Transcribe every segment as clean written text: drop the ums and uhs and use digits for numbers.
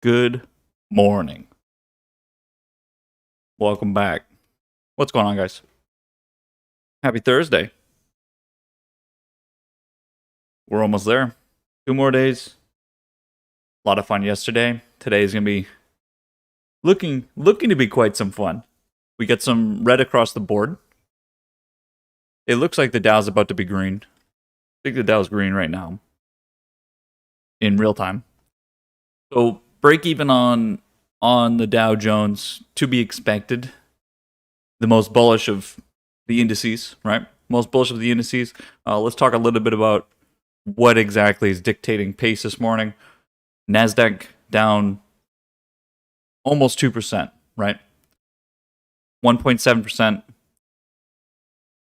Good morning. Welcome back. What's going on, guys? Happy Thursday. We're almost there. 2 more days. A lot of fun yesterday. Today is going to be looking to be quite some fun. We got some red across the board. It looks like the Dow's about to be green. I think the Dow's green right now in real time. So break even on the Dow Jones to be expected. The most bullish of the indices, right? Most bullish of the indices. Let's talk a little bit about what exactly is dictating pace this morning. NASDAQ down almost 2%, right? 1.7%.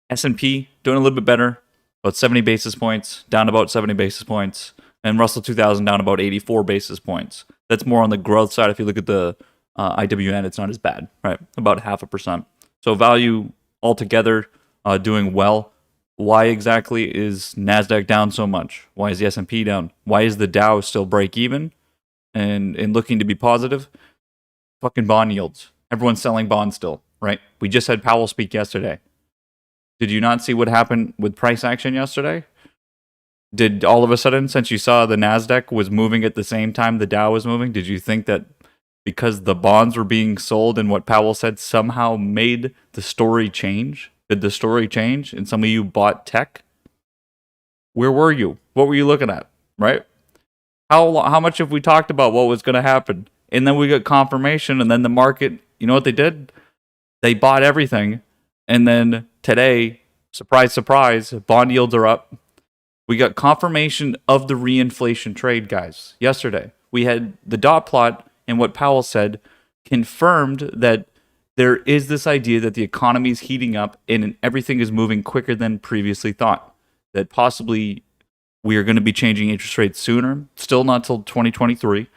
S&P doing a little bit better, about 70 basis points, down about 70 basis points. And Russell 2000 down about 84 basis points. That's more on the growth side. If you look at the IWN, it's not as bad, right? About 0.5%. So value altogether doing well. Why exactly is NASDAQ down so much? Why is the S&P down? Why is the Dow still break even and looking to be positive? Fucking bond yields. Everyone's selling bonds still, right? We just had Powell speak yesterday. Did you not see what happened with price action yesterday? Did all of a sudden, since you saw the NASDAQ was moving at the same time the Dow was moving, did you think that because the bonds were being sold and what Powell said somehow made the story change? Did the story change and some of you bought tech? Where were you? What were you looking at, right? How much have we talked about what was going to happen? And then we got confirmation, and then the market, you know what they did? They bought everything, and then today, surprise, surprise, bond yields are up. We got confirmation of the reinflation trade, guys. Yesterday, we had the dot plot and what Powell said confirmed that there is this idea that the economy is heating up and everything is moving quicker than previously thought. That possibly we are going to be changing interest rates sooner. Still not till 2023,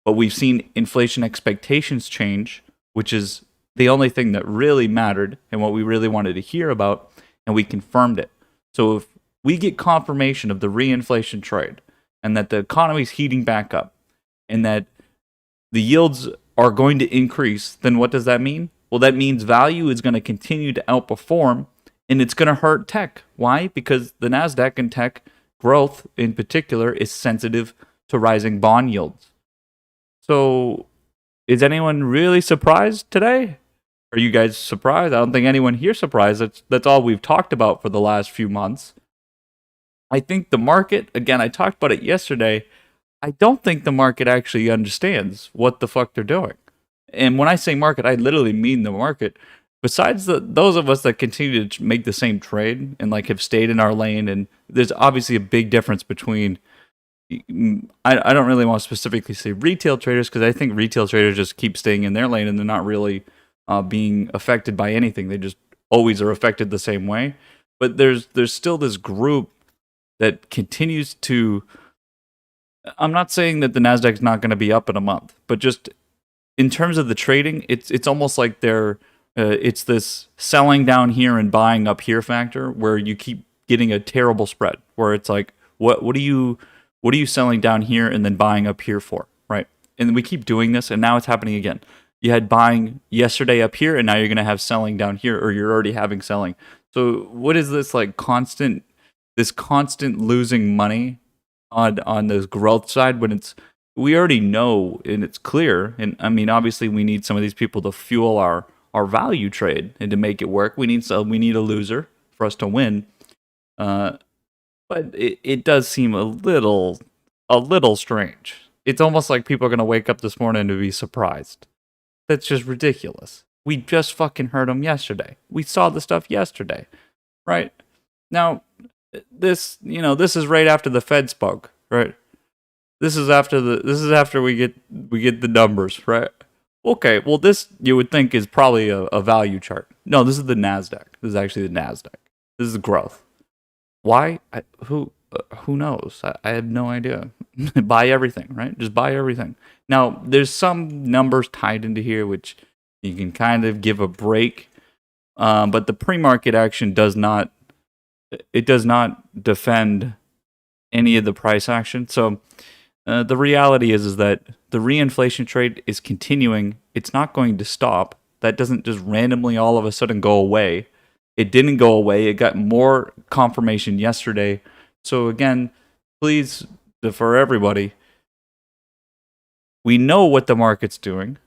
but we've seen inflation expectations change, which is the only thing that really mattered and what we really wanted to hear about, and we confirmed it. So if we get confirmation of the reinflation trade and that the economy is heating back up and that the yields are going to increase, then what does that mean? Well, that means value is going to continue to outperform and it's going to hurt tech. Why? Because the NASDAQ and tech growth in particular is sensitive to rising bond yields. So is anyone really surprised today? Are you guys surprised? I don't think anyone here surprised. That's all we've talked about for the last few months. I think the market, again, I talked about it yesterday, I don't think the market actually understands what the fuck they're doing. And when I say market, I literally mean the market. Besides those of us that continue to make the same trade and like have stayed in our lane, and there's obviously a big difference between, I don't really want to specifically say retail traders, because I think retail traders just keep staying in their lane and they're not really being affected by anything. They just always are affected the same way. But there's still this group that continues to, I'm not saying that the NASDAQ is not going to be up in a month, but just in terms of the trading, it's almost like it's this selling down here and buying up here factor where you keep getting a terrible spread where it's like, what are you selling down here and then buying up here for, right? And we keep doing this, and now it's happening again. You had buying yesterday up here, and now you're going to have selling down here, or you're already having selling. So what is this like constant losing money on this growth side when we already know and it's clear? And I mean, obviously we need some of these people to fuel our value trade and to make it work. We need a loser for us to win. But it does seem a little strange. It's almost like people are going to wake up this morning to be surprised. That's just ridiculous. We just fucking heard them yesterday. We saw the stuff yesterday, right? Now, this is right after the Fed spoke, right? This is after we get the numbers, right? Okay, well, this you would think is probably a value chart. No, this is the NASDAQ. This is actually the NASDAQ. This is growth. Why? Who knows? I have no idea. Buy everything, right? Just buy everything. Now, there's some numbers tied into here which you can kind of give a break, but the pre-market action does not defend any of the price action. So The reality is that the reinflation trade is continuing. It's not going to stop. That doesn't just randomly all of a sudden go away. It didn't go away. It got more confirmation yesterday. So again, please, for everybody, we know what the market's doing.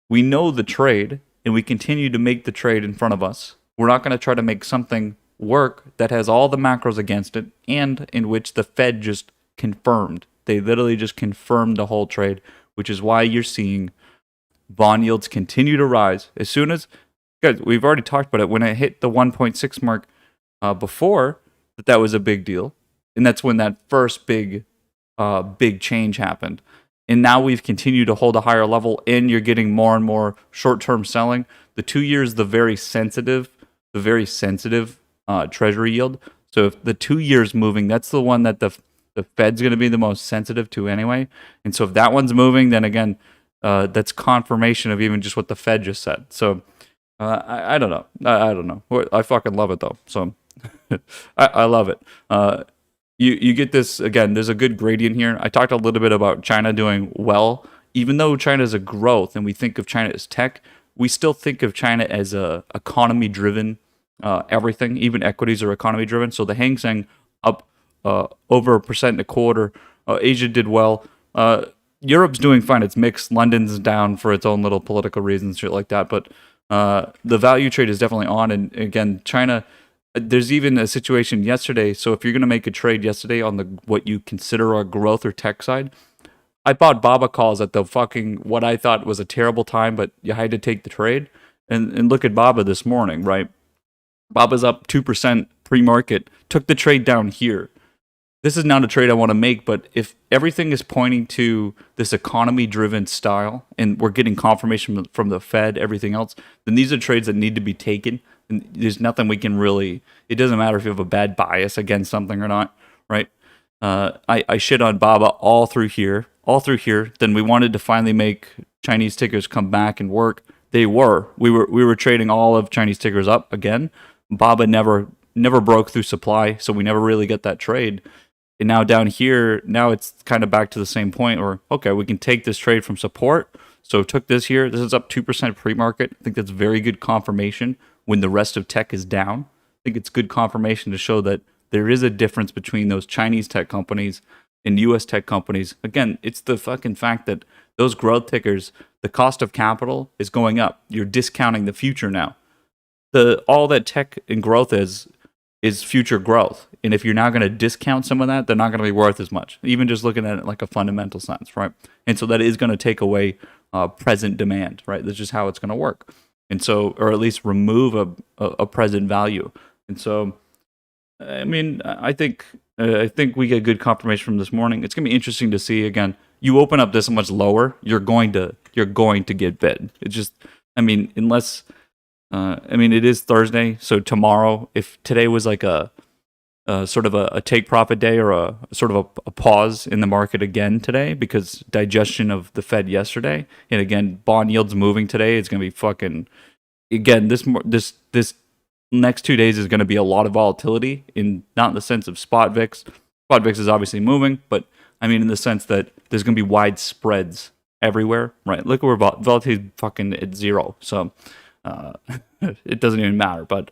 We know the trade, and we continue to make the trade in front of us. We're not going to try to make something work that has all the macros against it and in which the Fed just confirmed. They literally just confirmed the whole trade, which is why you're seeing bond yields continue to rise. As soon as, guys, we've already talked about it, when it hit the 1.6 mark before, that was a big deal. And that's when that first big change happened. And now we've continued to hold a higher level, and you're getting more and more short-term selling. The 2 years, the very sensitive treasury yield. So if the 2 years moving, that's the one that the Fed's going to be the most sensitive to anyway. And so if that one's moving, then again, that's confirmation of even just what the Fed just said. So I don't know. I don't know. I fucking love it though. So I love it. You get this, again, there's a good gradient here. I talked a little bit about China doing well. Even though China is a growth and we think of China as tech, we still think of China as a economy-driven everything. Even equities are economy-driven. So the Hang Seng up over 1.25%. Asia did well. Europe's doing fine. It's mixed. London's down for its own little political reasons, shit like that. But the value trade is definitely on. And again, China... There's even a situation yesterday. So if you're going to make a trade yesterday on the what you consider a growth or tech side, I bought Baba calls at the fucking what I thought was a terrible time, but you had to take the trade. And look at Baba this morning, right? Baba's up 2% pre-market. Took the trade down here. This is not a trade I want to make, but if everything is pointing to this economy-driven style, and we're getting confirmation from the Fed, everything else, then these are trades that need to be taken. And there's nothing we can really. It doesn't matter if you have a bad bias against something or not, right? I shit on Baba all through here. Then we wanted to finally make Chinese tickers come back and work. They were. We were trading all of Chinese tickers up again. Baba never broke through supply, so we never really get that trade. And now down here, now it's kind of back to the same point where, okay, we can take this trade from support. So took this here. This is up 2% pre-market. I think that's very good confirmation when the rest of tech is down. I think it's good confirmation to show that there is a difference between those Chinese tech companies and US tech companies. Again, it's the fucking fact that those growth tickers, the cost of capital is going up. You're discounting the future now. All that tech and growth is future growth. And if you're now going to discount some of that, they're not going to be worth as much. Even just looking at it like a fundamental sense, right? And so that is going to take away present demand, right? That's just how it's going to work. And so, or at least remove a present value. And so, I mean, I think we get good confirmation from this morning. It's going to be interesting to see. Again, you open up this much lower, you're going to get bid. It's just, I mean, unless. It is Thursday, so tomorrow, if today was like a sort of a take profit day or a sort of a pause in the market again today because digestion of the Fed yesterday, and again, bond yields moving today, it's going to be fucking, again, this next 2 days is going to be a lot of volatility, not in the sense of spot VIX. Spot VIX is obviously moving, but I mean in the sense that there's going to be wide spreads everywhere, right? Look where volatility is fucking at zero, so... it doesn't even matter, but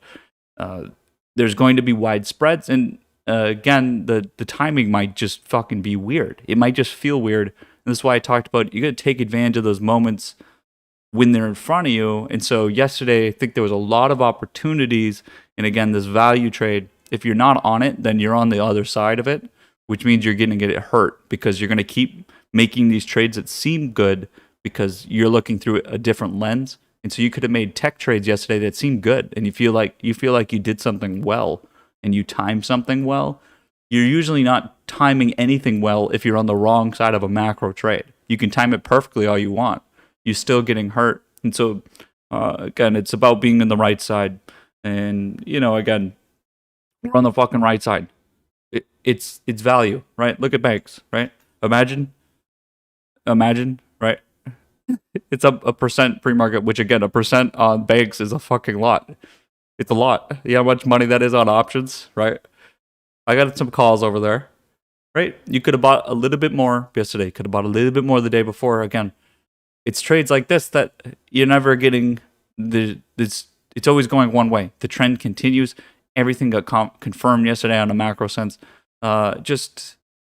there's going to be wide spreads, and again, the timing might just fucking be weird. It might just feel weird, and that's why I talked about you got to take advantage of those moments when they're in front of you. And so yesterday, I think there was a lot of opportunities, and again, this value trade. If you're not on it, then you're on the other side of it, which means you're going to get it hurt because you're going to keep making these trades that seem good because you're looking through a different lens. And so you could have made tech trades yesterday that seemed good, and you feel like you did something well, and you timed something well. You're usually not timing anything well if you're on the wrong side of a macro trade. You can time it perfectly all you want. You're still getting hurt. And so, again, it's about being on the right side. And, again, we're on the fucking right side. It's value, right? Look at banks, right? Imagine, right? It's up 1% pre-market, which again, 1% on banks is a fucking lot. It's a lot. You know how much money that is on options, right? I got some calls over there, right? You could have bought a little bit more yesterday. Could have bought a little bit more the day before. Again, it's trades like this that you're never getting it's always going one way. The trend continues. Everything got confirmed yesterday on a macro sense. Just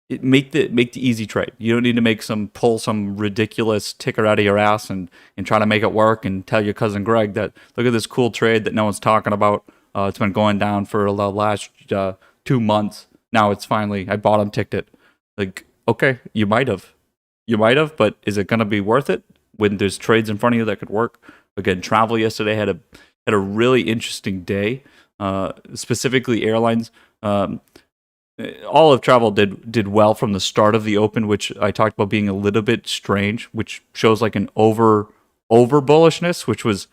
make the easy trade. You don't need to pull some ridiculous ticker out of your ass and try to make it work and tell your cousin Greg that look at this cool trade that no one's talking about. It's been going down for the last 2 months. Now it's finally I bottom ticked it. Like, okay, you might have, but is it going to be worth it when there's trades in front of you that could work? Again, travel yesterday had a really interesting day. Specifically, airlines. All of travel did well from the start of the open, which I talked about being a little bit strange, which shows like an over bullishness, which was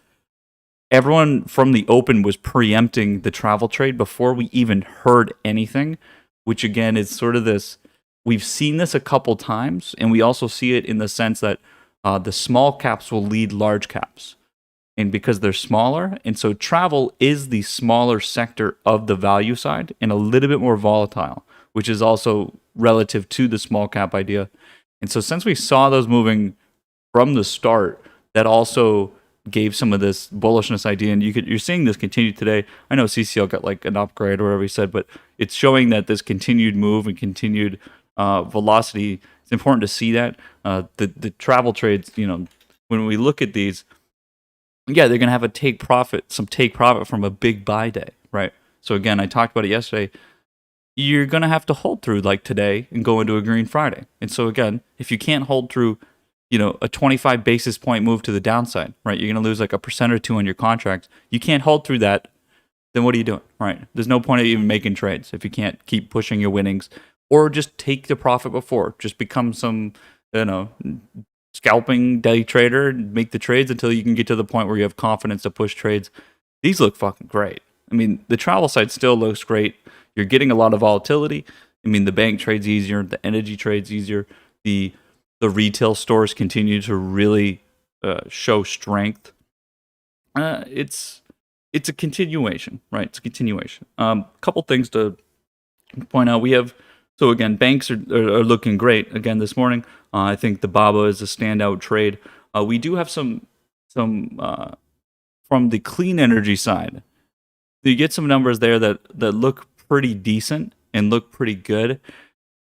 everyone from the open was preempting the travel trade before we even heard anything, which again is sort of this. We've seen this a couple times, and we also see it in the sense that the small caps will lead large caps. And because they're smaller, and so travel is the smaller sector of the value side and a little bit more volatile, which is also relative to the small cap idea. And so since we saw those moving from the start, that also gave some of this bullishness idea, and you're seeing this continue today. I know CCL got like an upgrade or whatever he said, but it's showing that this continued move and continued velocity. It's important to see that the travel trades. When we look at these. Yeah, they're going to have some take profit from a big buy day, right? So again, I talked about it yesterday. You're going to have to hold through like today and go into a green Friday. And so again, if you can't hold through, a 25 basis point move to the downside, right? You're going to lose like 1% or 2% on your contracts. You can't hold through that. Then what are you doing, right? There's no point of even making trades if you can't keep pushing your winnings, or just take the profit before. Just become some, scalping day trader and make the trades until you can get to the point where you have confidence to push trades. These look fucking great. I mean, the travel side still looks great. You're getting a lot of volatility. I mean, the bank trades easier, the energy trades easier. The retail stores continue to really show strength. It's a continuation, right? It's a continuation. Couple things to point out. So again, banks are looking great again this morning. I think the BABA is a standout trade. We do have some from the clean energy side. You get some numbers there that look pretty decent and look pretty good.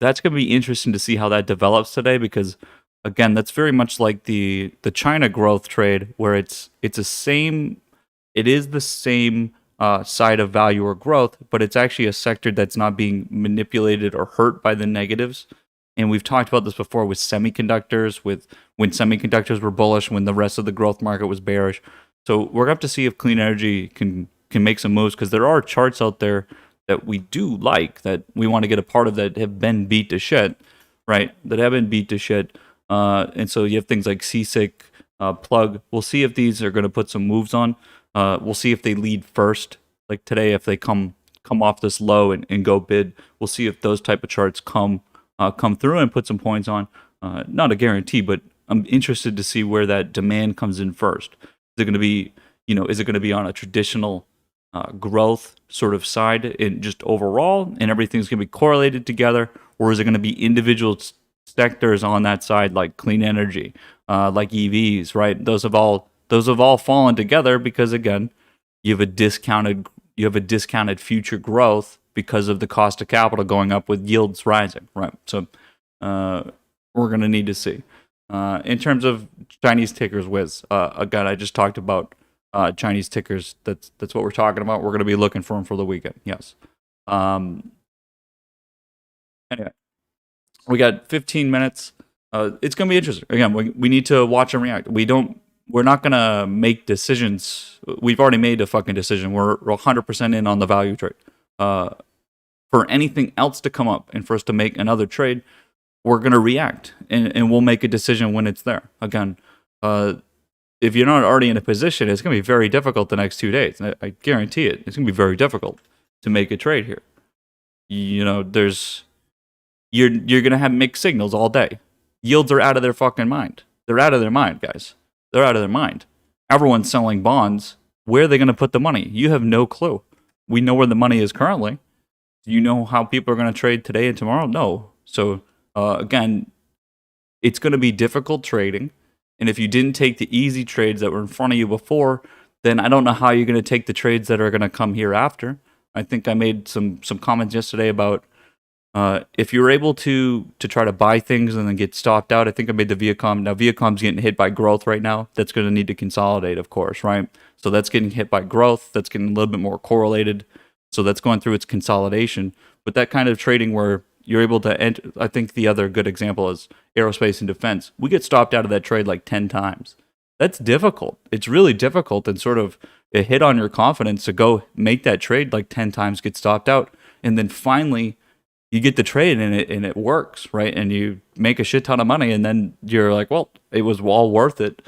That's going to be interesting to see how that develops today, because again, that's very much like the China growth trade, where it is the same side of value or growth, but it's actually a sector that's not being manipulated or hurt by the negatives. And we've talked about this before with semiconductors, when semiconductors were bullish, when the rest of the growth market was bearish. So we're going to have to see if clean energy can make some moves, because there are charts out there that we do like, that we want to get a part of, that have been beat to shit, right? That have been beat to shit. And so you have things like CSIC, Plug. We'll see if these are going to put some moves on. We'll see if they lead first, like today, if they come off this low and go bid. We'll see if those type of charts come through and put some points on. Not a guarantee, but I'm interested to see where that demand comes in first. Is it going to be, is it going to be on a traditional growth sort of side in just overall, and everything's going to be correlated together, or is it going to be individual sectors on that side, like clean energy, like EVs, right? Those have all fallen together because, again, you have a discounted future growth because of the cost of capital going up with yields rising, right? So we're going to need to see. In terms of Chinese tickers, Wiz, again, I just talked about Chinese tickers. That's what we're talking about. We're going to be looking for them for the weekend. Yes. Anyway, we got 15 minutes. It's going to be interesting. Again, we need to watch and react. We're not going to make decisions. We've already made a fucking decision. We're 100% in on the value trade. For anything else to come up and for us to make another trade, we're going to react, and we'll make a decision when it's there. Again, if you're not already in a position, it's going to be very difficult the next 2 days. I guarantee it. It's going to be very difficult to make a trade here. You're going to have mixed signals all day. Yields are out of their fucking mind. They're out of their mind, guys. They're out of their mind. Everyone's selling bonds. Where are they going to put the money? You have no clue. We know where the money is currently. Do you know how people are going to trade today and tomorrow? No. So again, it's going to be difficult trading. And if you didn't take the easy trades that were in front of you before, then I don't know how you're going to take the trades that are going to come here after. I think I made some comments yesterday about if you're able to try to buy things and then get stopped out. I think I made the Viacom. Now Viacom's getting hit by growth right now. That's going to need to consolidate, of course, right? So that's getting hit by growth. That's getting a little bit more correlated. So that's going through its consolidation. But that kind of trading where you're able to enter, I think the other good example is aerospace and defense. We get stopped out of that trade like 10 times. That's difficult. It's really difficult and sort of a hit on your confidence to go make that trade like 10 times, get stopped out. And then finally you get the trade and it works, right? And you make a shit ton of money and then you're like, well, it was all worth it.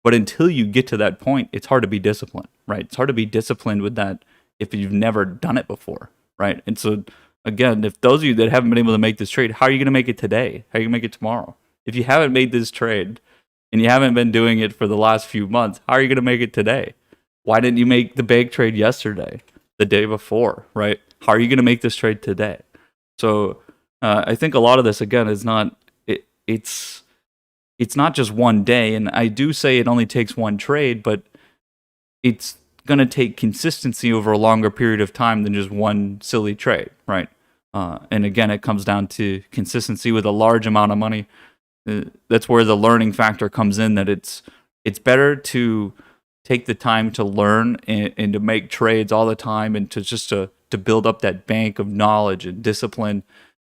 But until you get to that point, it's hard to be disciplined, right? It's hard to be disciplined with that if you've never done it before, right? And so again, if those of you that haven't been able to make this trade, how are you going to make it today? How are you going to make it tomorrow? If you haven't made this trade and you haven't been doing it for the last few months, how are you going to make it today? Why didn't you make the big trade yesterday, the day before, right? How are you going to make this trade today? So I think a lot of this, again, is not, it's not just one day. And I do say it only takes one trade, but it's going to take consistency over a longer period of time than just one silly trade, right? And again, it comes down to consistency with a large amount of money. That's where the learning factor comes in, that it's better to take the time to learn and to make trades all the time and to just to build up that bank of knowledge and discipline,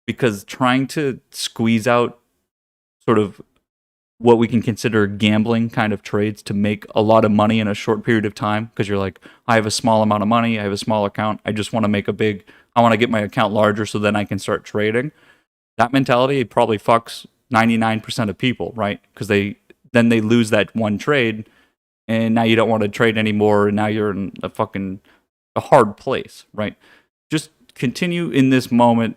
because trying to squeeze out sort of what we can consider gambling kind of trades to make a lot of money in a short period of time, because you're like, I have a small amount of money, I have a small account, I just want to make I want to get my account larger so then I can start trading. That mentality probably fucks 99% of people, right? Because they lose that one trade and now you don't want to trade anymore and now you're in a hard place, right? Just continue in this moment.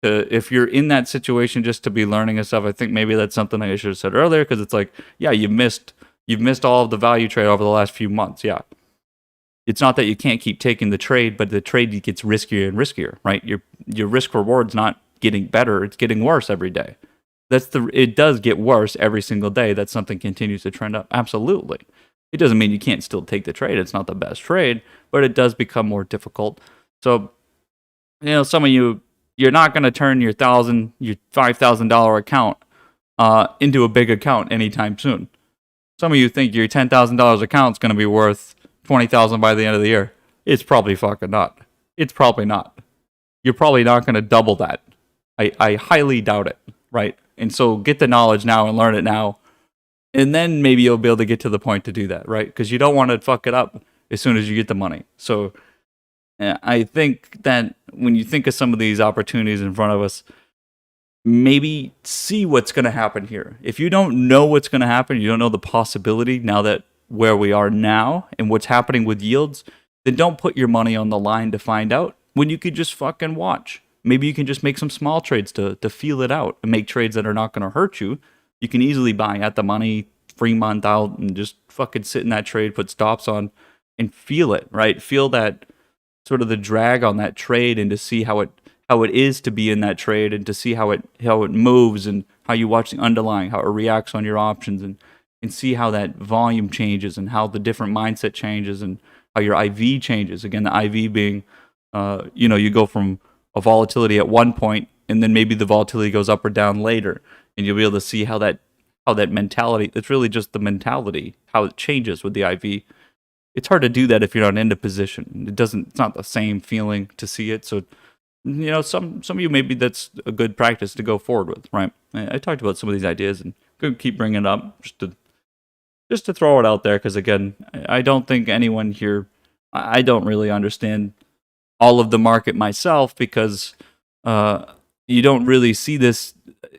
If you're in that situation, just to be learning and stuff, I think maybe that's something I should have said earlier, because it's like, yeah, you've missed all of the value trade over the last few months. Yeah, it's not that you can't keep taking the trade, but the trade gets riskier and riskier, right? Your risk reward's not getting better; it's getting worse every day. It does get worse every single day. That something continues to trend up. Absolutely, it doesn't mean you can't still take the trade. It's not the best trade, but it does become more difficult. So, some of you, you're not going to turn your $5,000 account into a big account anytime soon. Some of you think your $10,000 account is going to be worth $20,000 by the end of the year. It's probably fucking not. It's probably not. You're probably not going to double that. I highly doubt it, right? And so get the knowledge now and learn it now, and then maybe you'll be able to get to the point to do that, right? Because you don't want to fuck it up as soon as you get the money. So I think that when you think of some of these opportunities in front of us, maybe see what's going to happen here. If you don't know what's going to happen, you don't know the possibility now that where we are now and what's happening with yields, then don't put your money on the line to find out when you could just fucking watch. Maybe you can just make some small trades to feel it out and make trades that are not going to hurt you. You can easily buy at the money, free month out, and just fucking sit in that trade, put stops on, and feel it, right? Feel that sort of the drag on that trade, and to see how it is to be in that trade, and to see how it moves, and how you watch the underlying, how it reacts on your options, and see how that volume changes, and how the different mindset changes, and how your IV changes. Again, the IV being, you go from a volatility at one point, and then maybe the volatility goes up or down later, and you'll be able to see how that mentality, it's really just the mentality, how it changes with the IV. It's hard to do that if you're not in a position. It's not the same feeling to see it. So, some of you, maybe that's a good practice to go forward with, right? I talked about some of these ideas and could keep bringing it up just to throw it out there, because again, I don't think anyone here, I don't really understand all of the market myself, because you don't really see this.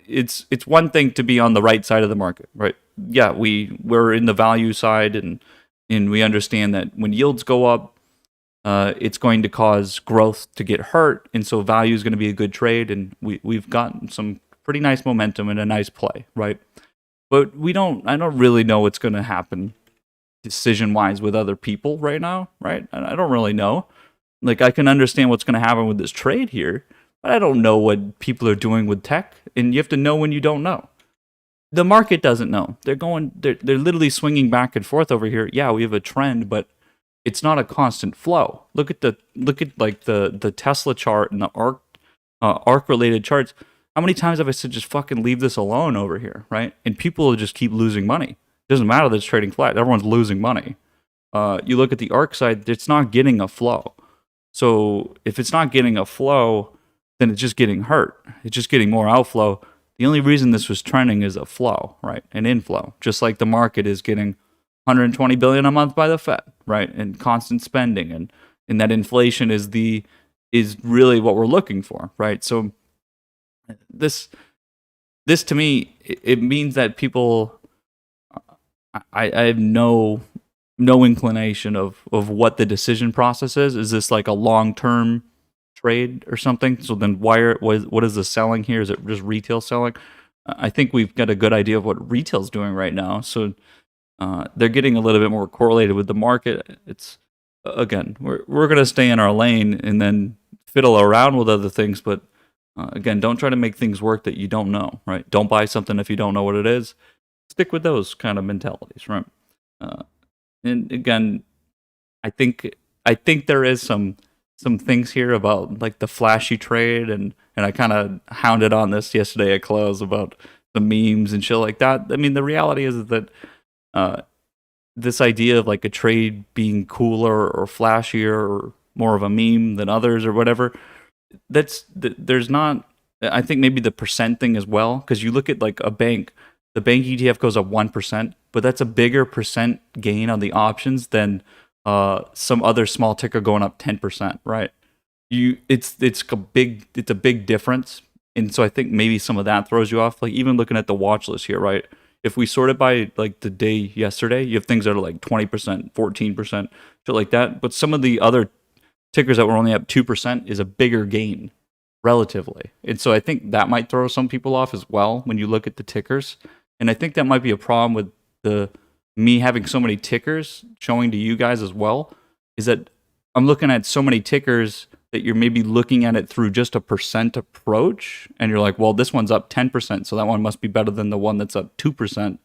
It's one thing to be on the right side of the market, right? Yeah, we're in the value side, and we understand that when yields go up, it's going to cause growth to get hurt, and so value is going to be a good trade, and we've gotten some pretty nice momentum and a nice play, right? But I don't really know what's going to happen decision-wise with other people right now, right? I don't really know. Like, I can understand what's going to happen with this trade here, but I don't know what people are doing with tech, and you have to know when you don't know. The market doesn't know. They're literally swinging back and forth over here. Yeah, we have a trend, but it's not a constant flow. Look at like the Tesla chart and the ARC related charts. How many times have I said just fucking leave this alone over here, right? And people will just keep losing money. It doesn't matter that it's trading flat. Everyone's losing money. You look at the ARC side, it's not getting a flow. So if it's not getting a flow, then it's just getting hurt. It's just getting more outflow. The only reason this was trending is a flow, right? An inflow. Just like the market is getting 120 billion a month by the Fed, right? And constant spending, and that inflation is really what we're looking for, right? So this to me, it means that people, I have no inclination of what the decision process is. Is this like a long-term trade or something? So then what is the selling here? Is it just retail selling? I think we've got a good idea of what retail's doing right now. So they're getting a little bit more correlated with the market. It's again, we're going to stay in our lane and then fiddle around with other things, but again, don't try to make things work that you don't know, right? Don't buy something if you don't know what it is. Stick with those kind of mentalities, right? And again, I think there is some things here about like the flashy trade, and I kind of hounded on this yesterday at close about the memes and shit like that. I mean, the reality is that this idea of like a trade being cooler or flashier or more of a meme than others or whatever, there's not. I think maybe the percent thing as well, because you look at like a bank. The bank ETF goes up 1%, but that's a bigger percent gain on the options than some other small ticker going up 10%, right? It's a big difference, and so I think maybe some of that throws you off. Like even looking at the watch list here, right? If we sort it by like the day yesterday, you have things that are like 20%, 14%, shit like that. But some of the other tickers that were only up 2% is a bigger gain relatively, and so I think that might throw some people off as well when you look at the tickers. And I think that might be a problem with me having so many tickers showing to you guys as well, is that I'm looking at so many tickers that you're maybe looking at it through just a percent approach, and you're like, well, this one's up 10%, so that one must be better than the one that's up 2%.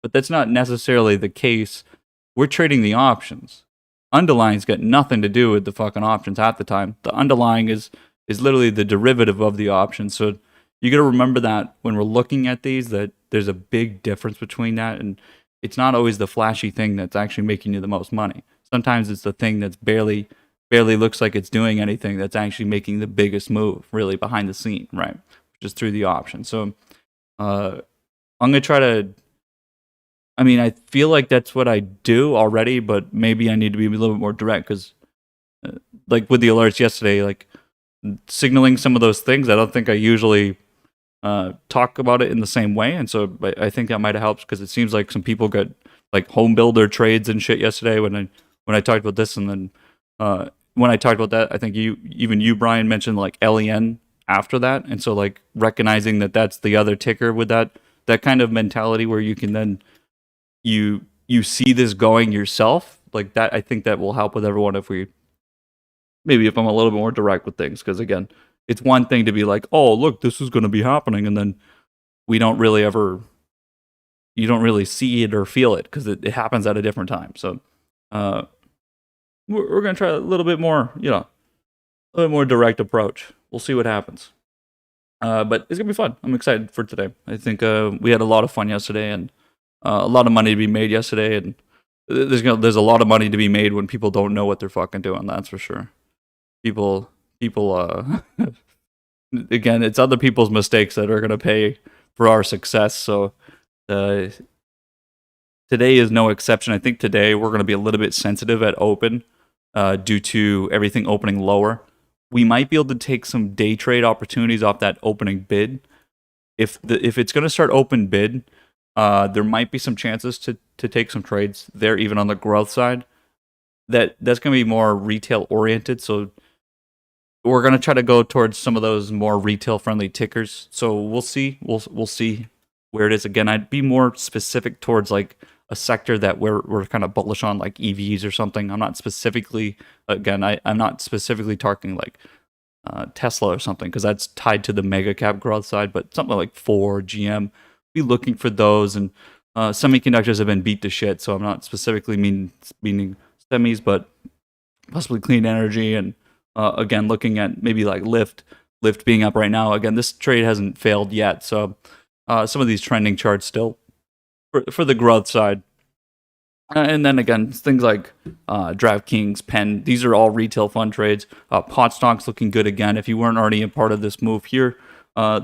But that's not necessarily the case. We're trading the options. Underlying's got nothing to do with the fucking options half the time. The underlying is literally the derivative of the option. So you got to remember that when we're looking at these, that there's a big difference between that, and it's not always the flashy thing that's actually making you the most money. Sometimes it's the thing that's barely looks like it's doing anything that's actually making the biggest move, really behind the scene, right? Just through the option. So I'm gonna try to. I mean, I feel like that's what I do already, but maybe I need to be a little bit more direct because, like with the alerts yesterday, like signaling some of those things, I don't think I usually talk about it in the same way, and so I think that might have helped because it seems like some people got like home builder trades and shit yesterday when I talked about this, and then when I talked about that, I think you Brian mentioned like LEN after that, and so like recognizing that that's the other ticker with that kind of mentality where you can then you see this going yourself like that. I think that will help with everyone if I'm a little bit more direct with things, because again, it's one thing to be like, oh, look, this is going to be happening, and then you don't really see it or feel it because it happens at a different time. So we're going to try a little bit more, a little bit more direct approach. We'll see what happens. But it's going to be fun. I'm excited for today. I think we had a lot of fun yesterday, and a lot of money to be made yesterday, and there's a lot of money to be made when people don't know what they're fucking doing, that's for sure. People again, it's other people's mistakes that are going to pay for our success. So today is no exception. I think today we're going to be a little bit sensitive at open due to everything opening lower. We might be able to take some day trade opportunities off that opening bid. If it's going to start open bid, there might be some chances to take some trades there, even on the growth side. That's going to be more retail oriented. So we're going to try to go towards some of those more retail friendly tickers. So we'll see. We'll see where it is. Again, I'd be more specific towards like a sector that we're kind of bullish on, like EVs or something. I'm not specifically talking like Tesla or something, because that's tied to the mega cap growth side. But something like Ford, GM, be looking for those. And semiconductors have been beat to shit, so I'm not specifically meaning semis, but possibly clean energy. And again, looking at maybe like Lyft being up right now. Again, this trade hasn't failed yet, so some of these trending charts still for the growth side. And then again, things like DraftKings, Penn, these are all retail fund trades. Pot stocks looking good again. If you weren't already a part of this move here,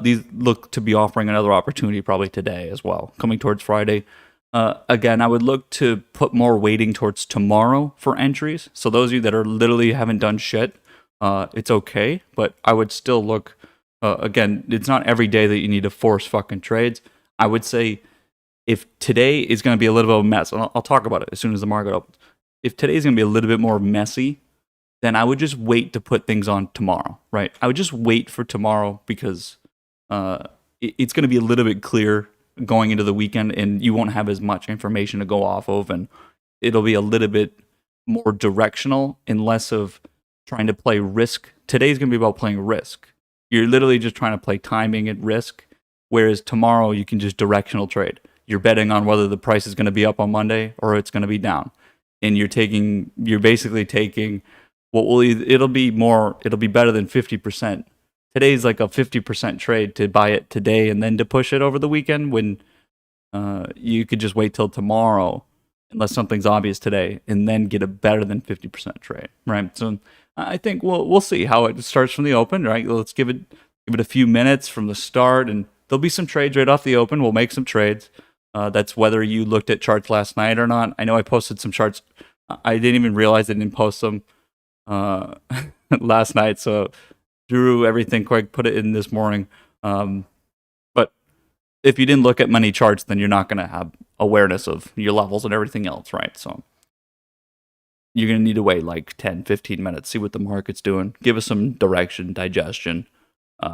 these look to be offering another opportunity probably today as well, coming towards Friday. Again, I would look to put more weighting towards tomorrow for entries. So those of you that are literally haven't done shit, it's okay. But I would still look, again, it's not every day that you need to force fucking trades. I would say if today is going to be a little bit of a mess, and I'll talk about it as soon as the market opens. If today is going to be a little bit more messy, then I would just wait to put things on tomorrow, right? I would just wait for tomorrow because it's going to be a little bit clear going into the weekend, and you won't have as much information to go off of, and it'll be a little bit more directional and less of trying to play risk. Today's going to be about playing risk. You're literally just trying to play timing at risk, whereas tomorrow you can just directional trade. You're betting on whether the price is going to be up on Monday or it's going to be down. And you're basically taking it'll be better than 50%. Today's like a 50% trade to buy it today and then to push it over the weekend, when you could just wait till tomorrow unless something's obvious today and then get a better than 50% trade, right? So I think we'll see how it starts from the open, right? Let's give it a few minutes from the start, and there'll be some trades right off the open. We'll make some trades. That's whether you looked at charts last night or not. I know I posted some charts. I didn't even realize I didn't post them last night, so drew everything quick, put it in this morning. But if you didn't look at many charts, then you're not going to have awareness of your levels and everything else, right? So you're going to need to wait like 10, 15 minutes, see what the market's doing, give us some direction, digestion,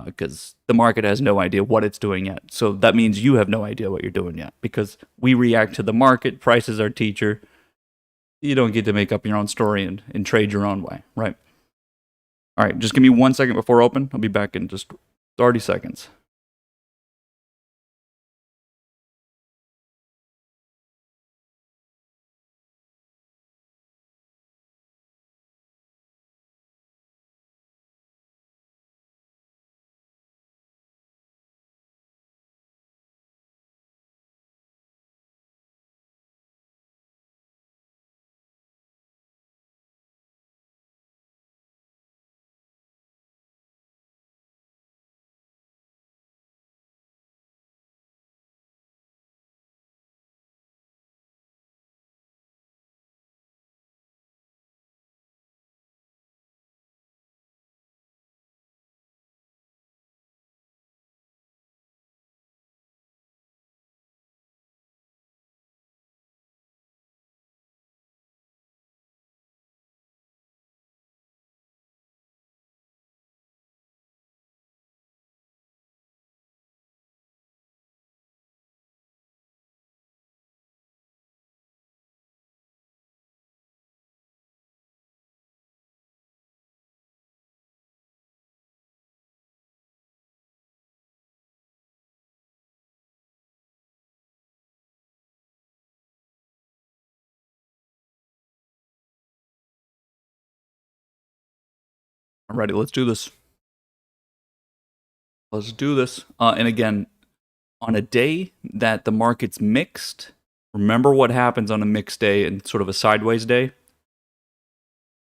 because the market has no idea what it's doing yet. So that means you have no idea what you're doing yet, because we react to the market. Price is our teacher. You don't get to make up your own story and trade your own way, right? All right, just give me 1 second before open. I'll be back in just 30 seconds. I'm ready. Let's do this. And again, on a day that the market's mixed, remember what happens on a mixed day and sort of a sideways day?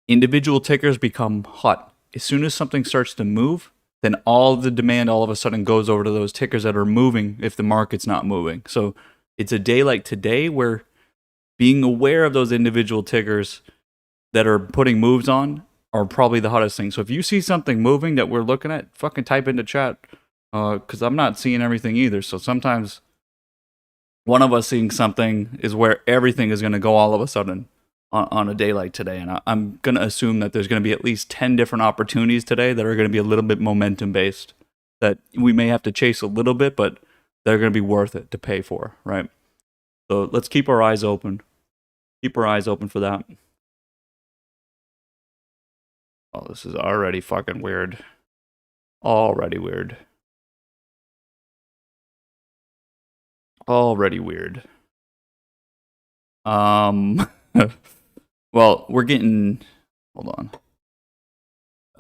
Individual tickers become hot. As soon as something starts to move, then all the demand all of a sudden goes over to those tickers that are moving if the market's not moving. So it's a day like today where being aware of those individual tickers that are putting moves on are probably the hottest thing. So if you see something moving that we're looking at, fucking type into chat, because I'm not seeing everything either. So sometimes one of us seeing something is where everything is going to go all of a sudden on a day like today. And I'm going to assume that there's going to be at least 10 different opportunities today that are going to be a little bit momentum based, that we may have to chase a little bit, but they're going to be worth it to pay for, right? So let's keep our eyes open. Keep our eyes open for that. Oh, this is already fucking weird. Already weird. Already weird. Well, we're getting. Hold on.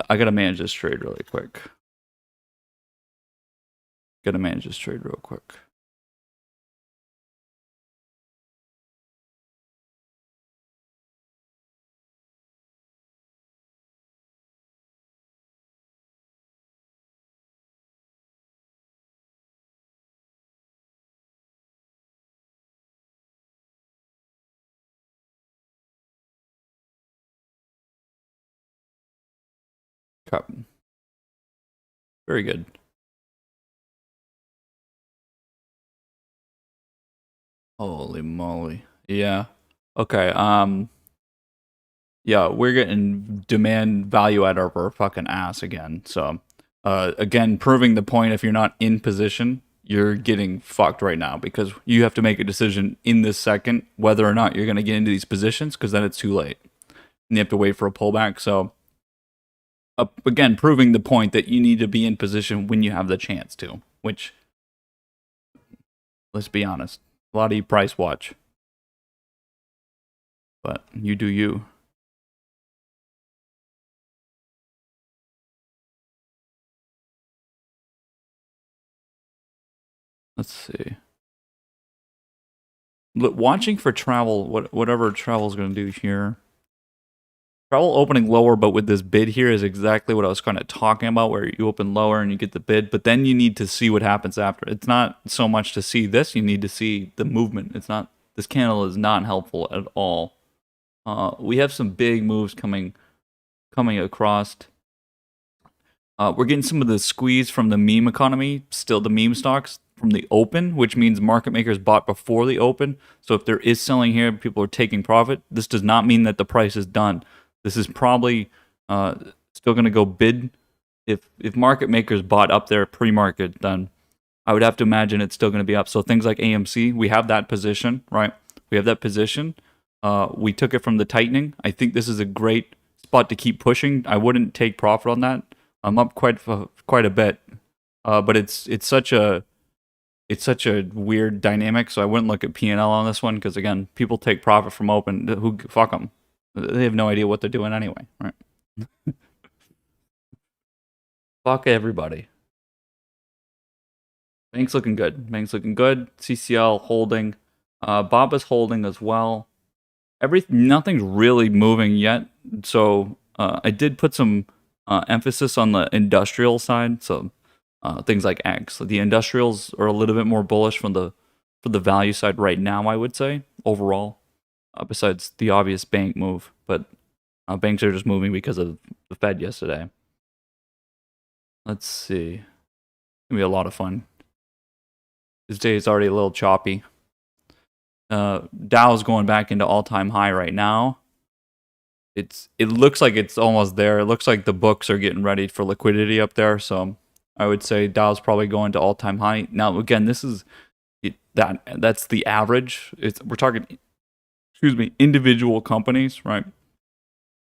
I gotta manage this trade really quick. Gotta manage this trade real quick. Okay. Very good. Holy moly. Yeah. Okay. Yeah, we're getting demand value out of our fucking ass again. So, again, proving the point, if you're not in position, you're getting fucked right now because you have to make a decision in this second whether or not you're going to get into these positions because then it's too late. And you have to wait for a pullback. So, again, proving the point that you need to be in position when you have the chance to, which, let's be honest, a lot of you price watch. But you do you. Let's see. Watching for travel, whatever travel's going to do here. Travel opening lower, but with this bid here is exactly what I was kind of talking about, where you open lower and you get the bid, but then you need to see what happens after. It's not so much to see this, you need to see the movement. It's not, this candle is not helpful at all. We have some big moves coming across. We're getting some of the squeeze from the meme economy, still the meme stocks from the open, which means market makers bought before the open. So if there is selling here, people are taking profit. This does not mean that the price is done. This is probably still going to go bid. If market makers bought up there pre-market, then I would have to imagine it's still going to be up. So things like AMC, we have that position, right? We have that position. We took it from the tightening. I think this is a great spot to keep pushing. I wouldn't take profit on that. I'm up quite a bit, but it's such a weird dynamic. So I wouldn't look at P&L on this one because again, people take profit from open. Who fuck them? They have no idea what they're doing anyway, right? Fuck everybody. Bank's looking good. Bank's looking good. CCL holding. Baba's holding as well. Nothing's really moving yet. So I did put some emphasis on the industrial side. So things like ag. So the industrials are a little bit more bullish for the value side right now, I would say, overall. Besides the obvious bank move. But banks are just moving because of the Fed yesterday. Let's see. It's going to be a lot of fun. This day is already a little choppy. Dow's going back into all-time high right now. It looks like it's almost there. It looks like the books are getting ready for liquidity up there. So I would say Dow's probably going to all-time high. Now, again, this is that's the average. We're talking, individual companies, right?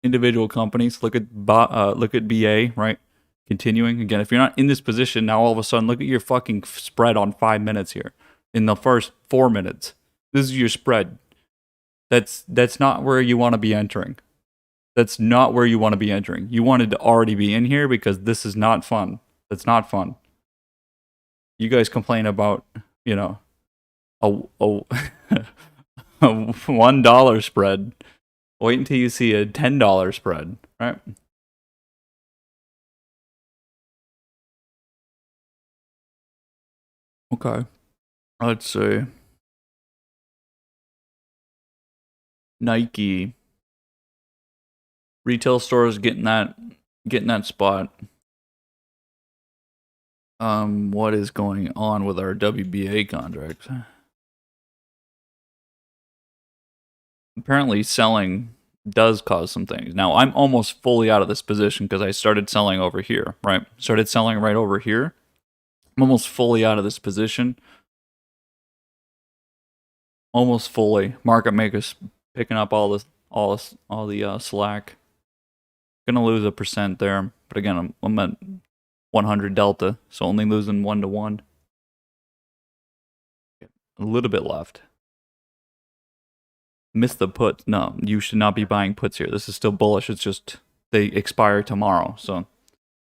Individual companies. Look at BA, right? Continuing again. If you're not in this position now, all of a sudden, look at your fucking spread on 5 minutes here. In the first 4 minutes, this is your spread. That's not where you want to be entering. That's not where you want to be entering. You wanted to already be in here because this is not fun. That's not fun. You guys complain about, a a $1 spread. Wait until you see a $10 spread, right? Okay. Let's see. Nike. Retail stores getting that spot. What is going on with our WBA contracts? Apparently selling does cause some things. Now, I'm almost fully out of this position because I started selling over here, right? Started selling right over here. I'm almost fully out of this position. Almost fully. Market makers picking up all the slack. Gonna lose 1% there, but again, I'm at 100 delta, so only losing 1 to 1. A little bit left. Miss the put. No, you should not be buying puts here. This is still bullish. It's just they expire tomorrow. So,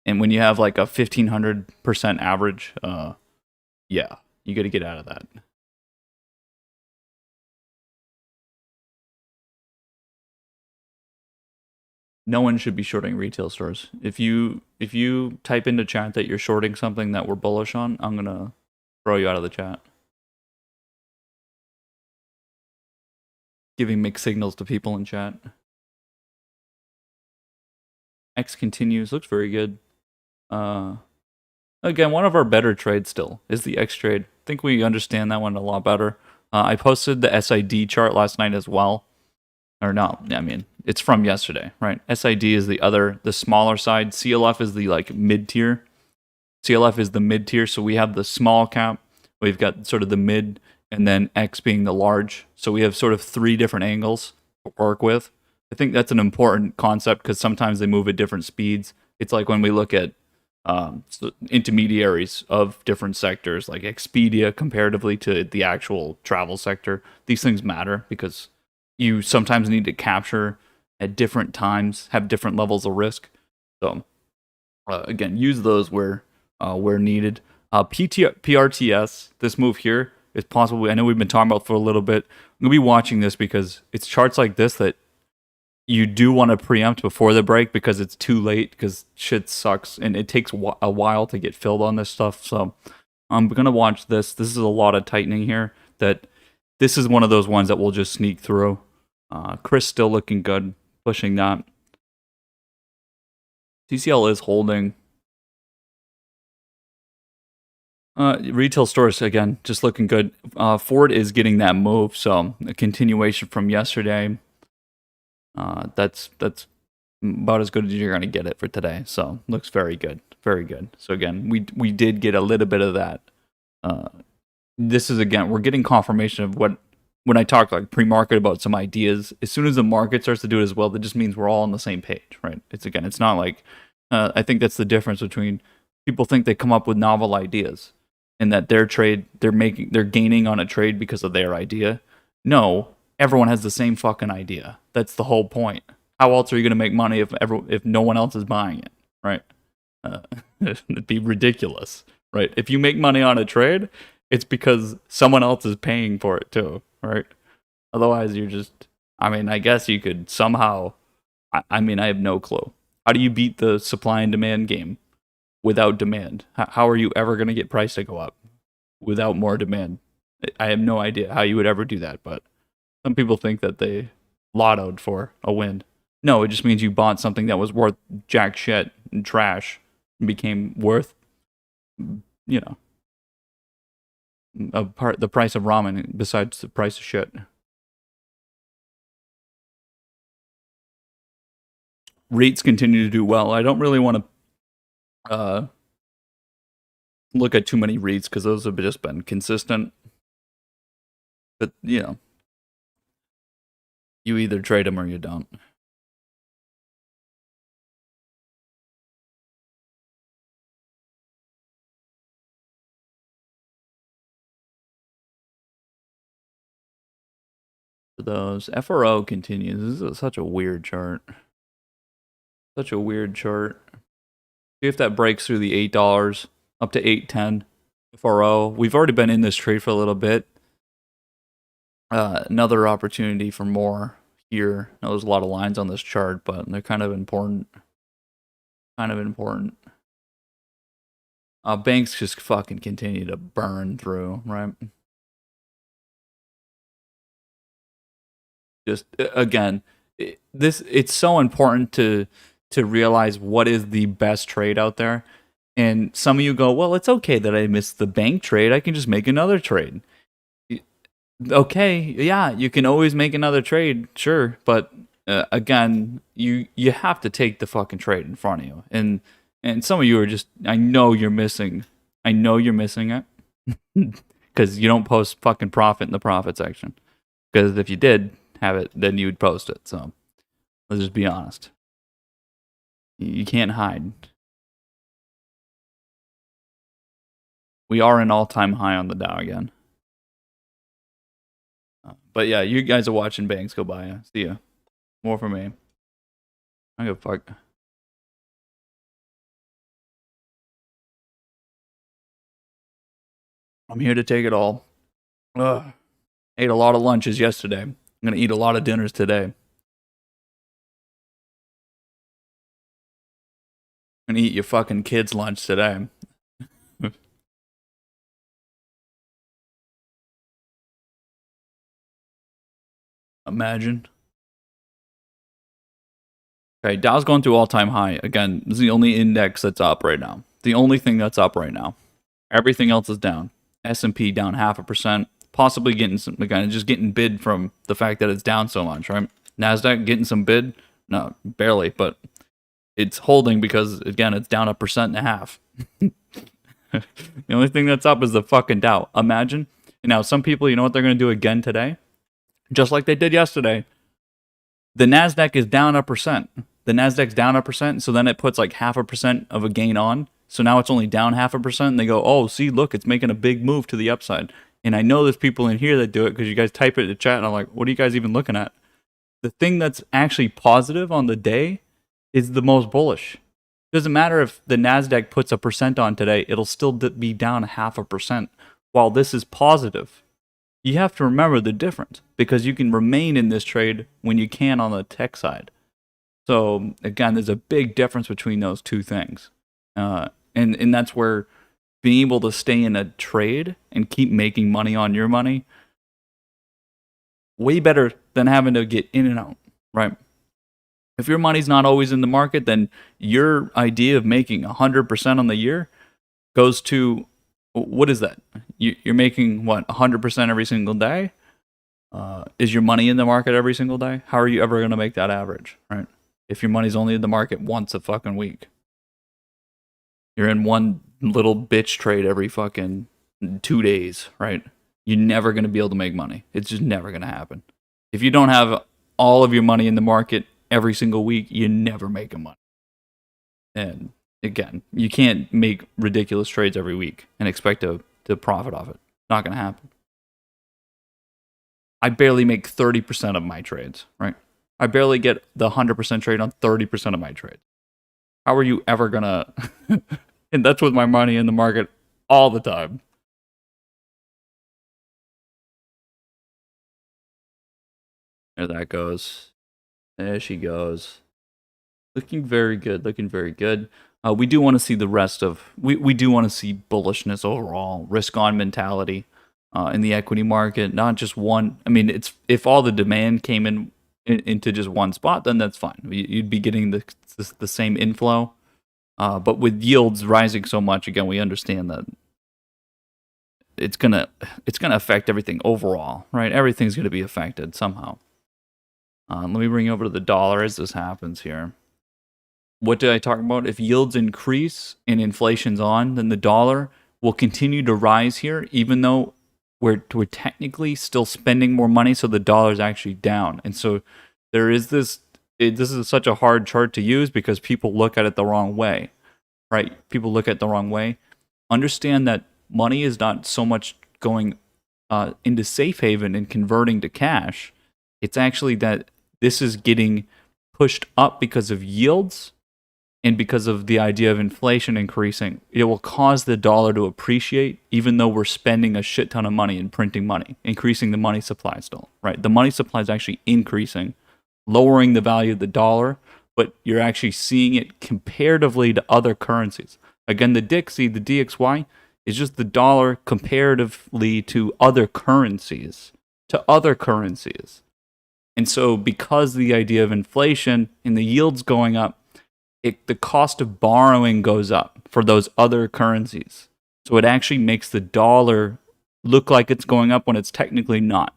and when you have like a 1500% average, yeah, you got to get out of that. No one should be shorting retail stores. If you type into chat that you're shorting something that we're bullish on, I'm gonna throw you out of the chat. Giving mixed signals to people in chat. X continues, looks very good. Again, one of our better trades still is the X trade. I think we understand that one a lot better. I posted the SID chart last night as well. Or no, I mean, it's from yesterday, right? SID is the smaller side. CLF is the like mid tier. CLF is the mid tier, so we have the small cap. We've got sort of the mid, and then X being the large. So we have sort of 3 different angles to work with. I think that's an important concept because sometimes they move at different speeds. It's like when we look at intermediaries of different sectors, like Expedia comparatively to the actual travel sector. These things matter because you sometimes need to capture at different times, have different levels of risk. So again, use those where needed. PRTS, this move here is possible. I know we've been talking about for a little bit. I'm gonna be watching this because it's charts like this that you do want to preempt before the break because it's too late because shit sucks and it takes a while to get filled on this stuff. So I'm gonna watch this. This is a lot of tightening here. That this is one of those ones that will just sneak through. Chris still looking good, pushing that. TCL is holding. Retail stores again, just looking good. Ford is getting that move, so a continuation from yesterday. That's about as good as you're gonna get it for today. So looks very good, very good. So again, we did get a little bit of that. This is again, we're getting confirmation of what when I talk like pre-market about some ideas. As soon as the market starts to do it as well, that just means we're all on the same page, right? It's not like I think that's the difference between people think they come up with novel ideas and that their trade they're gaining on a trade because of their idea. No, everyone has the same fucking idea. That's the whole point. How else are you going to make money if no one else is buying it, right? It'd be ridiculous, right? If you make money on a trade, it's because someone else is paying for it too, right? Otherwise, you're just. I mean, I guess you could somehow. I mean, I have no clue. How do you beat the supply and demand game without demand? How are you ever going to get price to go up without more demand? I have no idea how you would ever do that, but some people think that they lottoed for a win. No, it just means you bought something that was worth jack shit and trash and became worth, you know, the price of ramen besides the price of shit. REITs continue to do well. I don't really want to look at too many REITs because those have just been consistent. But, you know, you either trade them or you don't. For those, FRO continues. This is such a weird chart. Such a weird chart. See if that breaks through the $8 up to $8.10. FRO. We've already been in this trade for a little bit. Another opportunity for more here. Now, there's a lot of lines on this chart, but they're kind of important. Banks just fucking continue to burn through, right? Just again, it's so important to realize what is the best trade out there. And some of you go, well, it's okay that I missed the bank trade. I can just make another trade. Okay, yeah, you can always make another trade, sure, but again, you have to take the fucking trade in front of you. And some of you are just, I know you're missing it because you don't post fucking profit in the profit section. Because if you did have it, then you would post it. So let's just be honest. You can't hide. We are an all-time high on the Dow again. But yeah, you guys are watching banks go by. See ya. More for me. I don't give a fuck. I'm here to take it all. Ugh. Ate a lot of lunches yesterday. I'm gonna eat a lot of dinners today. I'm gonna eat your fucking kids' lunch today. Imagine. Okay, Dow's going through all-time high. Again, this is the only index that's up right now. The only thing that's up right now. Everything else is down. S&P down 0.5%. Possibly getting some, again, just getting bid from the fact that it's down so much, right? NASDAQ getting some bid? No, barely, but it's holding because, again, it's down 1.5%. The only thing that's up is the fucking Dow. Imagine. Now, some people, you know what they're going to do again today? Just like they did yesterday. The NASDAQ is down 1%. The NASDAQ's down 1%, so then it puts like 0.5% of a gain on. So now it's only down 0.5%, and they go, oh, see, look, it's making a big move to the upside. And I know there's people in here that do it because you guys type it in the chat, and I'm like, what are you guys even looking at? The thing that's actually positive on the day is the most bullish. It doesn't matter if the NASDAQ puts 1% on today, it'll still be down 0.5%, while this is positive. You have to remember the difference because you can remain in this trade when you can on the tech side. So again, there's a big difference between those two things. And that's where being able to stay in a trade and keep making money on your money, way better than having to get in and out, right? If your money's not always in the market, then your idea of making 100% on the year goes to, what is that? You're making, what, 100% every single day? Is your money in the market every single day? How are you ever going to make that average, right? If your money's only in the market once a fucking week. You're in one little bitch trade every fucking 2 days, right? You're never going to be able to make money. It's just never going to happen. If you don't have all of your money in the market every single week, you're never making money. And again, you can't make ridiculous trades every week and expect to profit off it. Not going to happen. I barely make 30% of my trades, right? I barely get the 100% trade on 30% of my trades. How are you ever going to... And that's with my money in the market all the time. There that goes. There she goes. Looking very good. Looking very good. We do want to see the rest of... We do want to see bullishness overall. Risk-on mentality in the equity market. Not just one... I mean, it's if all the demand came into just one spot, then that's fine. You'd be getting the same inflow. But with yields rising so much, again, we understand that it's gonna affect everything overall, right? Everything's gonna be affected somehow. Let me bring you over to the dollar as this happens here. What did I talk about? If yields increase and inflation's on, then the dollar will continue to rise here, even though we're technically still spending more money, so the dollar's actually down. And so there is this. This is such a hard chart to use because people look at it the wrong way, right? People look at it the wrong way. Understand that money is not so much going into safe haven and converting to cash. It's actually that this is getting pushed up because of yields and because of the idea of inflation increasing. It will cause the dollar to appreciate even though we're spending a shit ton of money and printing money, increasing the money supply still, right? The money supply is actually increasing, lowering the value of the dollar, but you're actually seeing it comparatively to other currencies. Again, the DXY, the DXY, is just the dollar comparatively to other currencies. And so because the idea of inflation and the yields going up, the cost of borrowing goes up for those other currencies. So it actually makes the dollar look like it's going up when it's technically not.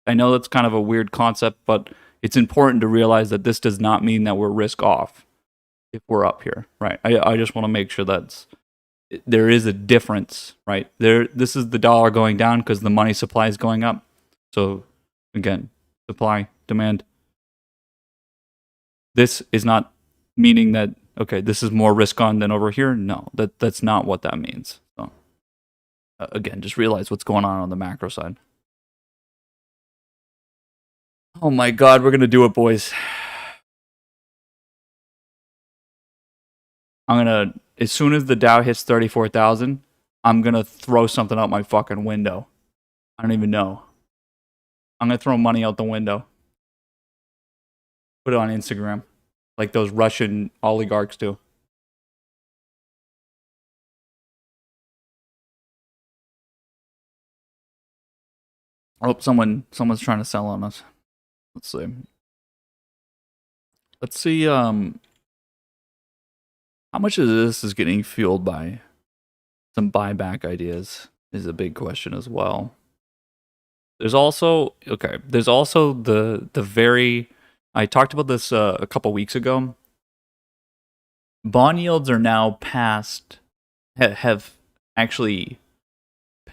I know that's kind of a weird concept, but it's important to realize that this does not mean that we're risk off if we're up here, right? I just want to make sure there is a difference, right? This is the dollar going down because the money supply is going up. So again, supply, demand. This is not meaning that, okay, this is more risk on than over here. No, that's not what that means. So Again, just realize what's going on the macro side. Oh my God, we're going to do it, boys. I'm going to, as soon as the Dow hits 34,000, I'm going to throw something out my fucking window. I don't even know. I'm going to throw money out the window. Put it on Instagram, like those Russian oligarchs do. Oh, someone's trying to sell on us. Let's see. Let's see. How much of this is getting fueled by some buyback ideas is a big question as well. There's also the very. I talked about this a couple weeks ago. Bond yields are now past have actually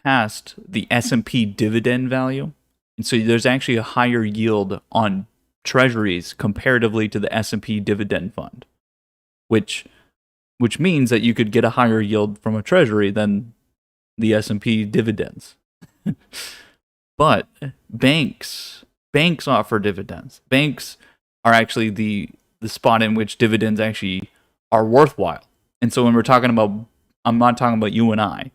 passed the S&P dividend value, and so there's actually a higher yield on treasuries comparatively to the S&P dividend fund, which means that you could get a higher yield from a treasury than the S&P dividends. But banks offer dividends. Banks are actually the spot in which dividends actually are worthwhile. And so when we're talking about, I'm not talking about you and I.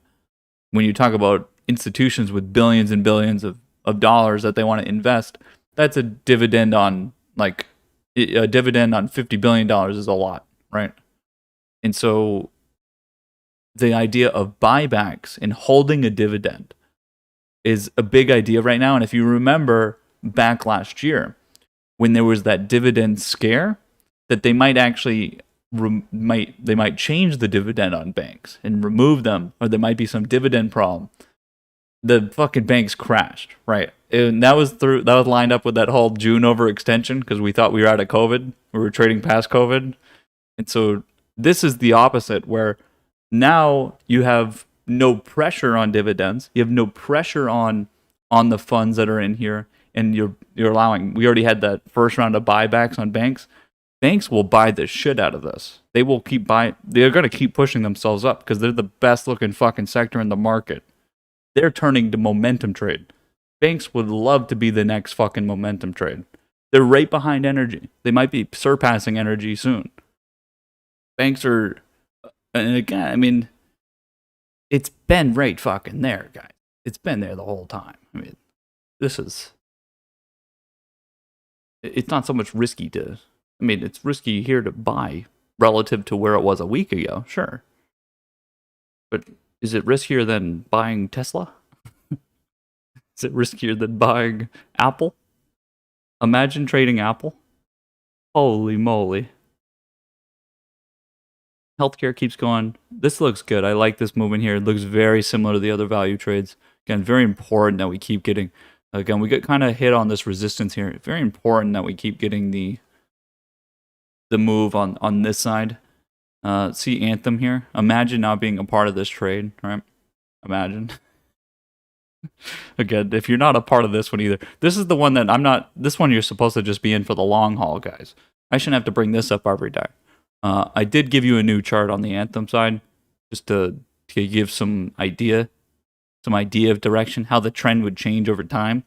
When you talk about institutions with billions and billions of dollars that they want to invest, that's a dividend on $50 billion is a lot, right? And so the idea of buybacks and holding a dividend is a big idea right now. And if you remember back last year, when there was that dividend scare, that they might actually they might change the dividend on banks and remove them, or there might be some dividend problem. The fucking banks crashed, right? And that was lined up with that whole June overextension because we thought we were out of COVID. We were trading past COVID. And so this is the opposite, where now you have no pressure on dividends. You have no pressure on the funds that are in here, and you're allowing. We already had that first round of buybacks on banks. Banks will buy the shit out of this. They will keep buying. They're going to keep pushing themselves up because they're the best looking fucking sector in the market. They're turning to momentum trade. Banks would love to be the next fucking momentum trade. They're right behind energy. They might be surpassing energy soon. Banks are, and again, I mean, it's been right fucking there, guys. It's been there the whole time. I mean, it's not so much risky to, I mean, it's risky here to buy relative to where it was a week ago, sure. But is it riskier than buying Tesla? Is it riskier than buying Apple? Imagine trading Apple. Holy moly. Healthcare keeps going. This looks good. I like this movement here. It looks very similar to the other value trades. Again, very important that we keep getting. Again, we get kind of hit on this resistance here. Very important that we keep getting the move on this side. See Anthem here. Imagine not being a part of this trade, right? Imagine. Again, if you're not a part of this one either. This is the one that I'm not. This one you're supposed to just be in for the long haul, guys. I shouldn't have to bring this up every day. I did give you a new chart on the Anthem side, just to give some idea of direction, how the trend would change over time.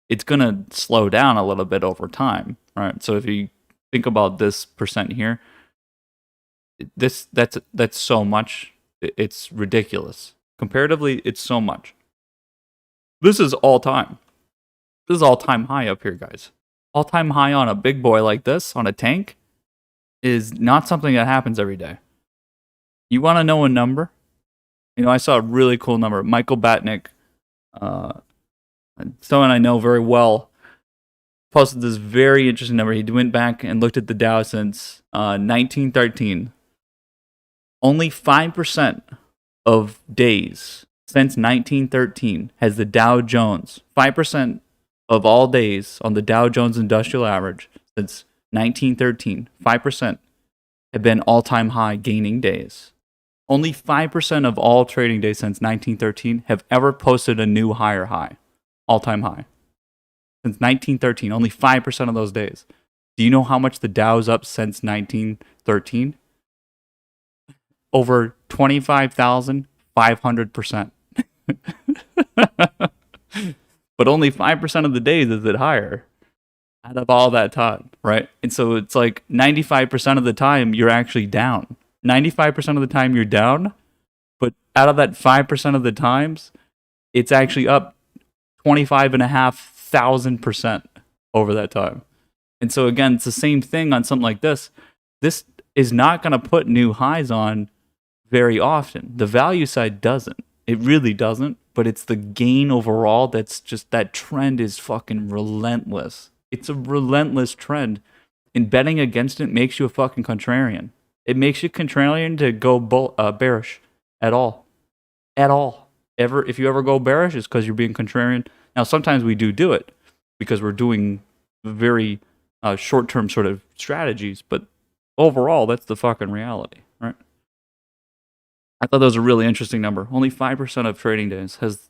It's gonna slow down a little bit over time, right? So if you think about this percent here, that's so much. It's ridiculous. Comparatively, it's so much. This is all time. This is all time high up here, guys. All time high on a big boy like this, on a tank, is not something that happens every day. You want to know a number? You know, I saw a really cool number. Michael Batnick, someone I know very well, posted this very interesting number. He went back and looked at the Dow since 1913. Only 5% of days since 1913 has the Dow Jones, 5% of all days on the Dow Jones Industrial Average since 1913, 5% have been all-time high gaining days. Only 5% of all trading days since 1913 have ever posted a new higher high, all-time high. Since 1913, only 5% of those days. Do you know how much the Dow's up since 1913? Over 25,500%. But only 5% of the days is it higher out of all that time, right? And so it's like 95% of the time you're actually down. 95% of the time you're down, but out of that 5% of the times, it's actually up 25,500% over that time. And so again, it's the same thing on something like this. This is not going to put new highs on very often. The value side doesn't. It really doesn't. But it's the gain overall that's just, that trend is fucking relentless. It's a relentless trend. And betting against it makes you a fucking contrarian. It makes you contrarian to go bearish at all. At all. If you ever go bearish, it's because you're being contrarian. Now, sometimes we do it because we're doing very short-term sort of strategies, but overall, that's the fucking reality, right? I thought that was a really interesting number. Only 5% of trading days has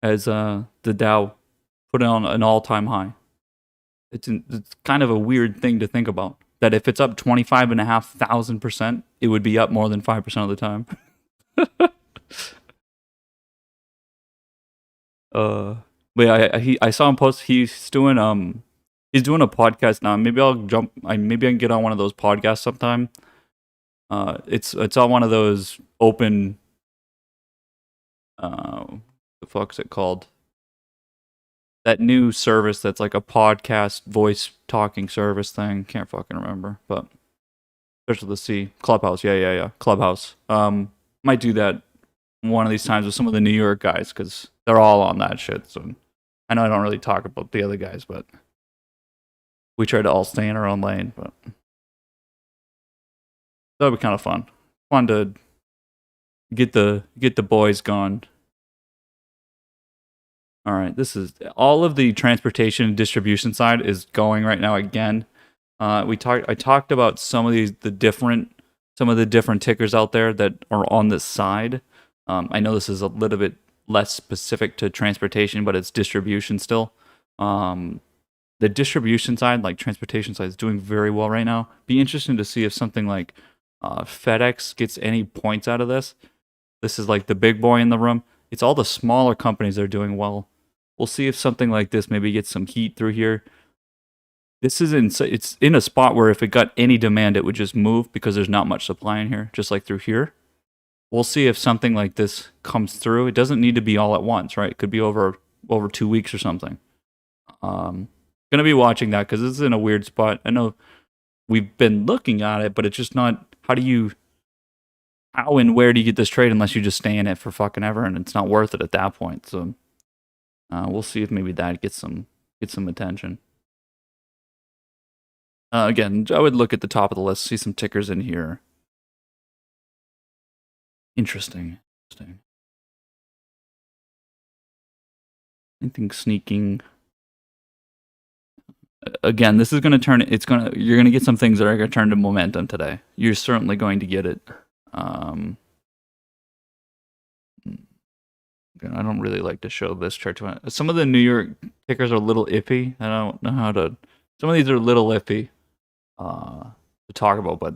the Dow put on an all-time high. It's kind of a weird thing to think about. That if it's up 25,500%, it would be up more than 5% of the time. But yeah, I saw him post. He's doing a podcast now. Maybe maybe I can get on one of those podcasts sometime. It's on one of those open. The fuck's it called? That new service that's like a podcast voice talking service thing. Can't fucking remember, but there's the C. Clubhouse. Yeah. Clubhouse. Might do that one of these times with some of the New York guys because they're all on that shit. So I know I don't really talk about the other guys, but we try to all stay in our own lane. But that'll be kind of fun. Fun to get the boys gone. All right, this is all of the transportation and distribution side is going right now again. I talked about some of the different tickers out there that are on this side. I know this is a little bit less specific to transportation, but it's distribution still. The distribution side, like transportation side, is doing very well right now. Be interesting to see if something like FedEx gets any points out of this. This is like the big boy in the room. It's all the smaller companies that are doing well. We'll see if something like this maybe gets some heat through here. It's in a spot where if it got any demand, it would just move because there's not much supply in here, just like through here. We'll see if something like this comes through. It doesn't need to be all at once, right? It could be over 2 weeks or something. Gonna be watching that because it's in a weird spot. I know we've been looking at it, but it's just not. How and where do you get this trade unless you just stay in it for fucking ever, and it's not worth it at that point. So we'll see if maybe that gets some attention. Again, I would look at the top of the list, see some tickers in here. Interesting. Anything sneaking? Again, this is going to turn. You're going to get some things that are going to turn to momentum today. You're certainly going to get it. I don't really like to show this chart. Some of the New York tickers are a little iffy. I don't know how to. Some of these are a little iffy to talk about, but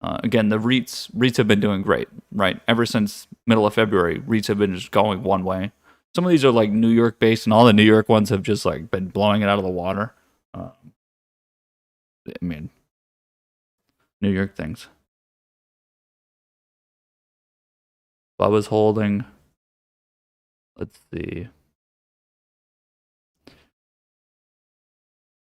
again, the REITs have been doing great, right? Ever since middle of February, REITs have been just going one way. Some of these are like New York based, and all the New York ones have just like been blowing it out of the water. I mean, New York things. Bubba's holding. Let's see.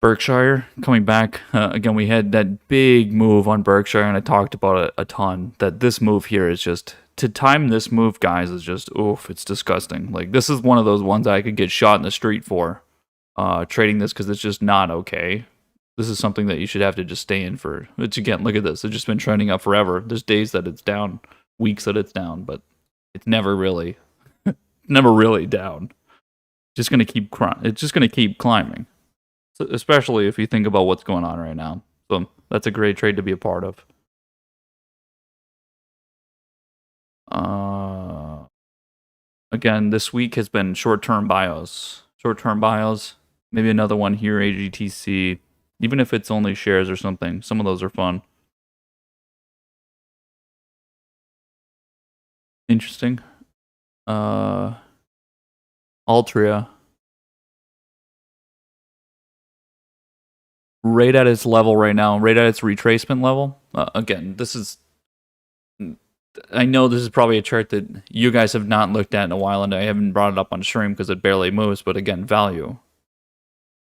Berkshire coming back. Again, we had that big move on Berkshire, and I talked about it a ton. That this move here is just, to time this move, guys, is just, oof, it's disgusting. Like, this is one of those ones I could get shot in the street for trading this because it's just not okay. This is something that you should have to just stay in for. Which, again, look at this. It's just been trending up forever. There's days that it's down, weeks that it's down, but it's never really down. It's just going to keep climbing. Especially if you think about what's going on right now. So that's a great trade to be a part of. Again, this week has been short-term bios. Maybe another one here, AGTC. Even if it's only shares or something. Some of those are fun. Interesting. Altria, right at its level right now, right at its retracement level. Again, this is, I know this is probably a chart that you guys have not looked at in a while, and I haven't brought it up on stream because it barely moves. But again, value,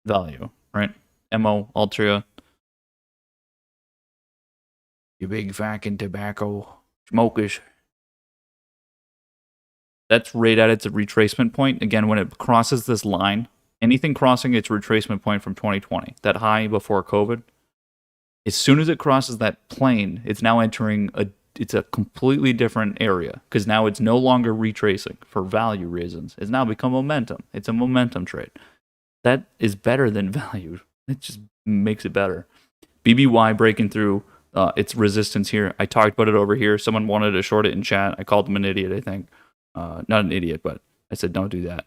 right? Mo Altria, you big fucking tobacco smokers. That's right at its retracement point. Again, when it crosses this line, anything crossing its retracement point from 2020, that high before COVID, as soon as it crosses that plane, it's now entering it's a completely different area because now it's no longer retracing for value reasons. It's now become momentum. It's a momentum trade. That is better than value. It just makes it better. BBY breaking through its resistance here. I talked about it over here. Someone wanted to short it in chat. I called them an idiot, I think. Not an idiot, but I said, don't do that.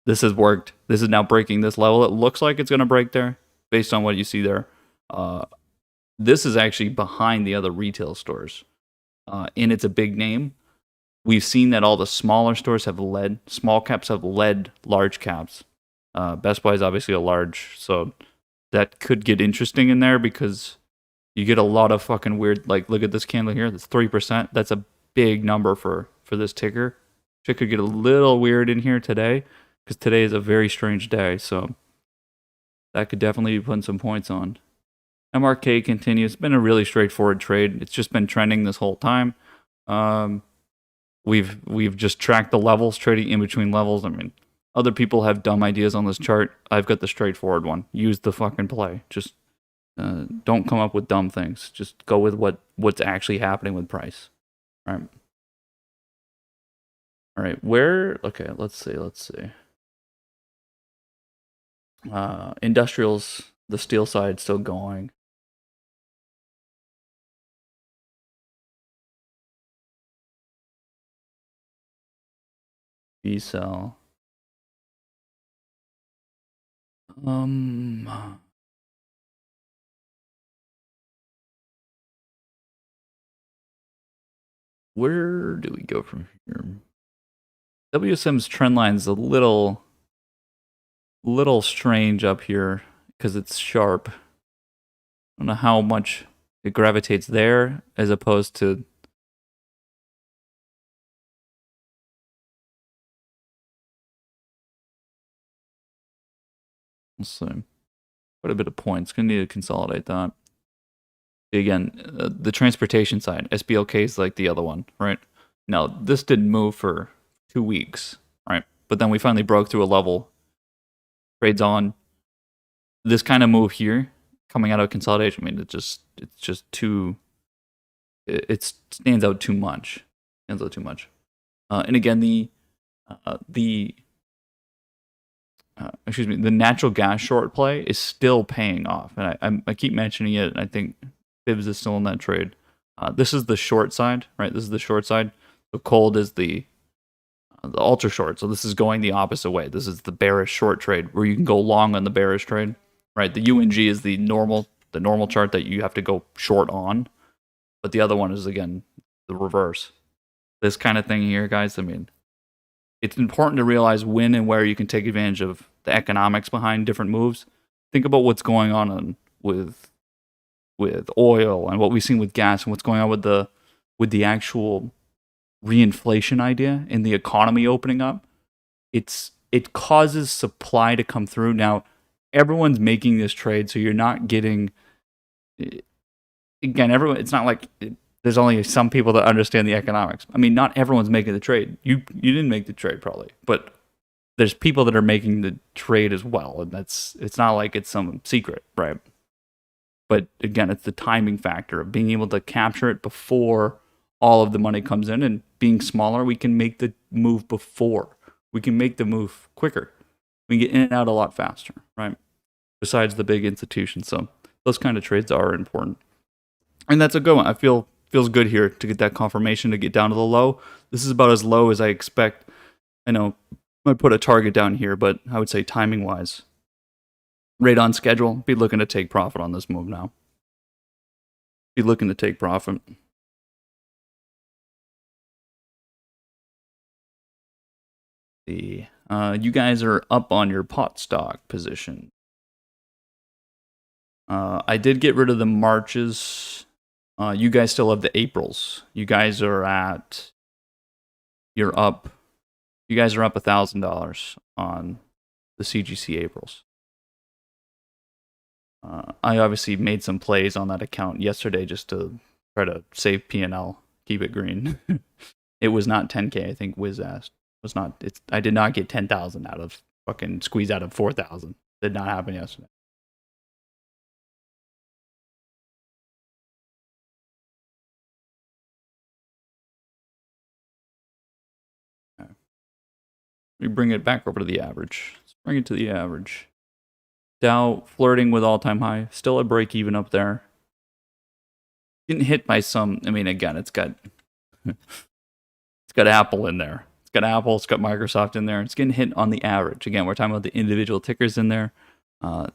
This has worked. This is now breaking this level. It looks like it's going to break there based on what you see there. This is actually behind the other retail stores. And it's a big name. We've seen that all the smaller stores have led, small caps have led large caps. Best Buy is obviously a large, so that could get interesting in there because you get a lot of fucking weird, like, look at this candle here. That's 3%. That's a big number for this ticker. It could get a little weird in here today because today is a very strange day. So that could definitely be putting some points on. MRK continues. It's been a really straightforward trade. It's just been trending this whole time. We've just tracked the levels, trading in between levels. I mean, other people have dumb ideas on this chart. I've got the straightforward one. Use the fucking play. Just don't come up with dumb things. Just go with what's actually happening with price. All right. All right. Where? Okay. Let's see. Industrials. The steel side still going. B cell. Where do we go from here? WSM's trend line is a little strange up here because it's sharp. I don't know how much it gravitates there as opposed to let's see. Quite a bit of points. Gonna need to consolidate that. Again, the transportation side, SBLK is like the other one, right? Now, this didn't move for 2 weeks, right? But then we finally broke through a level. Trades on. This kind of move here, coming out of consolidation, I mean, it's just too. It stands out too much. And again, the natural gas short play is still paying off, and I keep mentioning it. And I think Fibs is still in that trade. This is the short side, right? This is the short side. So cold is the ultra short. So this is going the opposite way. This is the bearish short trade where you can go long on the bearish trade, right? The UNG is the normal chart that you have to go short on, but the other one is again the reverse. This kind of thing here, guys. I mean, it's important to realize when and where you can take advantage of the economics behind different moves. Think about what's going on with oil and what we've seen with gas and what's going on with the actual reinflation idea in the economy opening up. It causes supply to come through. Now, everyone's making this trade, so you're not getting. Again, everyone. It's not like there's only some people that understand the economics. I mean, not everyone's making the trade. You didn't make the trade probably, but there's people that are making the trade as well, and it's not like it's some secret, right? But again, it's the timing factor of being able to capture it before all of the money comes in, and being smaller, we can make the move before. We can make the move quicker. We can get in and out a lot faster, right? Besides the big institutions. So those kind of trades are important. And that's a good one. I feels good here to get that confirmation, to get down to the low. This is about as low as I expect. I know I might put a target down here, but I would say timing-wise, right on schedule, be looking to take profit on this move now. Be looking to take profit. see. You guys are up on your pot stock position. I did get rid of the Marches. You guys still have the Aprils. You guys are at. You're up. You guys are up $1,000 on the CGC Aprils. I obviously made some plays on that account yesterday just to try to save P&L, keep it green. It was not 10K. I think Wiz asked. Was not. It's. I did not get 10,000 out of fucking squeeze out of 4,000. Did not happen yesterday. Okay. We bring it back over to the average. Let's bring it to the average. Dow flirting with all-time high. Still a break even up there. Getting hit by some. I mean, again, it's got Apple in there. It's got Apple. It's got Microsoft in there. It's getting hit on the average. Again, we're talking about the individual tickers in there.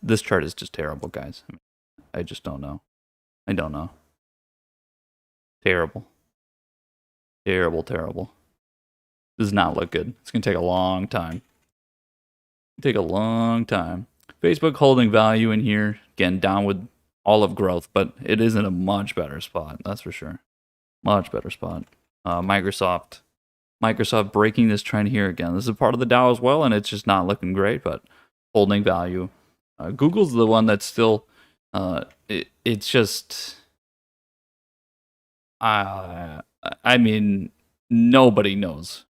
This chart is just terrible, guys. I just don't know. I don't know. Terrible. Terrible, terrible. Does not look good. It's going to take a long time. Take a long time. Facebook holding value in here. Again, down with all of growth, but it is in a much better spot. That's for sure. Much better spot. Microsoft breaking this trend here again. This is part of the Dow as well, and it's just not looking great, but holding value. Google's the one that's still, it's just, I mean, nobody knows.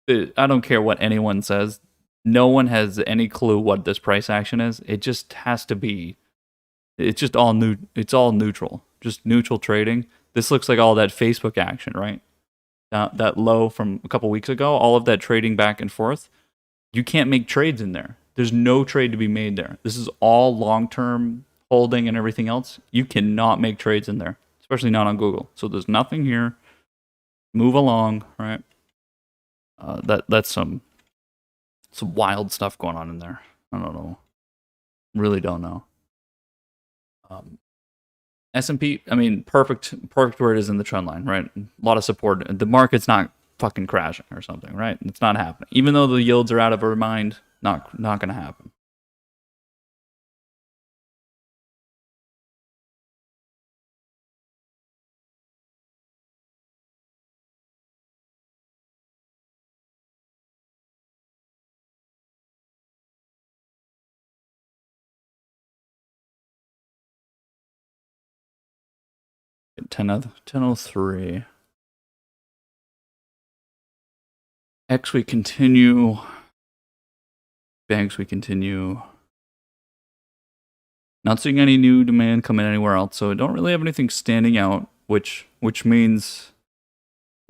I don't care what anyone says. No one has any clue what this price action is. It just has to be. It's just all new. It's all neutral. Just neutral trading. This looks like all that Facebook action, right? That low from a couple weeks ago. All of that trading back and forth. You can't make trades in there. There's no trade to be made there. This is all long-term holding and everything else. You cannot make trades in there, especially not on Google. So there's nothing here. Move along, right? That's some wild stuff going on in there. I don't know. Really don't know. S&P, I mean, perfect where it is in the trend line, right? A lot of support. The market's not fucking crashing or something, right? It's not happening. Even though the yields are out of our mind, not going to happen. At 10:03. X we continue. Banks we continue. Not seeing any new demand coming anywhere else, so I don't really have anything standing out, which means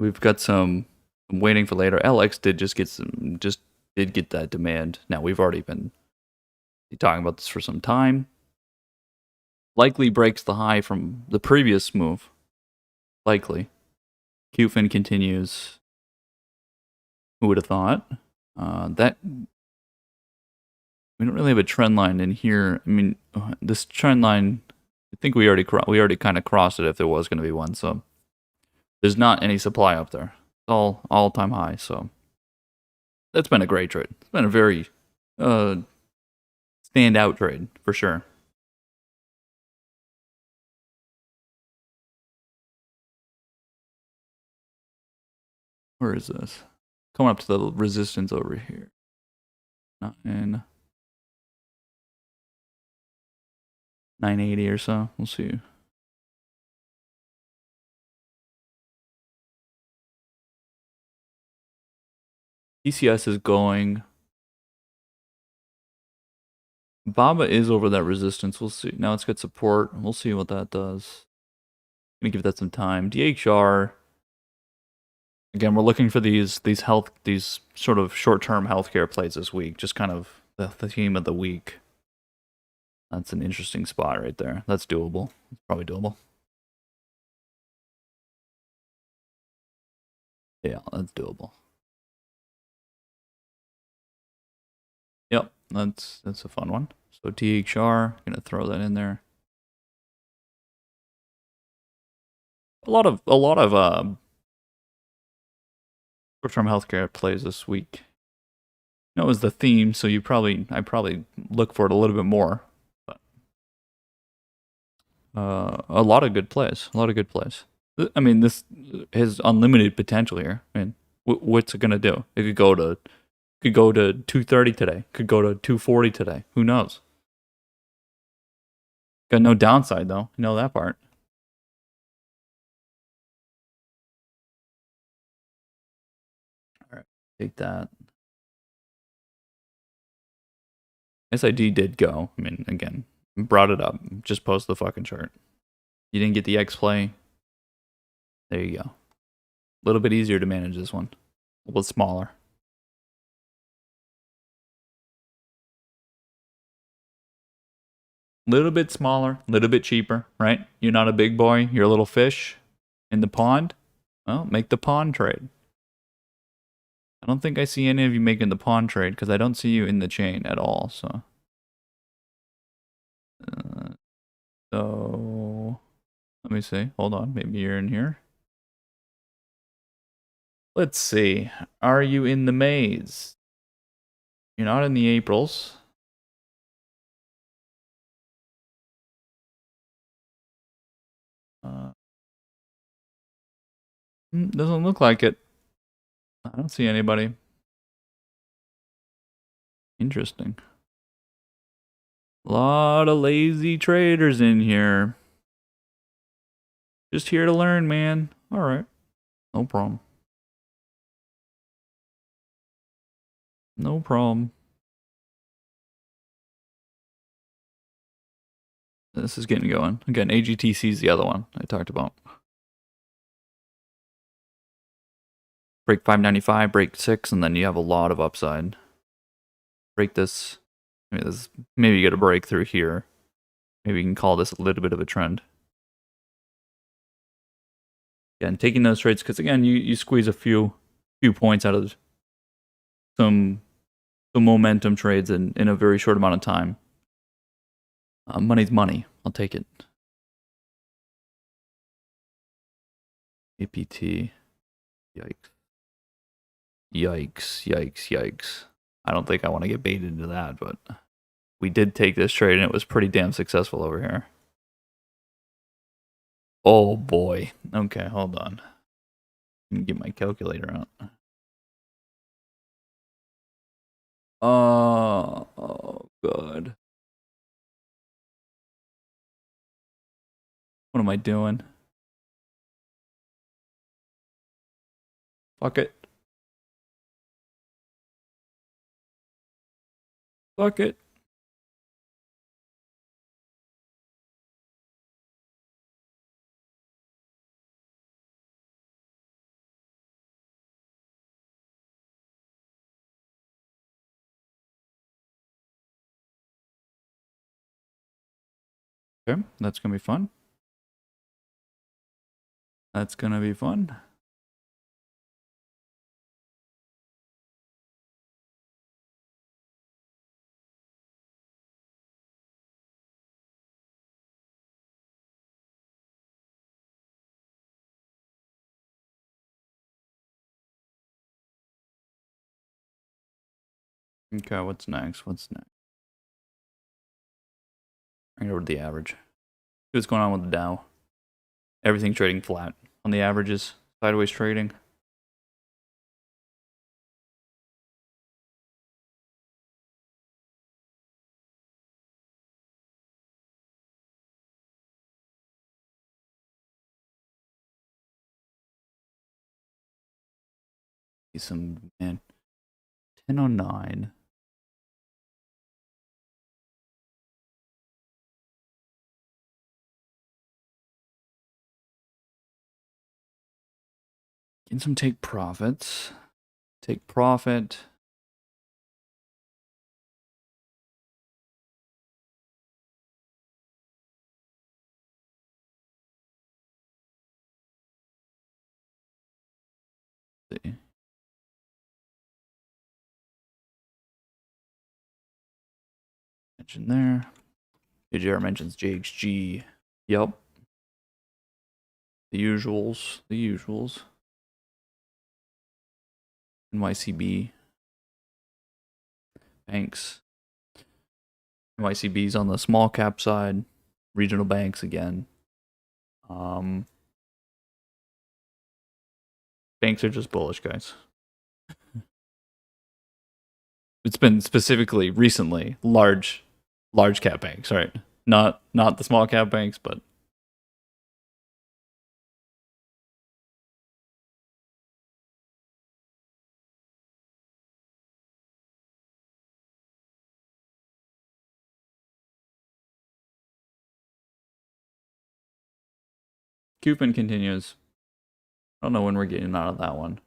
we've got some. I'm waiting for later. LX did did get that demand. Now we've already been talking about this for some time. Likely breaks the high from the previous move. Likely. QFIN continues. Who would have thought? That we don't really have a trend line in here. I mean, this trend line, I think we already kind of crossed it if there was going to be one. So there's not any supply up there. It's all-time high. So that's been a great trade. It's been a very standout trade for sure. Where is this? Coming up to the resistance over here. 980 or so. We'll see. TCS is going. Baba is over that resistance. We'll see. Now it's got support. We'll see what that does. Gonna give that some time. DHR. Again, we're looking for these sort of short-term healthcare plays this week. Just kind of the theme of the week. That's an interesting spot right there. That's doable. It's probably doable. Yeah, that's doable. Yep, that's a fun one. So THR, gonna throw that in there. A lot of short-term healthcare plays this week. That was the theme, so I probably look for it a little bit more. But, a lot of good plays. A lot of good plays. I mean, this has unlimited potential here. I mean, what's it gonna do? It could go to 230 today. Could go to 240 today. Who knows? Got no downside though. You know that part. All right, take that. SID did go. I mean, again, brought it up. Just post the fucking chart. You didn't get the X play. There you go. A little bit easier to manage this one. A little smaller. Little bit smaller, little bit cheaper, right? You're not a big boy. You're a little fish in the pond. Well, make the pond trade. I don't think I see any of you making the pawn trade because I don't see you in the chain at all. Uh, so let me see. Hold on. Maybe you're in here. Let's see. Are you in the maze? You're not in the Aprils. Doesn't look like it. I don't see anybody. Interesting. A lot of lazy traders in here. Just here to learn, man. All right. No problem. No problem. This is getting going. Again, AGTC is the other one I talked about. Break 595, break 6, and then you have a lot of upside. Break this. I mean, maybe you get a breakthrough here. Maybe you can call this a little bit of a trend. Yeah, and taking those trades, because again, you squeeze a few points out of some momentum trades in a very short amount of time. Money's money. I'll take it. APT. Yikes. Yikes, yikes, yikes. I don't think I want to get baited into that, but we did take this trade and it was pretty damn successful over here. Oh boy. Okay, hold on. Let me get my calculator out. Oh, God. What am I doing? Fuck it. Fuck it. Okay, that's gonna be fun. That's gonna be fun. Okay, what's next? What's next? I'm gonna go to the average. See what's going on with the Dow. Everything trading flat on the averages. Sideways trading. See some, man. 1009. Get some take profits. Take profit. See. Mention there. AJR mentions JXG. Yep. The usuals. The usuals. NYCB. Banks. YCB's on the small cap side. Regional banks again. Banks are just bullish, guys. It's been specifically recently large cap banks, right? Not the small cap banks, but coupon continues. I don't know when we're getting out of that one.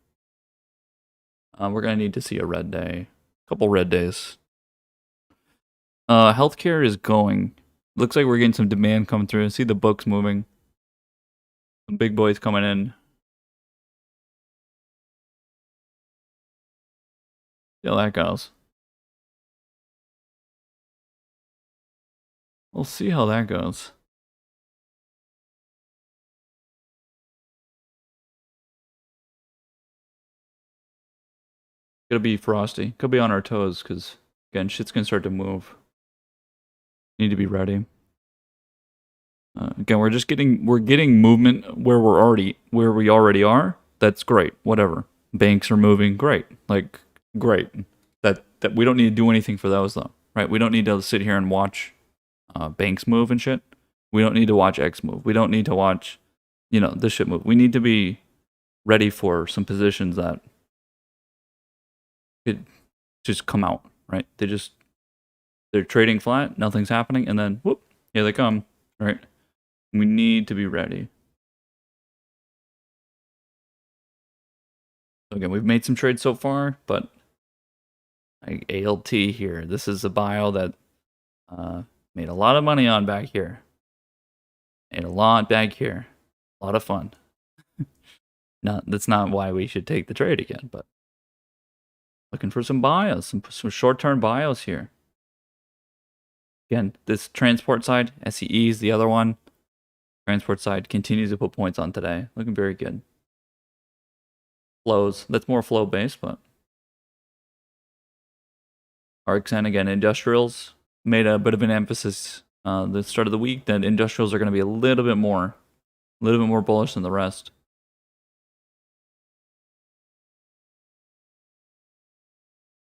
We're gonna need to see a red day, a couple red days. Healthcare is going. Looks like we're getting some demand coming through. I see the books moving. Some big boys coming in. See how that goes. We'll see how that goes. Gonna be frosty. Could be on our toes because again, shit's gonna start to move. Need to be ready. Again, we're getting movement where we already are. That's great. Whatever. Banks are moving. Great. Like great. That we don't need to do anything for those though, right? We don't need to sit here and watch banks move and shit. We don't need to watch X move. We don't need to watch, this shit move. We need to be ready for some positions that could just come out, right? They're trading flat, nothing's happening, and then whoop, here they come, right? We need to be ready. So again, we've made some trades so far, but like ALT here, this is a bio that made a lot of money on back here. Made a lot back here. A lot of fun. That's not why we should take the trade again, but looking for some bios, some short-term bios here. Again, this transport side, SEE is the other one. Transport side continues to put points on today. Looking very good. Flows, that's more flow based, but RXN again, industrials made a bit of an emphasis the start of the week that industrials are going to be a little bit more bullish than the rest.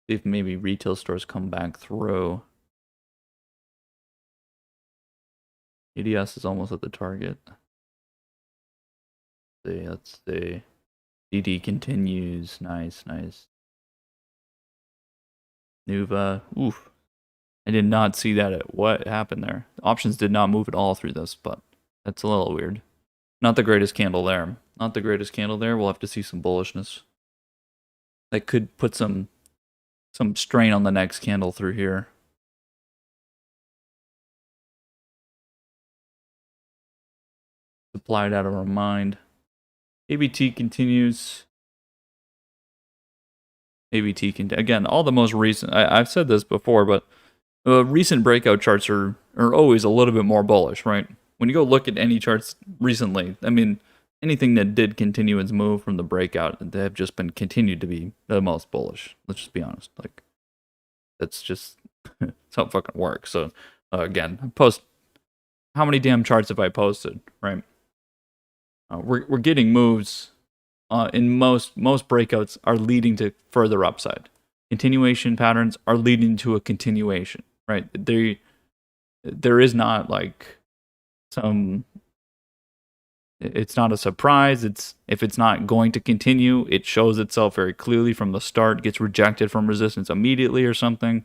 See if maybe retail stores come back through. ADS is almost at the target. Let's see. DD continues. Nice. Nuva. Oof. I did not see that. What happened there? The options did not move at all through this, but that's a little weird. Not the greatest candle there. Not the greatest candle there. We'll have to see some bullishness. That could put some strain on the next candle through here. Supplied out of our mind. ABT continues. ABT can again, all the most recent. I've said this before, but recent breakout charts are always a little bit more bullish, right? When you go look at any charts recently, I mean, anything that did continue its move from the breakout, they have just been continued to be the most bullish. Let's just be honest. Like, that's just that's how it fucking works. So again, how many damn charts have I posted, right? We're getting moves in most breakouts are leading to further upside. Continuation patterns are leading to a continuation, right? There is not like it's not a surprise. If it's not going to continue, it shows itself very clearly from the start, gets rejected from resistance immediately or something.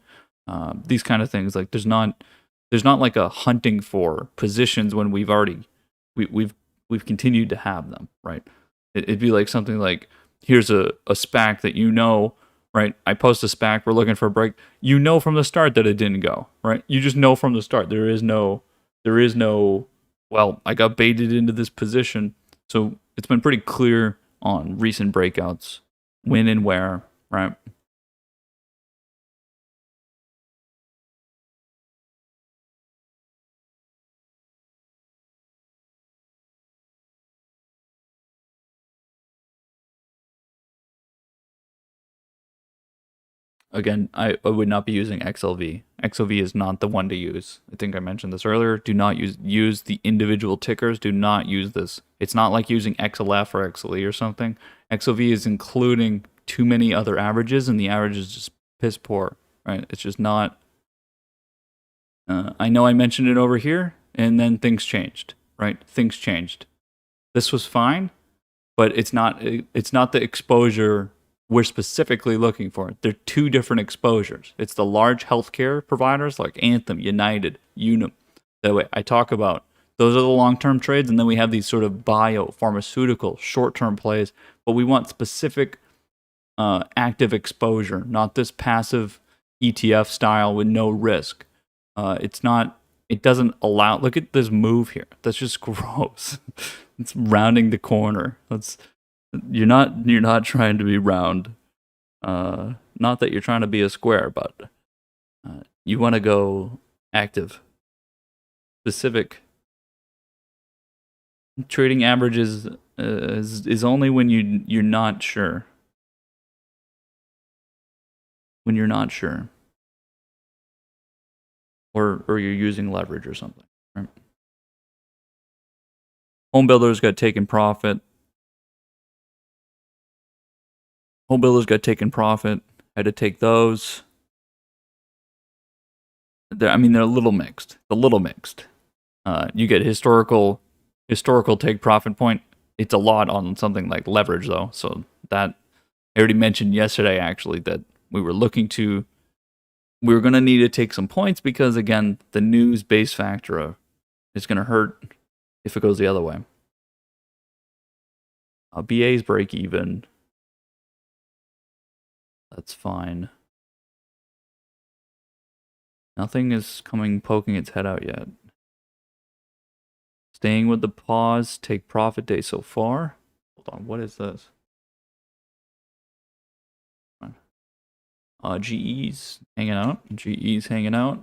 These kind of things, like there's not like a hunting for positions when we've continued to have them, right? It'd be like something like, here's a SPAC that right? I post a SPAC, we're looking for a break. You know from the start that it didn't go, right? You just know from the start. There is no, well, I got baited into this position. So it's been pretty clear on recent breakouts, when and where, right? Again, I would not be using XLV. XLV is not the one to use. I think I mentioned this earlier. Do not use the individual tickers. Do not use this. It's not like using XLF or XLE or something. XLV is including too many other averages, and the average is just piss poor, right? It's just not. I know I mentioned it over here, and then things changed, right? Things changed. This was fine, but it's not. It's not the exposure we're specifically looking for. They're two different exposures. It's the large healthcare providers like Anthem, United, Unum. That way I talk about. Those are the long-term trades, and then we have these sort of biopharmaceutical short-term plays, but we want specific active exposure, not this passive ETF style with no risk. It's not. It doesn't allow. Look at this move here. That's just gross. It's rounding the corner. You're not trying to be round. Not that you're trying to be a square, but you want to go active, specific. Trading averages is only when you're not sure. When you're not sure, or you're using leverage or something. Right? Home builders got taken profit. Home builders got taken profit. Had to take those. They're a little mixed. You get historical take profit point. It's a lot on something like leverage though. So that I already mentioned yesterday actually that we were going to need to take some points because again the news base factor is going to hurt if it goes the other way. BA's break even. That's fine. Nothing is poking its head out yet. Staying with the pause, take profit day so far. Hold on, what is this? GE's hanging out.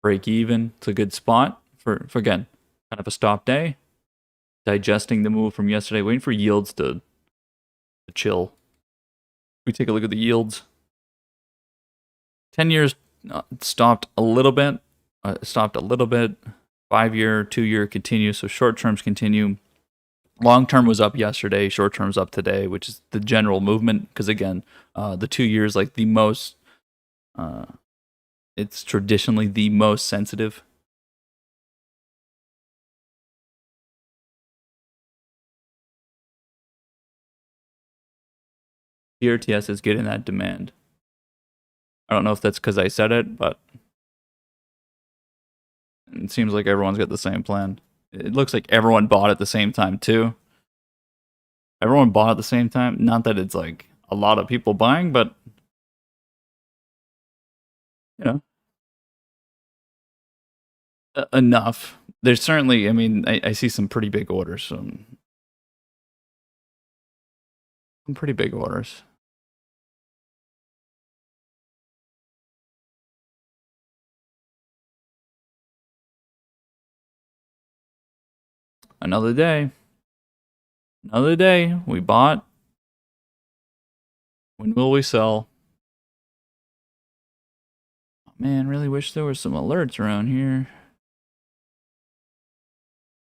Break even. It's a good spot for again, kind of a stop day. Digesting the move from yesterday, waiting for yields to chill. We take a look at the yields. 10 years stopped a little bit. 5-year, 2-year continue. So short terms continue. Long term was up yesterday. Short term's up today, which is the general movement. Because again, the 2 years like the most. It's traditionally the most sensitive. PRTS is getting that demand. I don't know if that's because I said it, but it seems like everyone's got the same plan. It looks like everyone bought at the same time, too. Everyone bought at the same time. Not that it's like a lot of people buying, but, you know, enough. There's certainly, I see some pretty big orders. Some pretty big orders. Another day. We bought. When will we sell? Oh, man, really wish there were some alerts around here.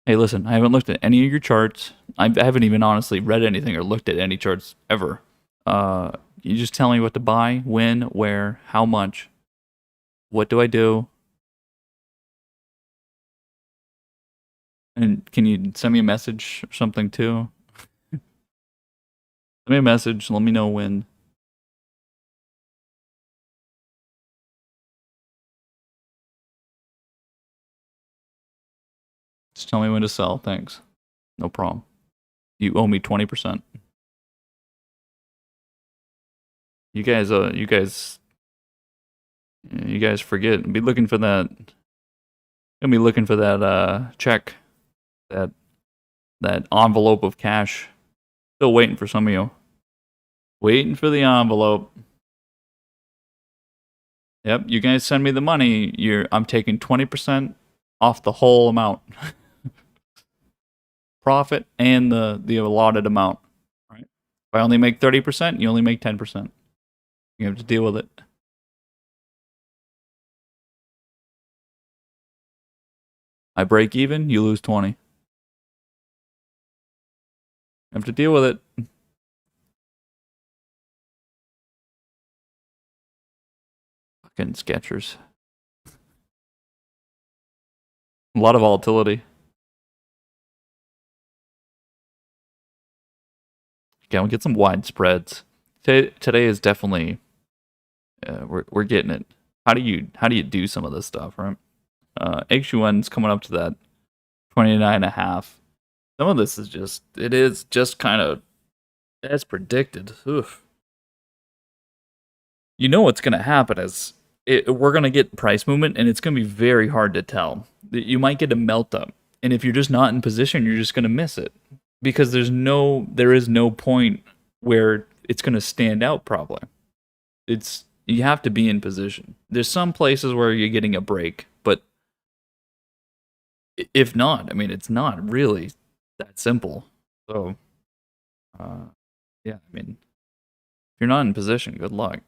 Hey, listen, I haven't looked at any of your charts. I haven't even honestly read anything or looked at any charts ever. You just tell me what to buy, when, where, how much. What do I do? And can you send me a message or something too? Send me a message. Let me know when. Just tell me when to sell. Thanks. No problem. You owe me 20%. You guys forget. Be looking for that. Gonna be looking for that check. That envelope of cash. Still waiting for some of you. Waiting for the envelope. Yep, you guys send me the money. I'm taking 20% off the whole amount. Profit and the allotted amount. Right? If I only make 30%, you only make 10%. You have to deal with it. I break even, you lose 20. You have to deal with it. Fucking Skechers. A lot of volatility. Can we get some wide spreads? Today is definitely we're getting it. How do you do some of this stuff, right? XUN's coming up to that 29.5. Some of this is just kind of as predicted. Oof. You know what's going to happen is we're going to get price movement, and it's going to be very hard to tell. You might get a melt up, and if you're just not in position, you're just going to miss it because there is no point where it's going to stand out. Probably, you have to be in position. There's some places where you're getting a break, but if not, I mean, it's not really that simple. So, yeah, I mean, if you're not in position, good luck.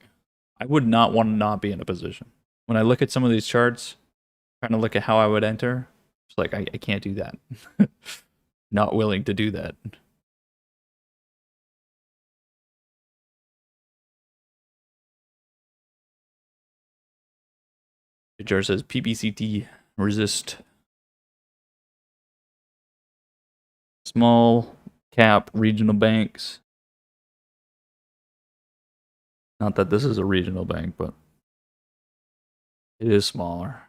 I would not want to not be in a position. When I look at some of these charts, trying to look at how I would enter, it's like I can't do that. Not willing to do that. The chart says PBCT resist. Small cap regional banks. Not that this is a regional bank, but it is smaller.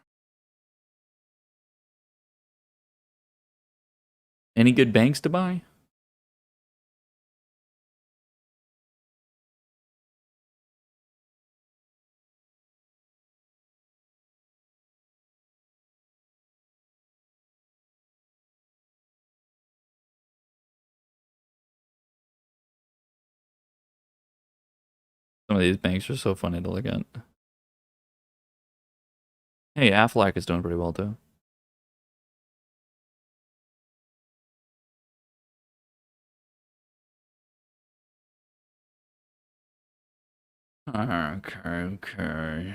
Any good banks to buy? Some of these banks are so funny to look at. Hey, Aflac is doing pretty well too. Okay.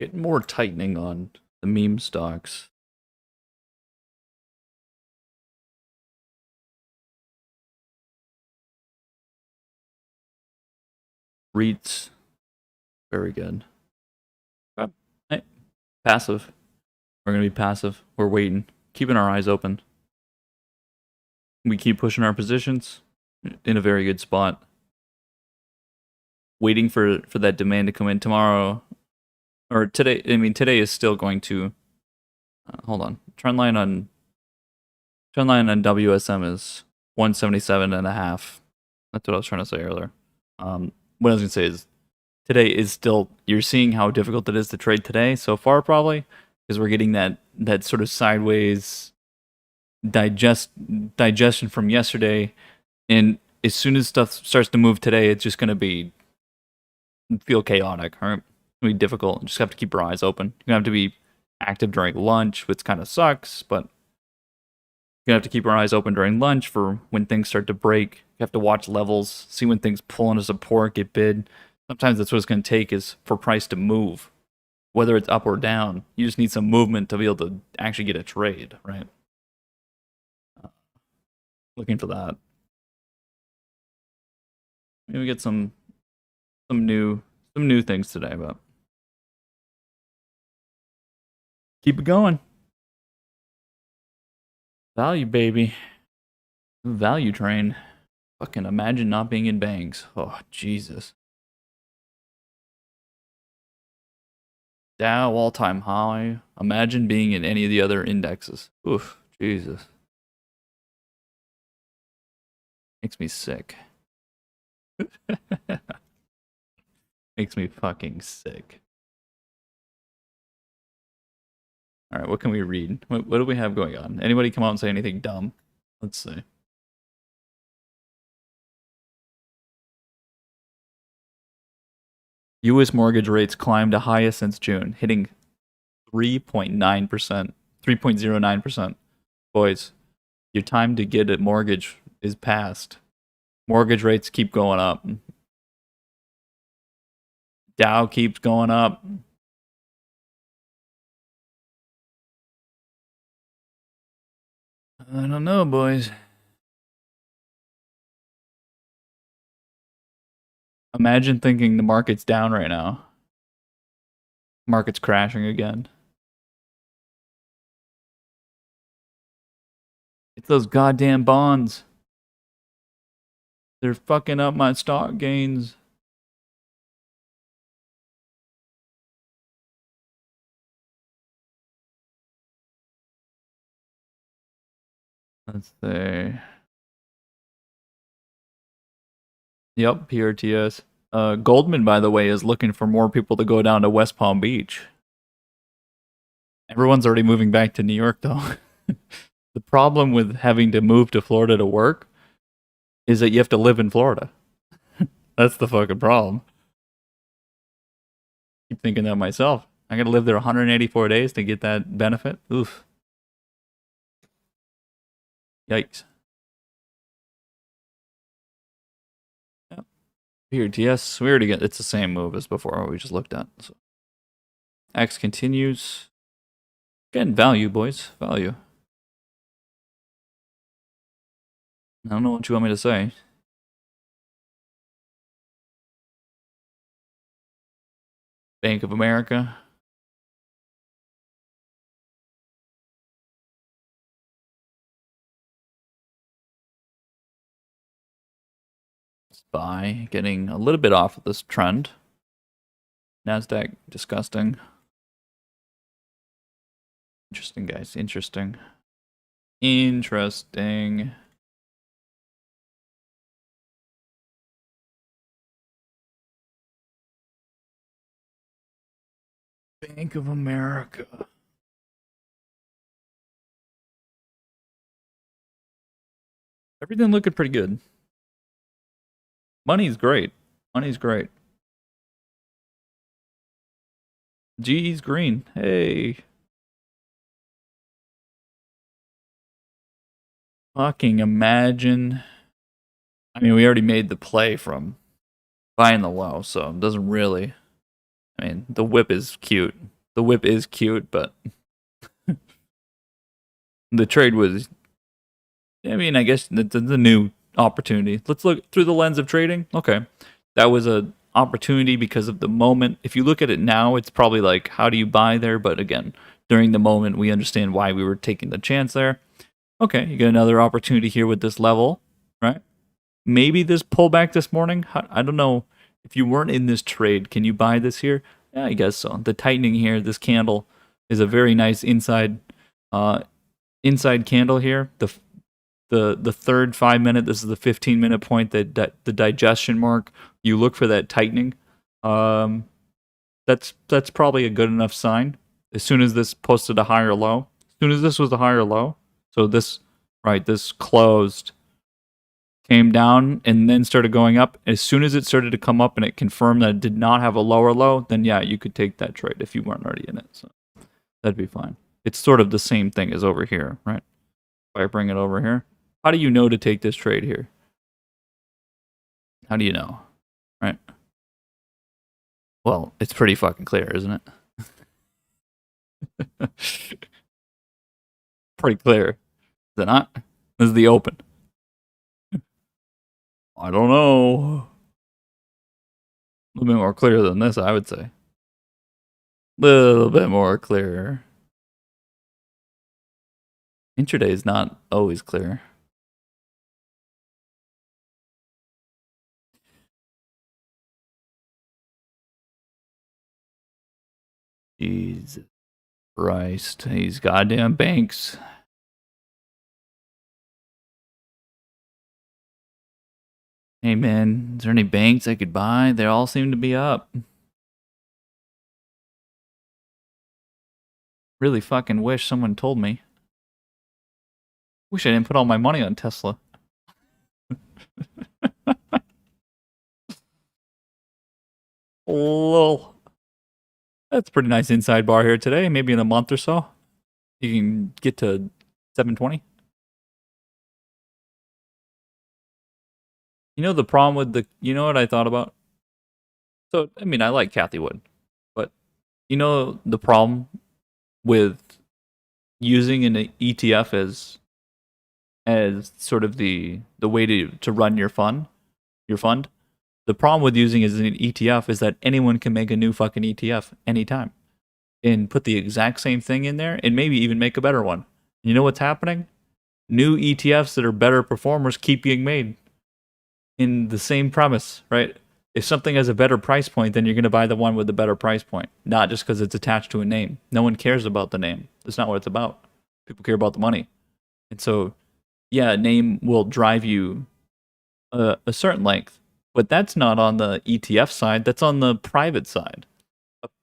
Getting more tightening on the meme stocks. REITs, very good. Hey, passive. We're gonna be passive. We're waiting, keeping our eyes open. We keep pushing our positions in a very good spot. Waiting for that demand to come in tomorrow or today. I mean, today is still going to. Hold on. Trend line on WSM is 177.5. That's what I was trying to say earlier. What I was gonna say is today is still, you're seeing how difficult it is to trade today so far, probably because we're getting that sort of sideways digestion from yesterday, and as soon as stuff starts to move today, it's just gonna feel chaotic. Right? It's gonna be difficult. You just have to keep your eyes open. You're gonna have to be active during lunch, which kind of sucks, but you have to keep your eyes open during lunch for when things start to break. You have to watch levels, see when things pull into support, get bid. Sometimes that's what it's going to take is for price to move, whether it's up or down. You just need some movement to be able to actually get a trade, right? Looking for that. Maybe we get some new things today, but keep it going. Value, baby. Value train. Fucking imagine not being in banks. Oh, Jesus. Dow all-time high. Imagine being in any of the other indexes. Oof, Jesus. Makes me sick. Makes me fucking sick. All right, what can we read? What do we have going on? Anybody come out and say anything dumb? Let's see. U.S. mortgage rates climbed to highest since June, hitting 3.9%, 3.09%. Boys, your time to get a mortgage is past. Mortgage rates keep going up. Dow keeps going up. I don't know, boys. Imagine thinking the market's down right now. Market's crashing again. It's those goddamn bonds. They're fucking up my stock gains. Let's see. Yep, PRTS. Goldman, by the way, is looking for more people to go down to West Palm Beach. Everyone's already moving back to New York, though. The problem with having to move to Florida to work is that you have to live in Florida. That's the fucking problem. Keep thinking that myself. I gotta live there 184 days to get that benefit. Oof. Yikes. Yep. PRTS, we already get it's the same move as before we just looked at. So. X continues. Again, value, boys. Value. I don't know what you want me to say. Bank of America. Buy, getting a little bit off of this trend. NASDAQ, disgusting. Interesting, guys. Interesting. Interesting. Bank of America. Everything looking pretty good. Money's great. Money's great. GE's green. Hey. Fucking imagine. I mean, we already made the play from buying the low, so it doesn't really. I mean, the whip is cute. The whip is cute, but the trade was. I mean, I guess the new opportunity. Let's look through the lens of trading. Okay, that was a opportunity because of the moment. If you look at it now, it's probably like, how do you buy there? But again, during the moment, we understand why we were taking the chance there. Okay, you get another opportunity here with this level, right? Maybe this pullback this morning. I don't know. If you weren't in this trade, can you buy this here? Yeah, I guess so. The tightening here, this candle is a very nice inside candle here. The third 5 minute, this is the 15-minute point, that the digestion mark. You look for that tightening. That's probably a good enough sign. As soon as this posted a higher low, as soon as this was a higher low, so this closed, came down, and then started going up. As soon as it started to come up and it confirmed that it did not have a lower low, then yeah, you could take that trade if you weren't already in it. So that'd be fine. It's sort of the same thing as over here, right? If I bring it over here, how do you know to take this trade here? How do you know, right? Well, it's pretty fucking clear, isn't it? Pretty clear. Is it not? This is the open. I don't know. A little bit more clear than this, I would say. A little bit more clear. Intraday is not always clear. Jesus Christ. These goddamn banks. Hey man, is there any banks I could buy? They all seem to be up. Really fucking wish someone told me. Wish I didn't put all my money on Tesla. Lol. That's a pretty nice inside bar here today. Maybe in a month or so, you can get to 720. You know the problem with the. You know what I thought about? So I mean, I like Kathy Wood, but you know the problem with using an ETF as sort of the way to run your fund. The problem with using it as an ETF is that anyone can make a new fucking ETF anytime and put the exact same thing in there and maybe even make a better one. You know what's happening? New ETFs that are better performers keep being made in the same premise, right? If something has a better price point, then you're going to buy the one with the better price point, not just because it's attached to a name. No one cares about the name. That's not what it's about. People care about the money. And so, yeah, a name will drive you a certain length, but that's not on the ETF side. That's on the private side.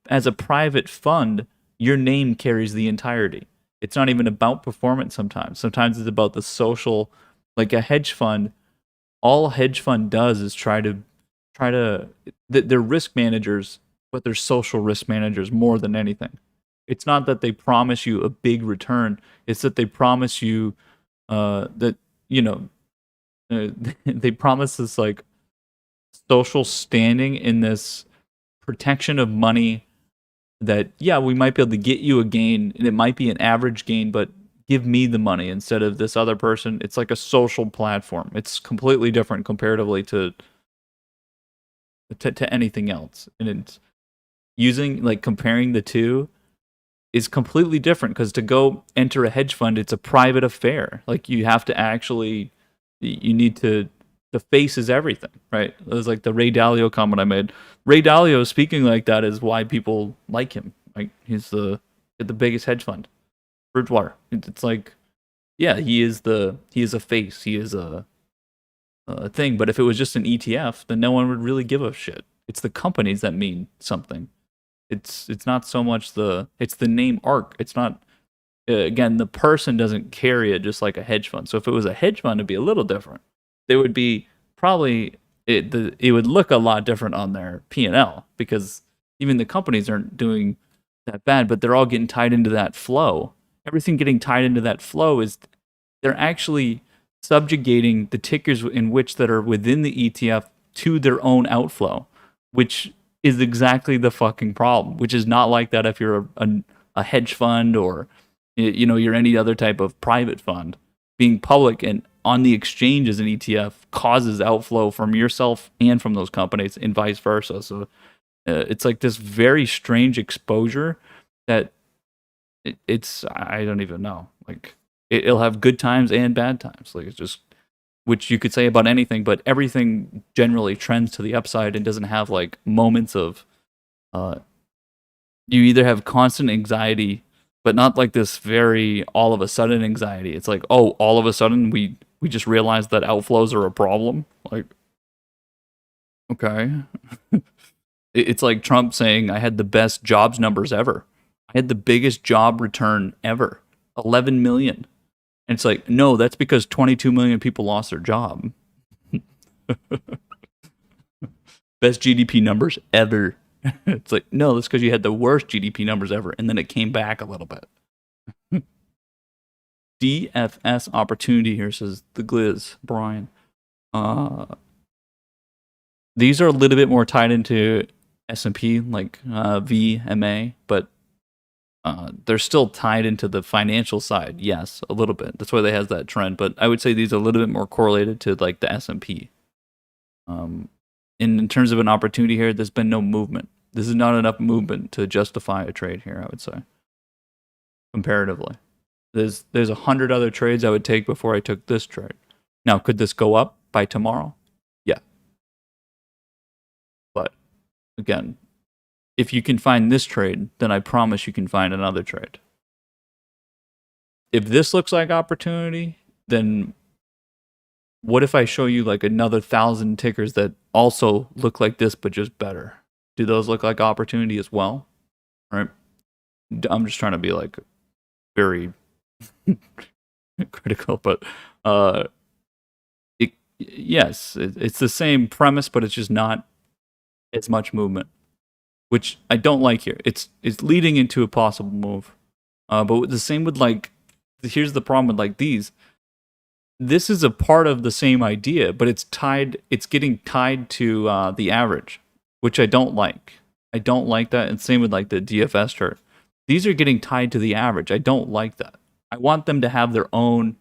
As a private fund, your name carries the entirety. It's not even about performance sometimes. Sometimes it's about the social, like a hedge fund. All a hedge fund does is they're risk managers, but they're social risk managers more than anything. It's not that they promise you a big return. It's that they promise you that, you know, they promise this like social standing in this protection of money that, yeah, we might be able to get you a gain and it might be an average gain, but give me the money instead of this other person. It's like a social platform. It's completely different comparatively to anything else. And it's using, like, comparing the two is completely different because to go enter a hedge fund, it's a private affair. Like, you have to actually, you need to, the face is everything, right? It was like the Ray Dalio comment I made. Ray Dalio speaking like that is why people like him. Like, he's the biggest hedge fund, Bridgewater. It's like, yeah, he is a face. He is a thing. But if it was just an ETF, then no one would really give a shit. It's the companies that mean something. It's not so much it's the name ARK. It's not, again, the person doesn't carry it just like a hedge fund. So if it was a hedge fund, it'd be a little different. There would be probably it would look a lot different on their P&L because even the companies aren't doing that bad, but they're all getting tied into that flow. Everything getting tied into that flow is they're actually subjugating the tickers in which that are within the ETF to their own outflow, which is exactly the fucking problem, which is not like that if you're a hedge fund or, you know, you're any other type of private fund. Being public and on the exchange as an ETF causes outflow from yourself and from those companies and vice versa. So it's like this very strange exposure that it's, I don't even know. Like, it'll have good times and bad times. Like, it's just, which you could say about anything, but everything generally trends to the upside and doesn't have like moments of, you either have constant anxiety, but not like this very all of a sudden anxiety. It's like, oh, all of a sudden we just realized that outflows are a problem. Like, okay. It's like Trump saying, I had the best jobs numbers ever. I had the biggest job return ever, 11 million. And it's like, no, that's because 22 million people lost their job. Best GDP numbers ever. It's like, no, that's because you had the worst GDP numbers ever, and then it came back a little bit. DFS opportunity here, says the Gliz, Brian. These are a little bit more tied into S&P, like VMA, but they're still tied into the financial side. Yes, a little bit. That's why they has that trend. But I would say these are a little bit more correlated to like the S&P. In terms of an opportunity here, there's been no movement. This is not enough movement to justify a trade here, I would say, comparatively. There's 100 other trades I would take before I took this trade. Now, could this go up by tomorrow? Yeah. But again, if you can find this trade, then I promise you can find another trade. If this looks like opportunity, then what if I show you like another 1,000 tickers that also look like this, but just better? Do those look like opportunity as well? Right? I'm just trying to be like very critical, but uh, yes, it's the same premise, but it's just not as much movement, which I don't like here. It's leading into a possible move, but the same with like here's the problem with like these. This is a part of the same idea, but it's tied. It's getting tied to the average, which I don't like. I don't like that, and same with like the DFS chart. These are getting tied to the average. I don't like that. I want them to have their own,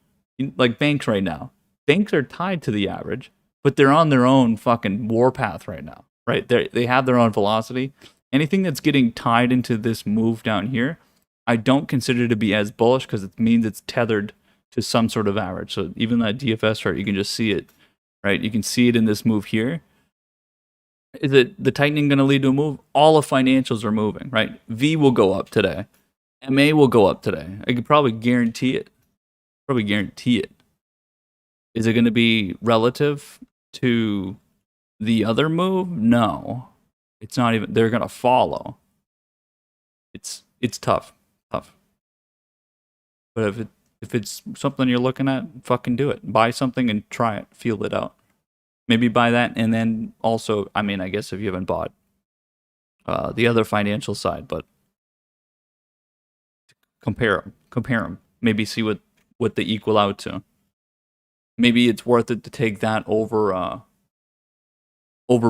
like banks right now. Banks are tied to the average, but they're on their own fucking warpath right now. Right? They have their own velocity. Anything that's getting tied into this move down here, I don't consider to be as bullish because it means it's tethered to some sort of average. So even that DFS chart, you can just see it, right? You can see it in this move here. Is it the tightening going to lead to a move? All of financials are moving, right? V will go up today. MA will go up today. I could probably guarantee it. Probably guarantee it. Is it going to be relative to the other move? No. It's not even. They're going to follow. It's tough. Tough. But if it's something you're looking at, fucking do it. Buy something and try it. Feel it out. Maybe buy that, and then also, I mean, I guess if you haven't bought the other financial side, but compare them. Maybe see what they equal out to. Maybe it's worth it to take that over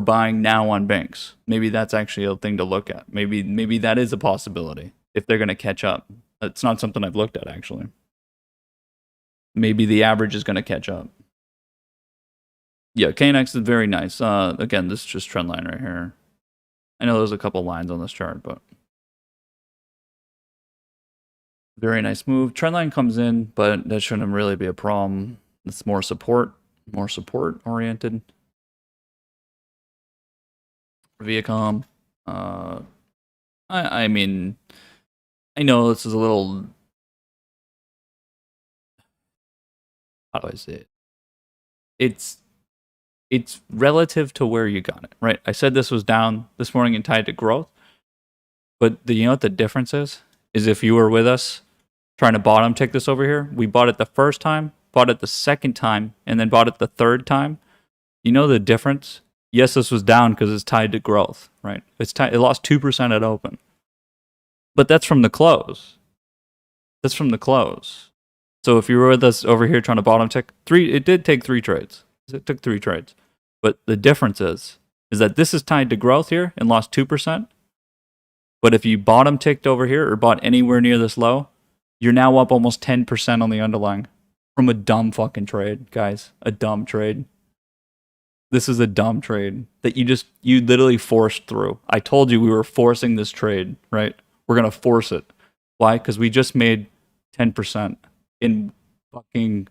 buying now on banks. Maybe that's actually a thing to look at. Maybe that is a possibility if they're going to catch up. It's not something I've looked at actually. Maybe the average is going to catch up. Yeah, KNX is very nice. Again, this is just trend line right here. I know there's a couple lines on this chart, but very nice move. Trend line comes in, but that shouldn't really be a problem. It's more support oriented. Viacom. I mean, I know this is a little. How do I say it? It's relative to where you got it, right? I said this was down this morning and tied to growth, but you know what the difference is? Is if you were with us trying to bottom tick this over here, we bought it the first time, bought it the second time, and then bought it the third time. You know the difference? Yes, this was down because it's tied to growth, right? It lost 2% at open, but that's from the close. That's from the close. So if you were with us over here trying to bottom tick, it did take 3 trades. It took 3 trades. But the difference is that this is tied to growth here and lost 2%. But if you bottom ticked over here or bought anywhere near this low, you're now up almost 10% on the underlying from a dumb fucking trade, guys. A dumb trade. This is a dumb trade that you literally forced through. I told you we were forcing this trade, right? We're going to force it. Why? Because we just made 10% in fucking.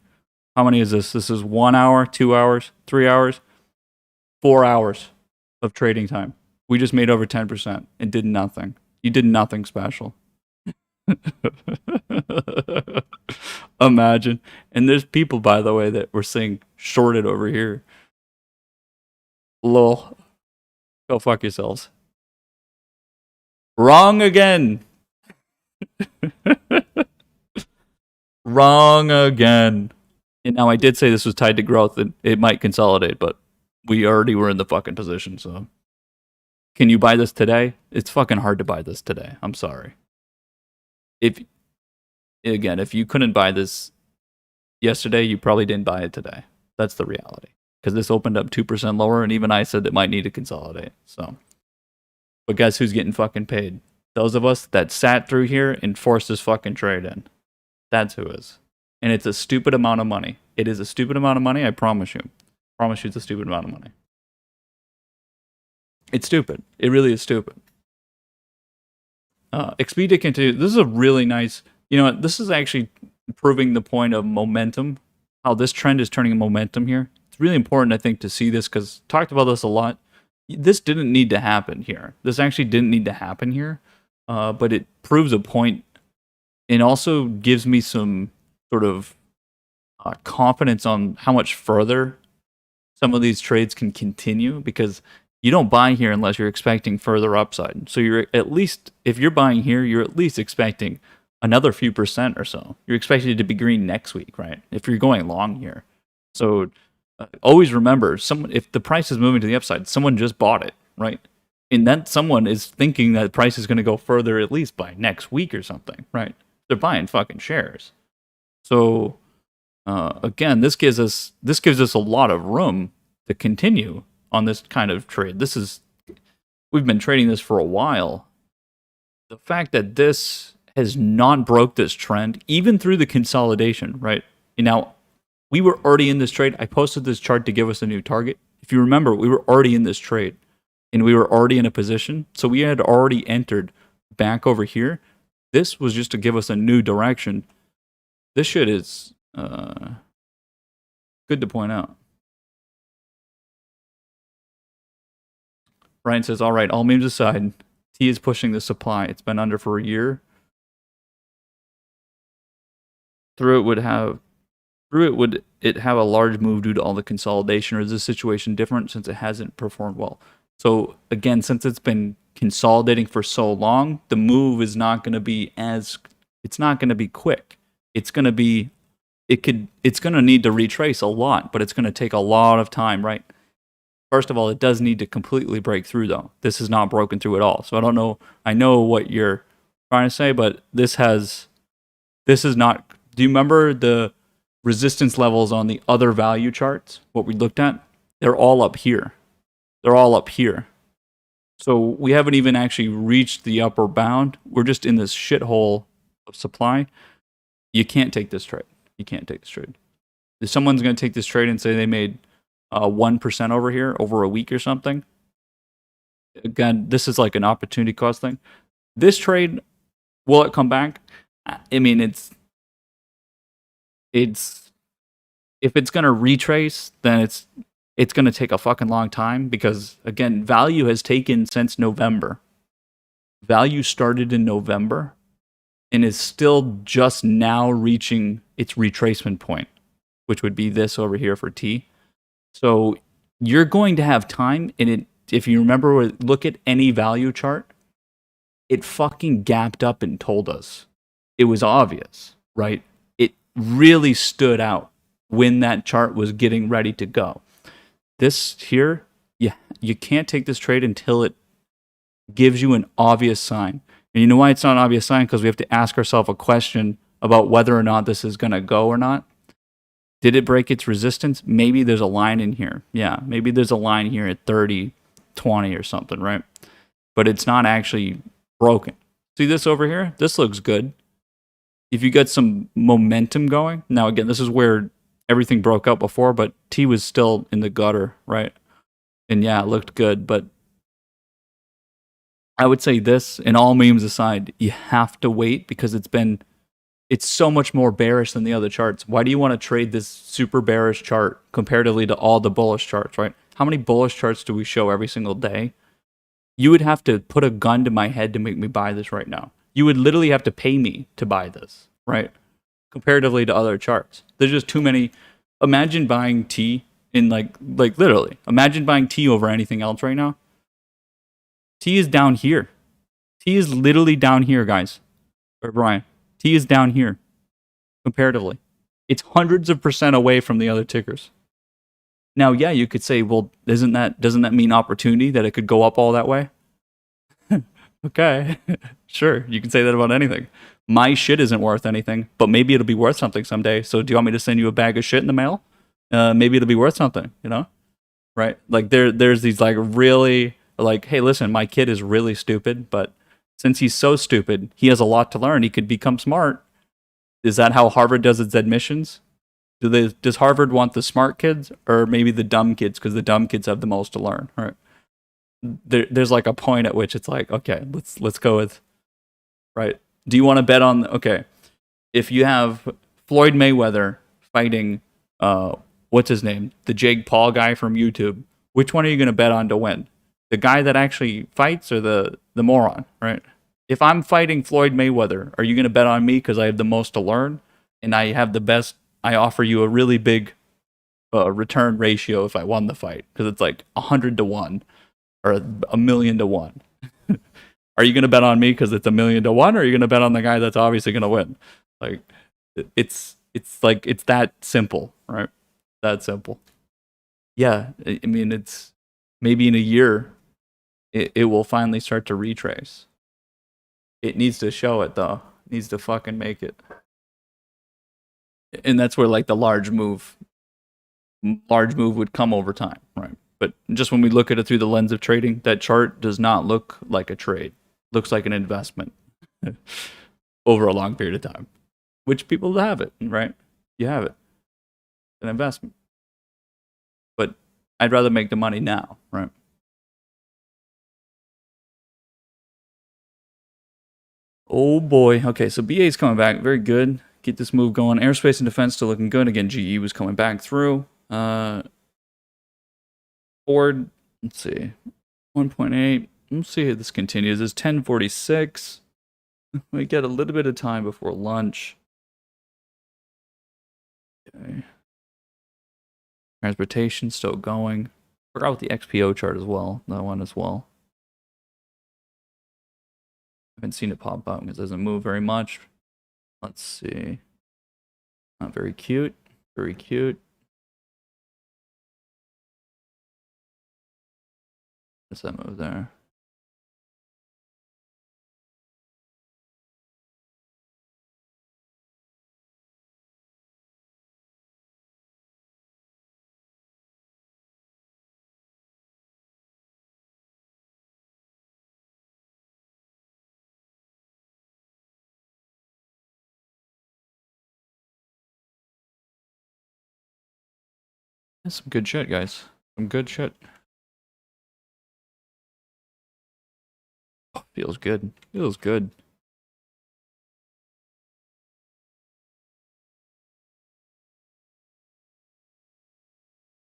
How many is this? This is 1 hour, 2 hours, 3 hours, 4 hours of trading time. We just made over 10% and did nothing. You did nothing special. Imagine. And there's people, by the way, that we're seeing shorted over here. Lol. Go fuck yourselves. Wrong again. Wrong again. And now I did say this was tied to growth and it might consolidate, but we already were in the fucking position, so. Can you buy this today? It's fucking hard to buy this today. I'm sorry. If you couldn't buy this yesterday, you probably didn't buy it today. That's the reality. Because this opened up 2% lower, and even I said it might need to consolidate. So, but guess who's getting fucking paid? Those of us that sat through here and forced this fucking trade in. That's who is. And it's a stupid amount of money. It is a stupid amount of money, I promise you. I promise you it's a stupid amount of money. It's stupid. It really is stupid. Expedia continue. This is a really nice, this is actually proving the point of momentum, how this trend is turning momentum here. It's really important, I think, to see this because talked about this a lot. This didn't need to happen here. This actually didn't need to happen here, but it proves a point and also gives me some sort of confidence on how much further some of these trades can continue because you don't buy here unless you're expecting further upside. So you're at least, if you're buying here, you're at least expecting another few percent or so. You're expecting it to be green next week, right? If you're going long here. So always remember, if the price is moving to the upside, someone just bought it, right? And that someone is thinking that the price is going to go further at least by next week or something, right? They're buying fucking shares. So again, this gives us a lot of room to continue on this kind of trade. We've been trading this for a while. The fact that this has not broke this trend, even through the consolidation, right? Now, we were already in this trade. I posted this chart to give us a new target. If you remember, we were already in this trade, and we were already in a position. So we had already entered back over here. This was just to give us a new direction. This shit is good to point out. Ryan says, all right, all memes aside, T is pushing the supply. It's been under for a year. Through it would it have a large move due to all the consolidation, or is this situation different since it hasn't performed well? So again, since it's been consolidating for so long, the move is not going to be it's not going to be quick. It's going to be it's going to need to retrace a lot, but it's going to take a lot of time, right? First of all, it does need to completely break through, though. This is not broken through at all. So I don't know. I know what you're trying to say, but this is not. Do you remember the resistance levels on the other value charts? What we looked at? They're all up here. They're all up here. So we haven't even actually reached the upper bound. We're just in this shithole of supply. You can't take this trade. You can't take this trade. If someone's going to take this trade and say they made 1% over here over a week or something, again, this is like an opportunity cost thing. This trade, will it come back? I mean, it's if it's going to retrace, then it's going to take a fucking long time, because again, value has taken since November. Value started in November and is still just now reaching its retracement point, which would be this over here for T. So you're going to have time, and if you remember, look at any value chart, it fucking gapped up and told us. It was obvious, right? It really stood out when that chart was getting ready to go. This here, you can't take this trade until it gives you an obvious sign. And you know why it's not an obvious sign? Because we have to ask ourselves a question about whether or not this is going to go or not. Did it break its resistance? Maybe there's a line in here. Yeah, maybe there's a line here at 30, 20 or something, right? But it's not actually broken. See this over here? This looks good. If you get some momentum going, now again, this is where everything broke up before, but T was still in the gutter, right? And yeah, it looked good, but I would say this, and all memes aside, you have to wait, because it's so much more bearish than the other charts. Why do you want to trade this super bearish chart comparatively to all the bullish charts, right? How many bullish charts do we show every single day? You would have to put a gun to my head to make me buy this right now. You would literally have to pay me to buy this, right? Comparatively to other charts. There's just too many. Imagine buying T in like literally. Imagine buying T over anything else right now. T is down here. T is literally down here, guys. Or Brian. T is down here, comparatively. It's hundreds of % away from the other tickers. Now, yeah, you could say, well, doesn't that mean opportunity, that it could go up all that way? Okay, sure, you can say that about anything. My shit isn't worth anything, but maybe it'll be worth something someday. So do you want me to send you a bag of shit in the mail? Maybe it'll be worth something, right? Like there's these like really like, hey, listen, my kid is really stupid, but since he's so stupid, he has a lot to learn. He could become smart. Is that how Harvard does its admissions? Does Harvard want the smart kids, or maybe the dumb kids, because the dumb kids have the most to learn, right? There's like a point at which it's like, okay, let's go with, right? Do you want to bet on, okay, if you have Floyd Mayweather fighting, what's his name? The Jake Paul guy from YouTube, which one are you going to bet on to win? The guy that actually fights, or the moron, right? If I'm fighting Floyd Mayweather, are you going to bet on me because I have the most to learn and I have the best? I offer you a really big return ratio if I won the fight, because it's like 100 to 1, or $1,000,000 to 1. Are you going to bet on me because it's $1,000,000 to 1, or are you going to bet on the guy that's obviously going to win? Like, it's that simple, right? That simple. Yeah, I mean, it's maybe in a year it will finally start to retrace. It needs to show it though. It needs to fucking make it. And that's where like the large move would come over time, right? But just when we look at it through the lens of trading, that chart does not look like a trade. It looks like an investment over a long period of time, which people have it, right? You have it, an investment. But I'd rather make the money now, right? Oh boy. Okay, so BA is coming back. Very good. Get this move going. Aerospace and defense still looking good. Again, GE was coming back through. Ford, let's see. 1.8. Let's see if this continues. It's 10:46. We get a little bit of time before lunch. Okay. Transportation still going. Forgot about the XPO chart as well. That one as well. Haven't seen it pop up because it doesn't move very much. Let's see. Not very cute. Very cute. What's that move there? That's some good shit, guys. Some good shit. Oh, feels good. Feels good.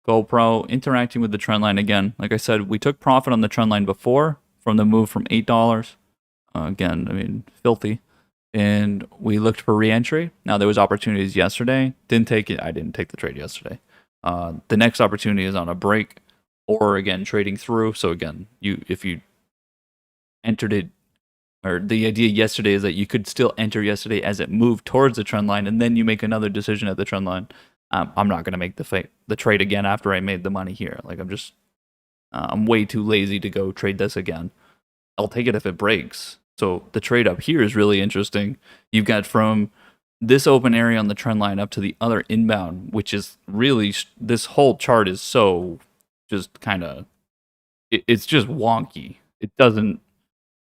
GoPro interacting with the trend line again. Like I said, we took profit on the trend line before from the move from $8. Again, I mean, filthy. And we looked for re-entry. Now there was opportunities yesterday. Didn't take it. I didn't take the trade yesterday. The next opportunity is on a break, or again trading through. So again, if you entered it, or the idea yesterday is that you could still enter yesterday as it moved towards the trend line, and then you make another decision at the trend line. I'm not gonna make the trade again after I made the money here. Like I'm way too lazy to go trade this again. I'll take it if it breaks. So the trade up here is really interesting. You've got from this open area on the trend line up to the other inbound, which is really, this whole chart is so just kind of, it's just wonky. It doesn't,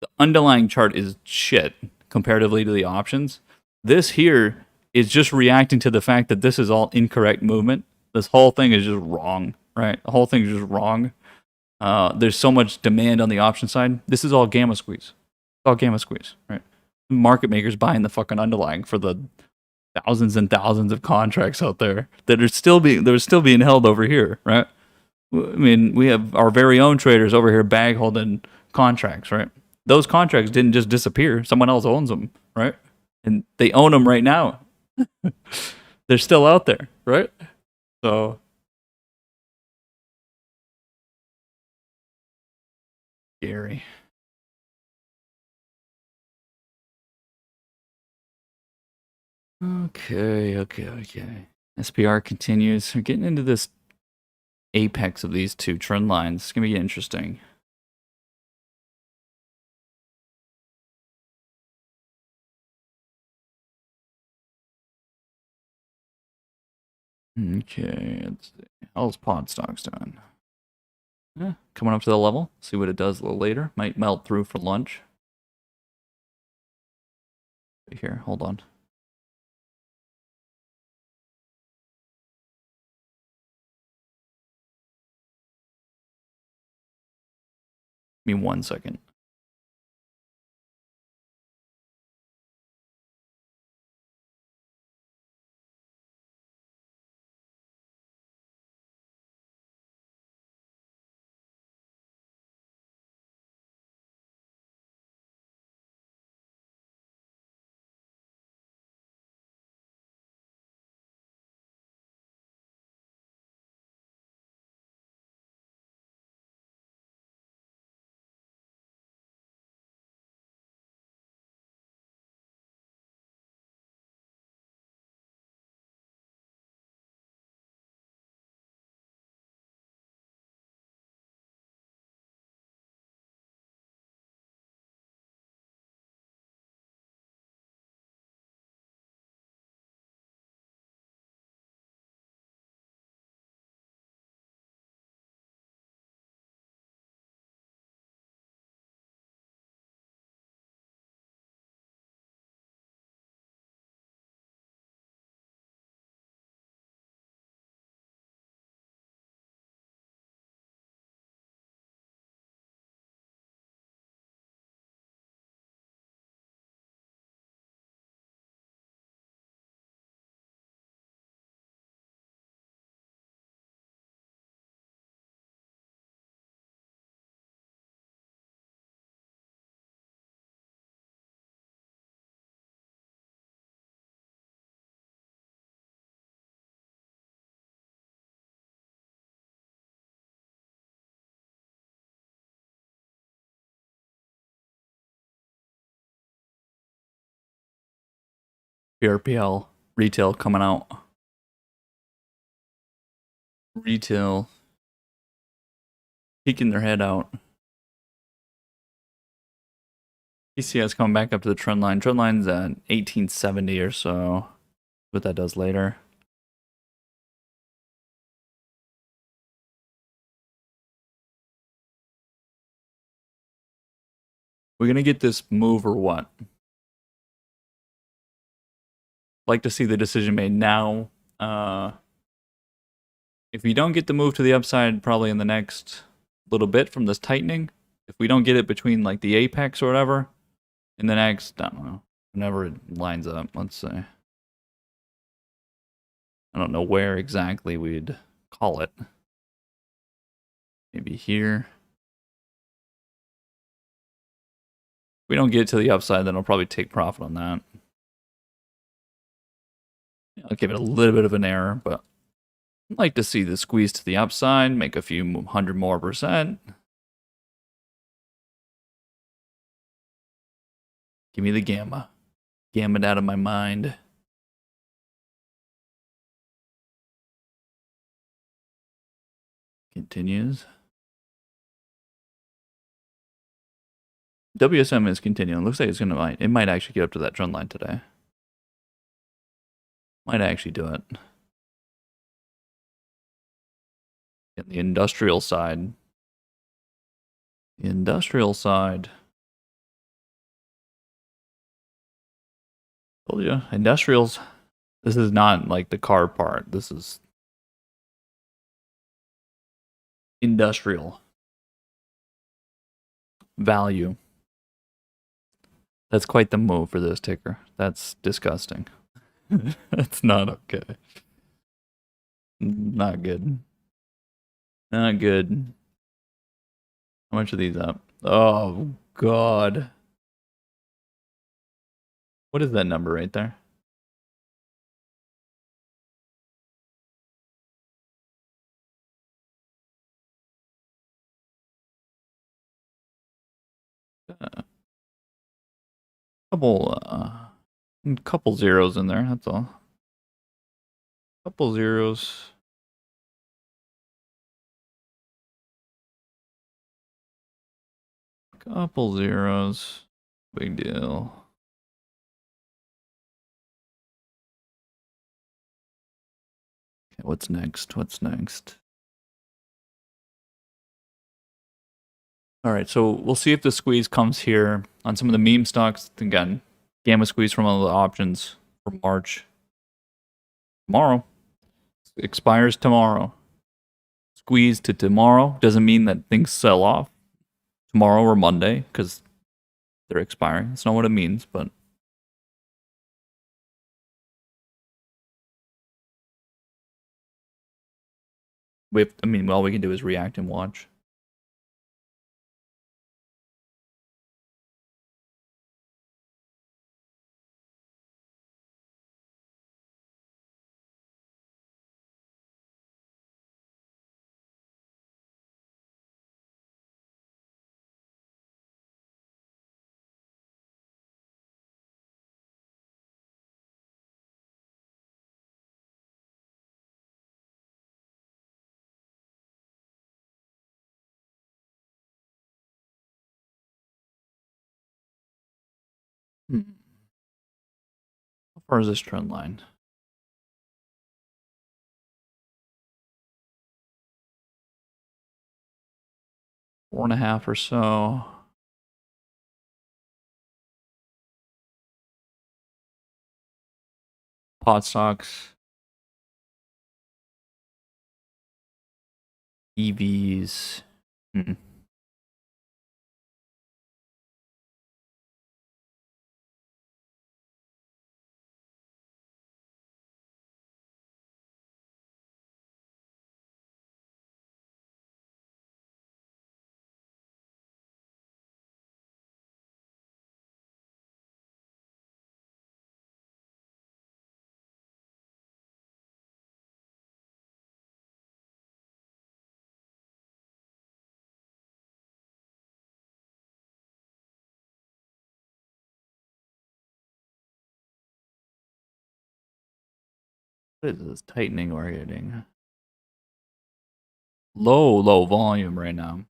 the underlying chart is shit comparatively to the options. This here is just reacting to the fact that this is all incorrect movement. This whole thing is just wrong, right? The whole thing is just wrong. There's so much demand on the option side. This is all gamma squeeze. It's all gamma squeeze, right? Market makers buying the fucking underlying for the thousands and thousands of contracts out there that are still being held over here, right? I mean, we have our very own traders over here bag holding contracts, right? Those contracts didn't just disappear. Someone else owns them, right? And they own them right now. They're still out there, right? So scary. Okay. SPR continues. We're getting into this apex of these two trend lines. It's gonna be interesting. Okay, let's see. How's pod stocks doing? Yeah, coming up to the level. See what it does a little later. Might melt through for lunch. Here, hold on. Give me 1 second. PRPL retail coming out. Retail peeking their head out. PCS coming back up to the trend line. Trend line's at 1870 or so. What that does later. We're gonna get this move or what? Like to see the decision made now. If we don't get the move to the upside, probably in the next little bit from this tightening. If we don't get it between like the apex or whatever, in the next, I don't know, whenever it lines up, let's say. I don't know where exactly we'd call it. Maybe here. If we don't get it to the upside, then I'll probably take profit on that. I'll give it a little bit of an error, but I'd like to see the squeeze to the upside, make a few 100 more percent. Give me the gamma. Gamma out of my mind. Continues. WSM is continuing. Looks like it might actually get up to that trend line today. Might actually do it. Get the industrial side. The industrial side. Told you, industrials. This is not like the car part. This is industrial value. That's quite the move for this ticker. That's disgusting. That's not okay. Not good. Not good. How much are these up? Oh, God. What is that number right there? Couple zeros in there, that's all. Couple zeros. Couple zeros. Big deal. Okay, what's next? What's next? All right, so we'll see if the squeeze comes here on some of the meme stocks. Again, gamma squeeze from all the options for March. Tomorrow. It expires tomorrow. Squeeze to tomorrow doesn't mean that things sell off tomorrow or Monday because they're expiring. That's not what it means, but all we can do is react and watch. How far is this trend line? Four and a half or so. Pot stocks. EVs. What is this? Tightening or hitting? Low volume right now.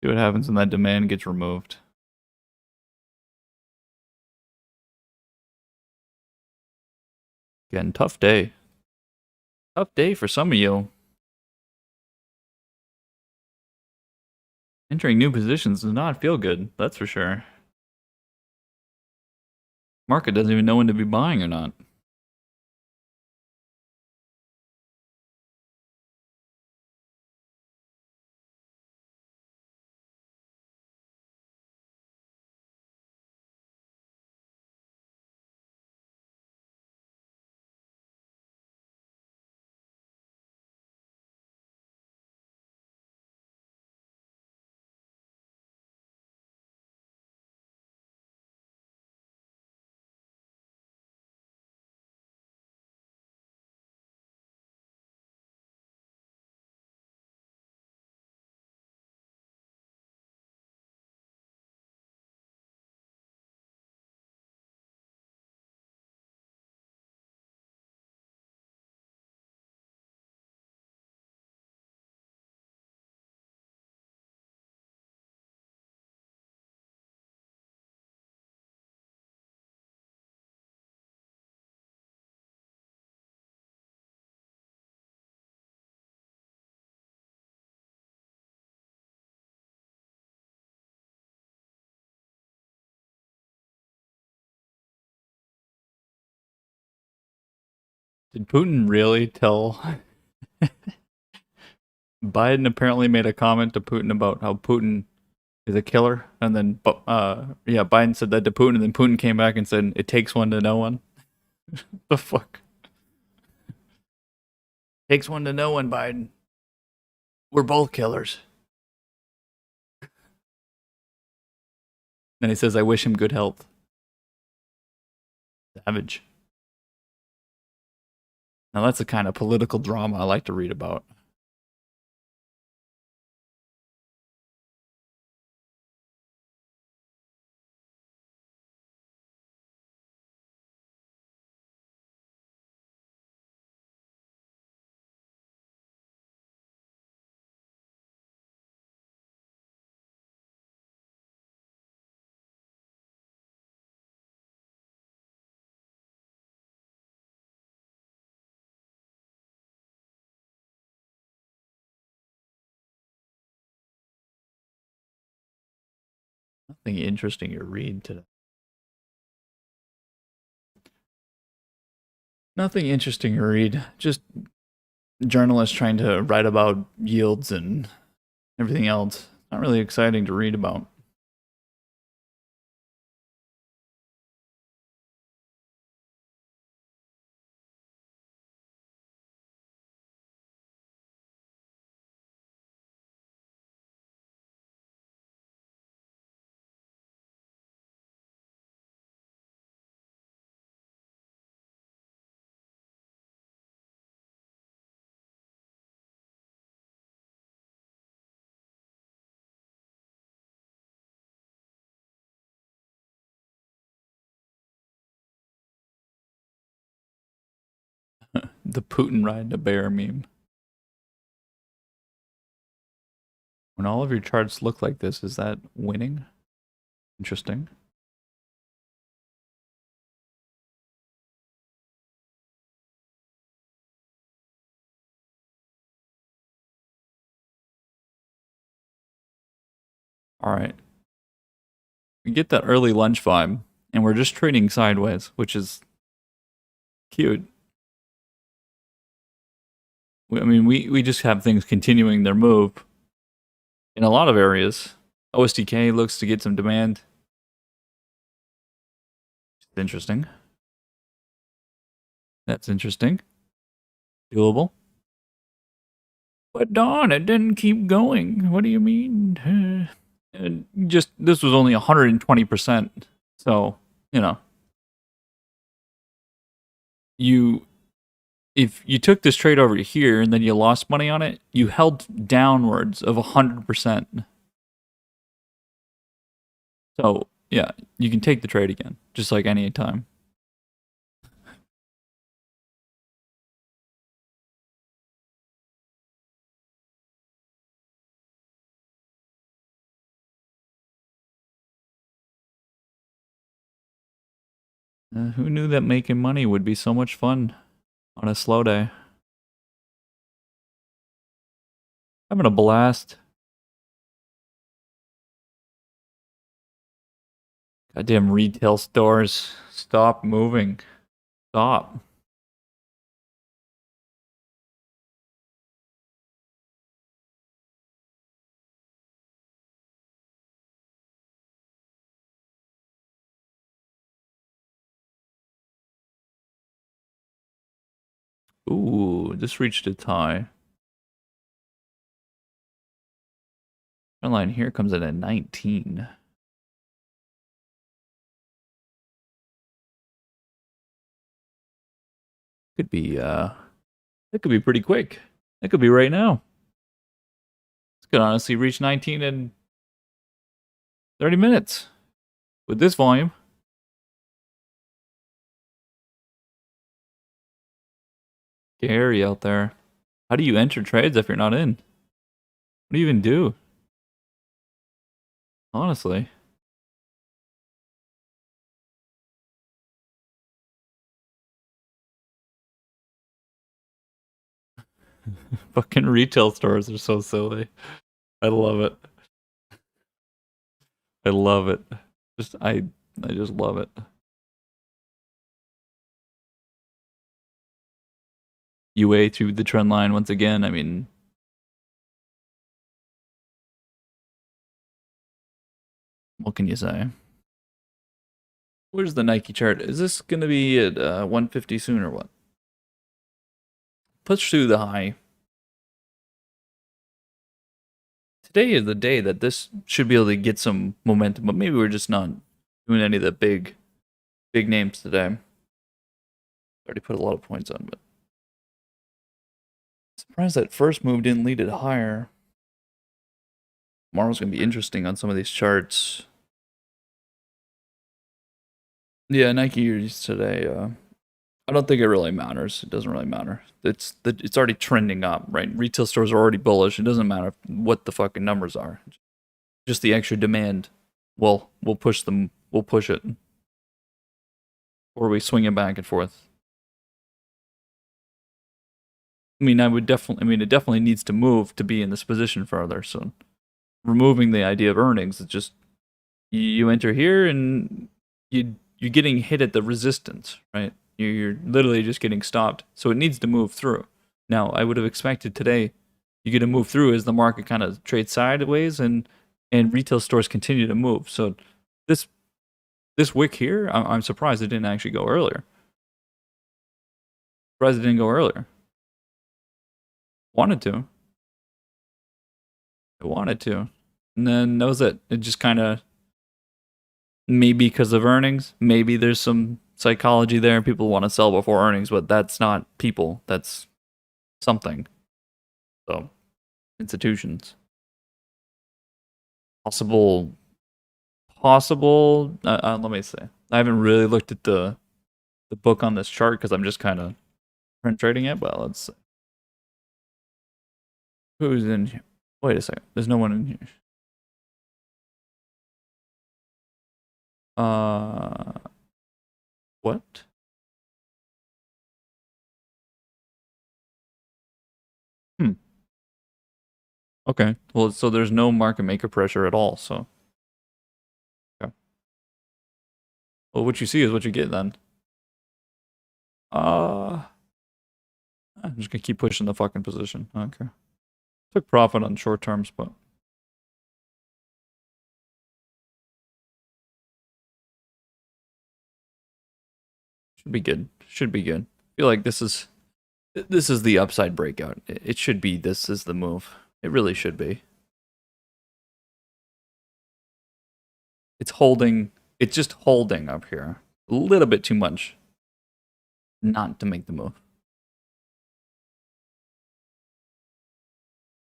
See what happens when that demand gets removed. Again, tough day. Tough day for some of you. Entering new positions does not feel good, that's for sure. Market doesn't even know when to be buying or not. Did Putin really tell Biden apparently made a comment to Putin about how Putin is a killer, and then yeah, Biden said that to Putin, and then Putin came back and said it takes one to know one. The fuck? Takes one to know one, Biden. We're both killers. Then he says, I wish him good health. Savage. Now that's the kind of political drama I like to read about. Nothing interesting to read today. Nothing interesting to read. Just journalists trying to write about yields and everything else. Not really exciting to read about. The Putin riding a bear meme. When all of your charts look like this, is that winning? Interesting. All right. We get that early lunch vibe, and we're just trading sideways, which is cute. I mean, we just have things continuing their move in a lot of areas. OSTK looks to get some demand. It's interesting. That's interesting. Doable. But Don, it didn't keep going. What do you mean? Just this was only 120%. So, you know, if you took this trade over here and then you lost money on it, you held downwards of 100%. So Yeah, you can take the trade again, just like any time. Who knew that making money would be so much fun on a slow day? Having a blast. Goddamn retail stores. Stop moving. Stop. Ooh, this reached its high. Trend line here comes in at 19. Could be that could be pretty quick. That could be right now. This could honestly reach 19 in 30 minutes with this volume. Scary out there. How do you enter trades if you're not in? What do you even do? Honestly. Fucking retail stores are so silly. I love it. I love it. Just I just love it. UA through the trend line once again. I mean, what can you say? Where's the Nike chart? Is this gonna be at 150 soon or what? Push through the high. Today is the day that this should be able to get some momentum, but maybe we're just not doing any of the big names today. Already put a lot of points on, but surprised that first move didn't lead it higher. Tomorrow's gonna be interesting on some of these charts. Yeah, Nike years today. I don't think it really matters. It doesn't really matter. It's already trending up, right? Retail stores are already bullish. It doesn't matter what the fucking numbers are. Just the extra demand. Well, we'll push them. We'll push it, or we swing it back and forth. I mean, I would definitely. I mean, it definitely needs to move to be in this position further. So, removing the idea of earnings, it's just you enter here and you're getting hit at the resistance, right? You're literally just getting stopped. So it needs to move through. Now, I would have expected today you get to move through as the market kind of trades sideways and retail stores continue to move. So this wick here, I'm surprised it didn't actually go earlier. Surprised it didn't go earlier. Wanted to. It wanted to. And then that was it. It just kind of maybe because of earnings, maybe there's some psychology there. People want to sell before earnings, but that's not people. That's something. So, institutions. Possible. Let me say. I haven't really looked at the book on this chart because I'm just kind of print trading it. But let's see. Who's in here? Wait a second. There's no one in here. What? Hmm. Okay. Well, so there's no market maker pressure at all. So, okay. Well, what you see is what you get then. I'm just gonna keep pushing the fucking position. Okay. Took profit on short terms, but should be good. Should be good. I feel like this is the upside breakout. It should be. This is the move. It really should be. It's holding. It's just holding up here a little bit too much, not to make the move.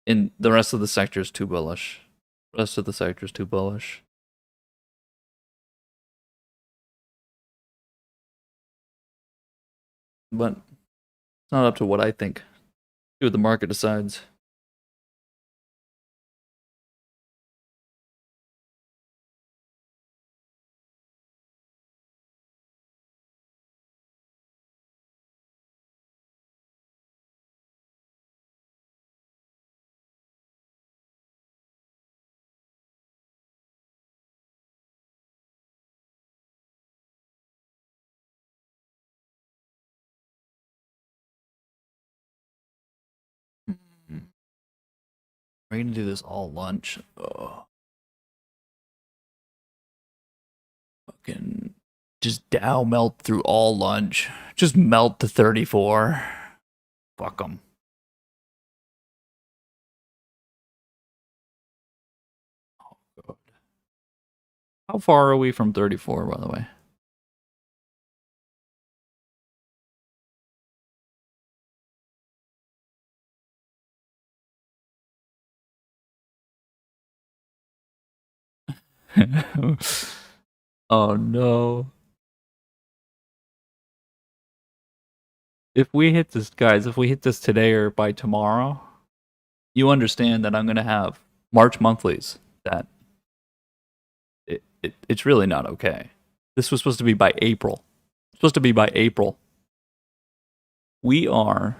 And the rest of the sector is too bullish. The rest of the sector is too bullish. but it's not up to what I think. See what the market decides. We're gonna do this all lunch. Oh, fucking just Dow melt through all lunch. Just melt to 34. Fuck them. How far are we from 34, by the way? Oh no. If we hit this, guys, if we hit this today or by tomorrow, you understand that I'm going to have March monthlies that it's really not okay. This was supposed to be by April. It's supposed to be by April. We are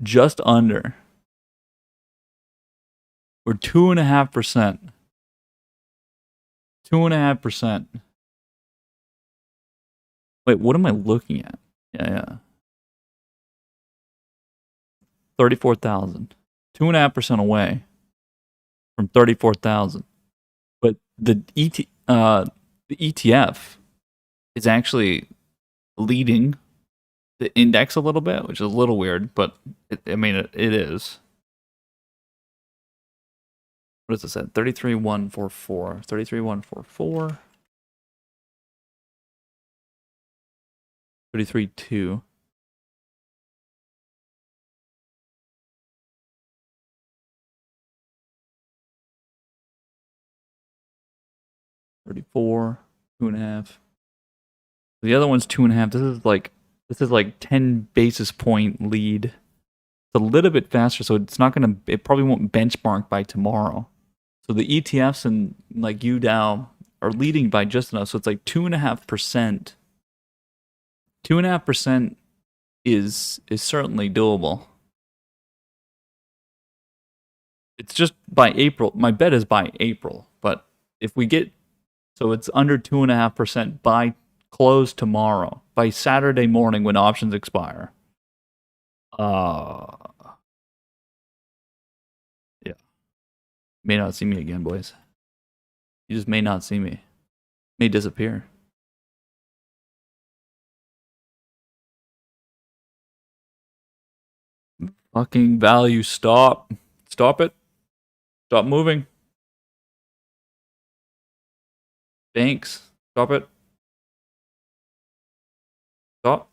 just under. We're 2.5%. 2.5%. Wait, what am I looking at? Yeah. 34,000. 2.5% away from 34,000. But the ETF is actually leading the index a little bit, which is a little weird, but it is. What is this at? 33,144. 33,144. 33,2. $34, 2.5. The other one's 2.5. This is like 10 basis point lead. It's a little bit faster, so it's not gonna. It probably won't benchmark by tomorrow. So the ETFs and like UDAO are leading by just enough. So it's like 2.5%. 2.5% is certainly doable. It's just by April. My bet is by April. But if we get so it's under 2.5% by close tomorrow, by Saturday morning when options expire. Uh yeah. May not see me again, boys. You just may not see me. May disappear. Fucking value, stop. Stop it. Stop moving. Banks, stop it. Stop.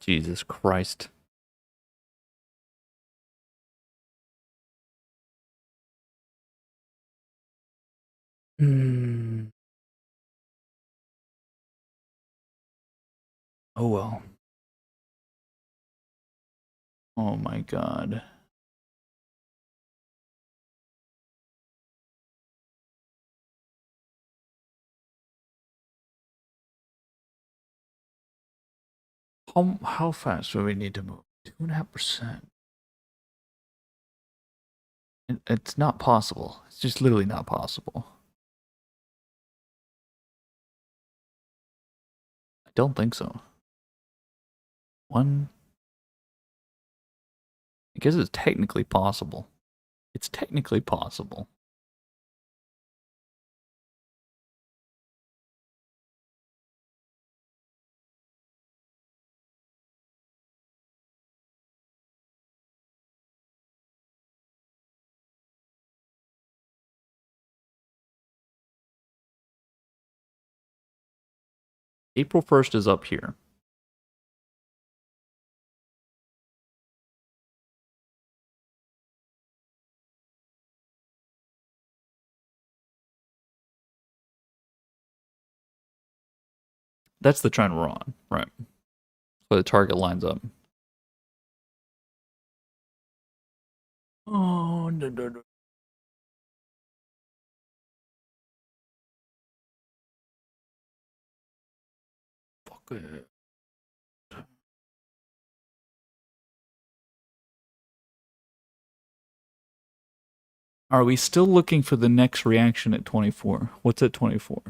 Jesus Christ. Hmm. Oh well. Oh my god. How fast do we need to move? 2.5%. It's not possible. It's just literally not possible. I don't think so. One. I guess it's technically possible. It's technically possible. April 1st is up here. That's the trend we're on, right? So the target lines up. Oh, no, no, no. Fuck it. Are we still looking for the next reaction at 24? What's at 24?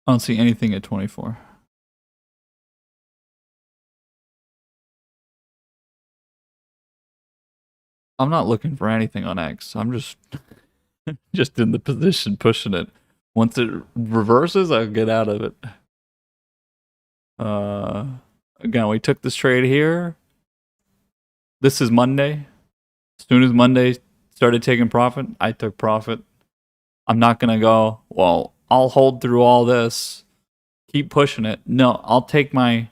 I don't see anything at 24. I'm not looking for anything on X. I'm just just in the position pushing it. Once it reverses, I'll get out of it. Uh, Again, we took this trade here. This is Monday. As soon as Monday started taking profit, I took profit. I'm not gonna go, well, I'll hold through all this, keep pushing it. No, I'll take my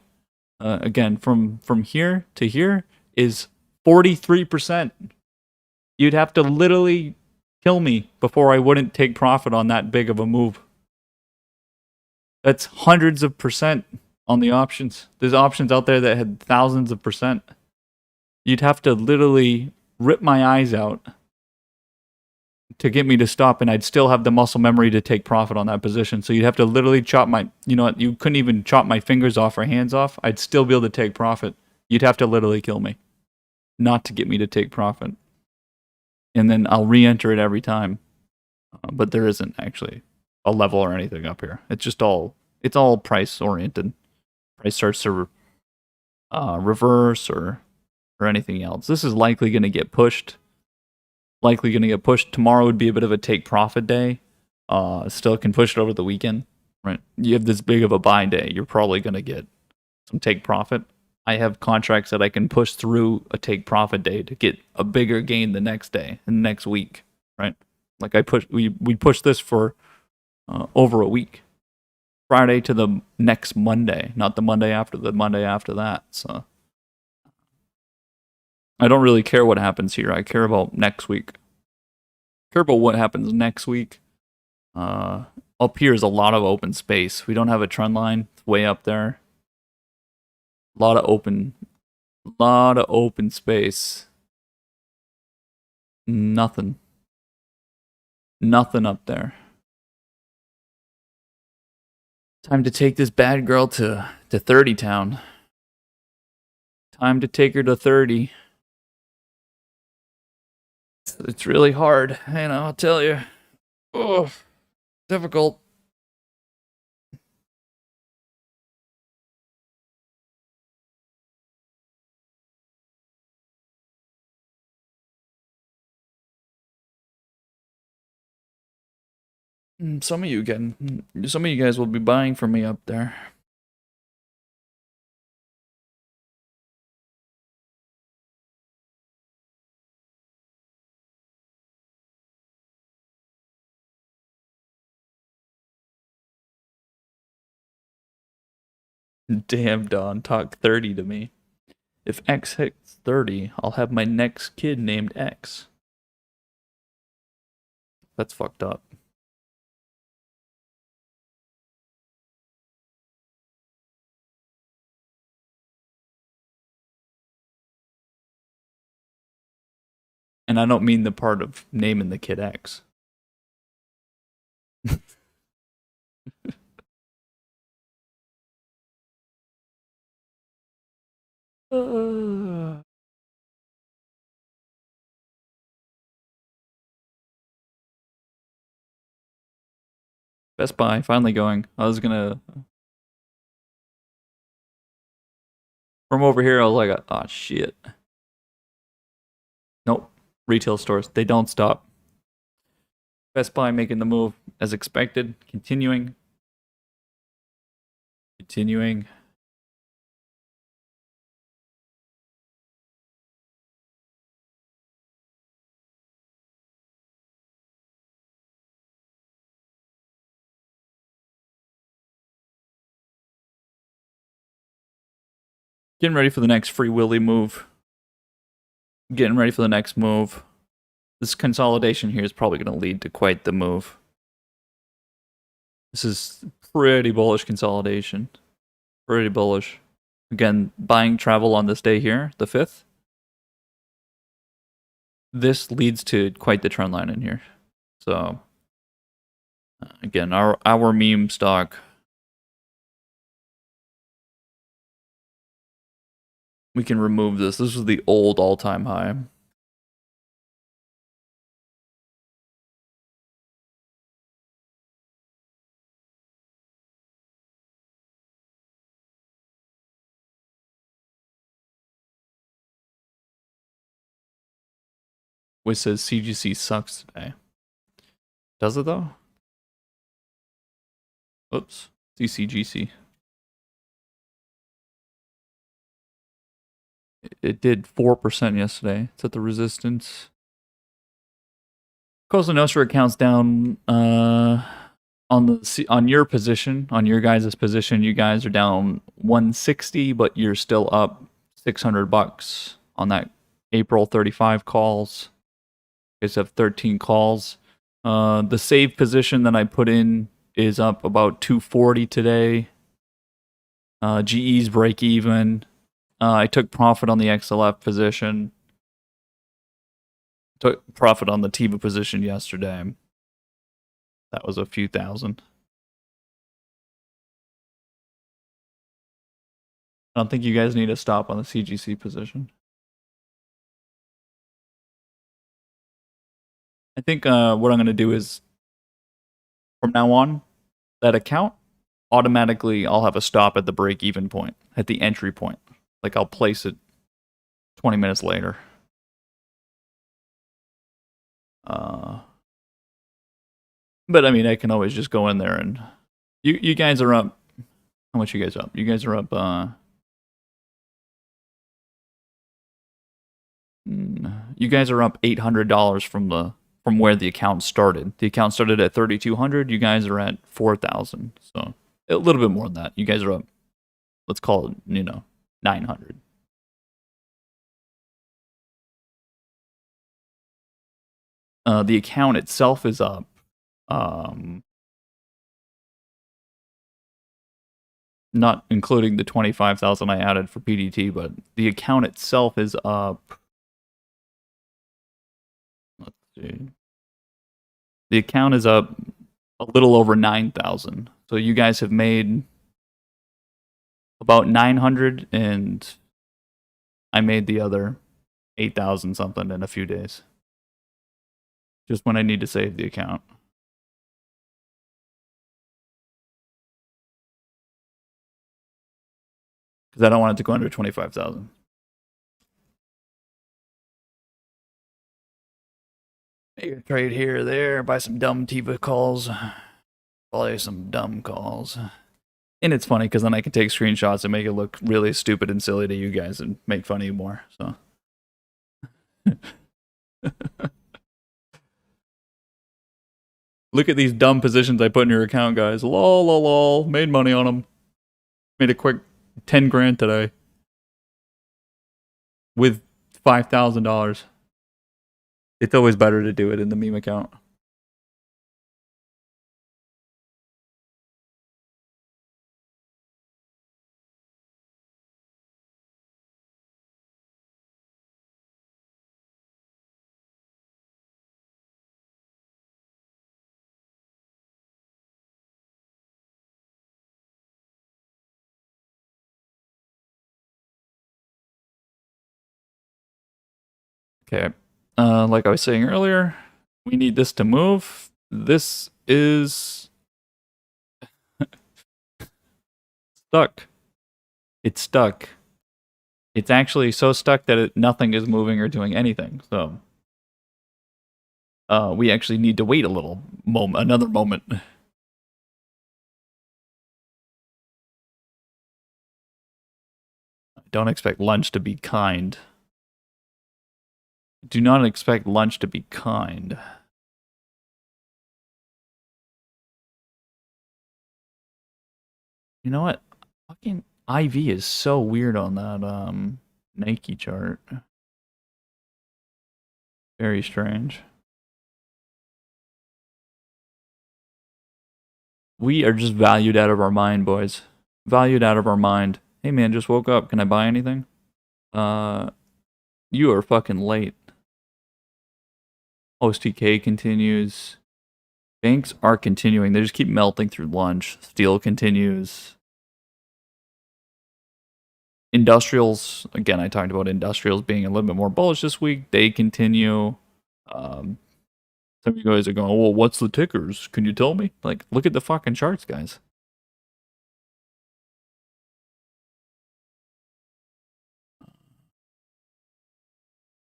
again from here to here is 43%. You'd have to literally kill me before I wouldn't take profit on that big of a move. That's hundreds of percent on the options. There's options out there that had thousands of percent. You'd have to literally rip my eyes out to get me to stop, and I'd still have the muscle memory to take profit on that position. So you'd have to literally chop my, you know what, you couldn't even chop my fingers off or hands off. I'd still be able to take profit. You'd have to literally kill me not to get me to take profit. And then I'll re-enter it every time. But there isn't actually a level or anything up here. It's just it's all price oriented. Price starts to reverse or anything else. This is likely going to get pushed. Tomorrow would be a bit of a take profit day. Still can push it over the weekend, right? You have this big of a buy day. You're probably going to get some take profit. I have contracts that I can push through a take profit day to get a bigger gain the next day and next week, right? Like we pushed this for over a week, Friday to the next Monday, not the Monday after the Monday after that. So I don't really care what happens here. I care about next week. Care about what happens next week. Up here is a lot of open space. We don't have a trend line. It's way up there. A lot of open space. Nothing up there. Time to take this bad girl to 30 town. Time to take her to 30. It's really hard, I'll tell you. Oh, difficult. Some of you guys will be buying from me up there. Damn, Don, talk 30 to me. If X hits 30, I'll have my next kid named X. That's fucked up. And I don't mean the part of naming the kid X. Best Buy finally going. I was gonna from over here. I was like, oh shit. Nope. Retail stores, they don't stop. Best Buy making the move as expected, continuing. Getting ready for the next Free Willy move. Getting ready for the next move. This consolidation here is probably going to lead to quite the move. This is pretty bullish consolidation. Pretty bullish. Again, buying travel on this day here, the 5th. This leads to quite the trend line in here. So, again, our meme stock. We can remove this. This is the old all-time high. Which says CGC sucks today. Does it though? Oops. CCGC. It did 4% yesterday. It's at the resistance. Cosa Nostra account's down on your position, on your guys' position. You guys are down 160, but you're still up $600 on that April 35 calls. You guys have 13 calls. The save position that I put in is up about 240 today. GE's break even. I took profit on the XLF position. Took profit on the TIVA position yesterday. That was a few thousand. I don't think you guys need to stop on the CGC position. I think what I'm going to do is, from now on, that account, automatically I'll have a stop at the break-even point, at the entry point. Like, I'll place it 20 minutes later. But, I mean, I can always just go in there and... You guys are up... How much you guys up? You guys are up... You guys are up $800 from where the account started. The account started at 3,200. You guys are at 4,000. So a little bit more than that. You guys are up. Let's call it 900. The account itself is up. Not including the 25,000 I added for PDT, but the account itself is up. Let's see. The account is up a little over 9,000. So you guys have made about 900, and I made the other 8,000 something in a few days. Just when I need to save the account. Because I don't want it to go under 25,000. Make a trade here or there, buy some dumb TIVA calls, play some dumb calls. And it's funny because then I can take screenshots and make it look really stupid and silly to you guys and make fun of you more. So. Look at these dumb positions I put in your account, guys. Lol, lol, lol. Made money on them. Made a quick 10 grand today. With $5,000. It's always better to do it in the meme account. Okay. Like I was saying earlier, we need this to move. This is stuck. It's stuck. It's actually so stuck that nothing is moving or doing anything. So we actually need to wait a little moment, another moment. Don't expect lunch to be kind. Do not expect lunch to be kind. You know what? Fucking IV is so weird on that Nike chart. Very strange. We are just valued out of our mind, boys. Valued out of our mind. Hey man, just woke up. Can I buy anything? Uh, you are fucking late. OSTK continues. Banks are continuing. They just keep melting through lunch. Steel continues. Industrials, again, I talked about industrials being a little bit more bullish this week. They continue. Um, some of you guys are going, well, what's the tickers? Can you tell me? Like, look at the fucking charts, guys.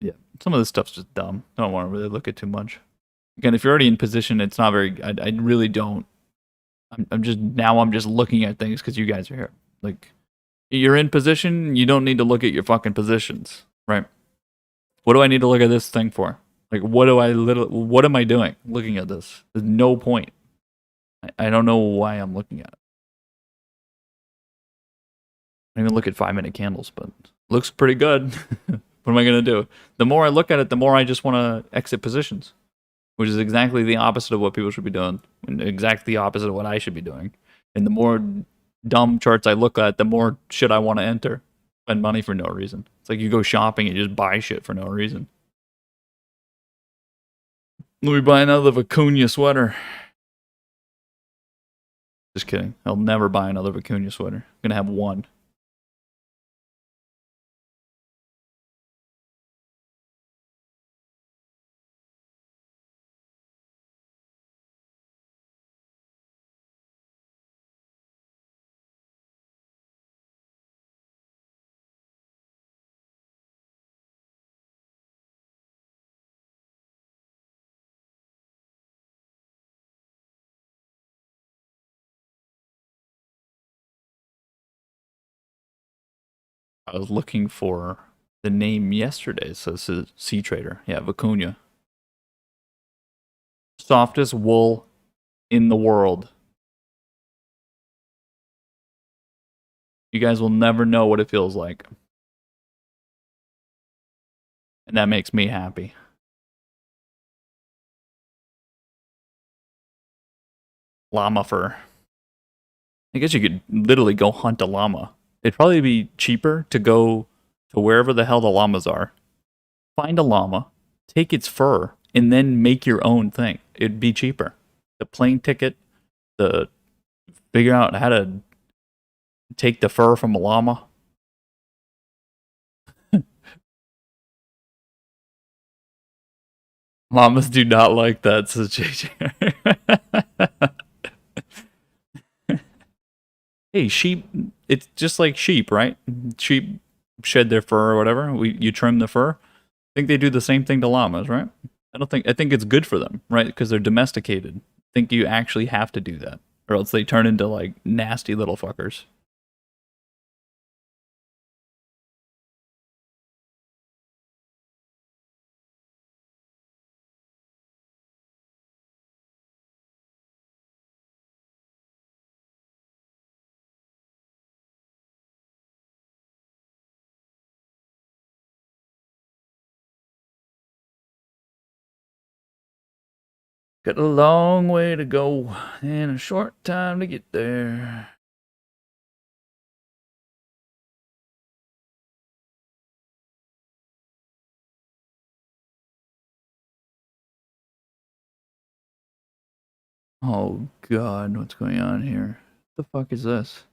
Yeah, some of this stuff's just dumb. Don't want to really look at too much. Again, if you're already in position, it's not very. I really don't. I'm just looking at things because you guys are here. Like, you're in position. You don't need to look at your fucking positions, right? What do I need to look at this thing for? Like, what am I doing looking at this? There's no point. I don't know why I'm looking at it. I don't even look at 5-minute candles, but looks pretty good. What am I gonna do? The more I look at it, the more I just want to exit positions, which is exactly the opposite of what people should be doing, and exactly the opposite of what I should be doing. And the more dumb charts I look at, the more shit I want to enter. Spend money for no reason. It's like you go shopping and you just buy shit for no reason. Let me buy another Vicuña sweater. Just kidding. I'll never buy another Vicuña sweater. I'm gonna have one. I was looking for the name yesterday. So this is Sea Trader. Yeah, Vicuña. Softest wool in the world. You guys will never know what it feels like. And that makes me happy. Llama fur. I guess you could literally go hunt a llama. It'd probably be cheaper to go to wherever the hell the llamas are, find a llama, take its fur, and then make your own thing. It'd be cheaper. The plane ticket, the figure out how to take the fur from a llama. Llamas do not like that, says JJ. Hey, sheep, it's just like sheep, right? Sheep shed their fur or whatever. You trim the fur. I think they do the same thing to llamas, right? I think it's good for them, right? Because they're domesticated. I think you actually have to do that, or else they turn into like nasty little fuckers. Got a long way to go and a short time to get there. Oh god, what's going on here? What the fuck is this?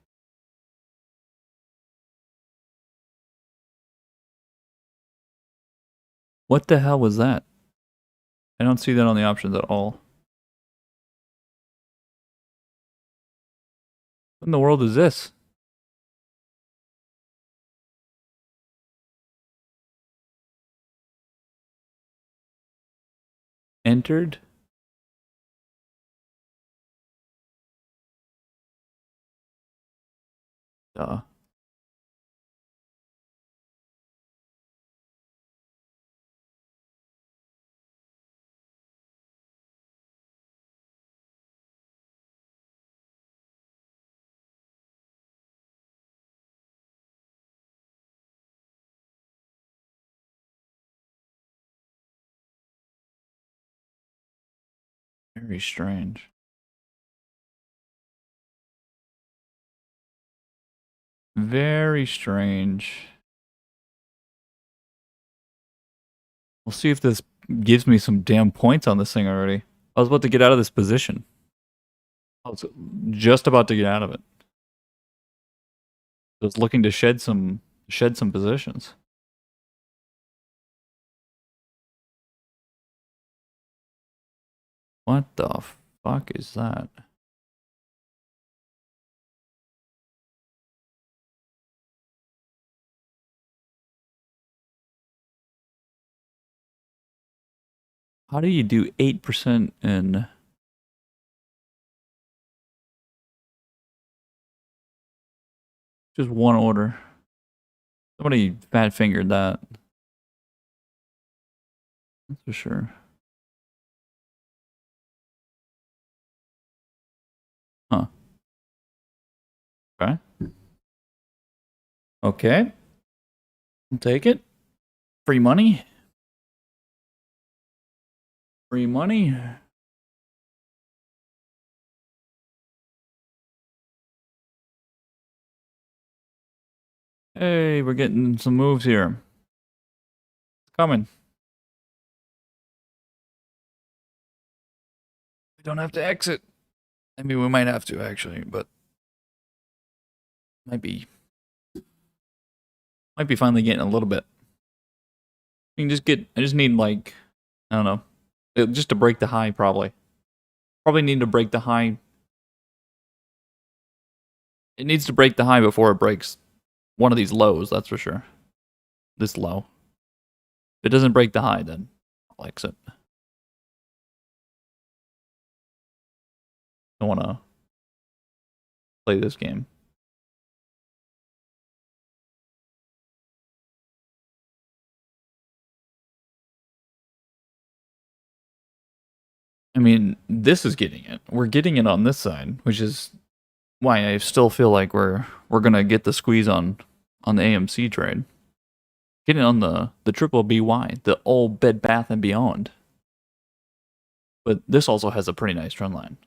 What the hell was that? I don't see that on the options at all. What in the world is this? Entered? Duh. Very strange. Very strange. We'll see if this gives me some damn points on this thing already. I was about to get out of this position. I was just about to get out of it. I was looking to shed some positions. What the fuck is that? How do you do 8% in just one order? Somebody fat fingered that. That's for sure. Huh. Okay. Okay. I'll take it. Free money. Free money. Hey, we're getting some moves here. It's coming. We don't have to exit. I mean, we might have to actually, but might be finally getting a little bit. You can just get. I just need like, I don't know, just to break the high probably. Probably need to break the high. It needs to break the high before it breaks one of these lows. That's for sure. This low. If it doesn't break the high, then I'll exit. I want to play this game. I mean, this is getting it. We're getting it on this side, which is why I still feel like we're gonna get the squeeze on the AMC trade. Getting on the triple BY, the old Bed Bath and Beyond. But this also has a pretty nice trend line.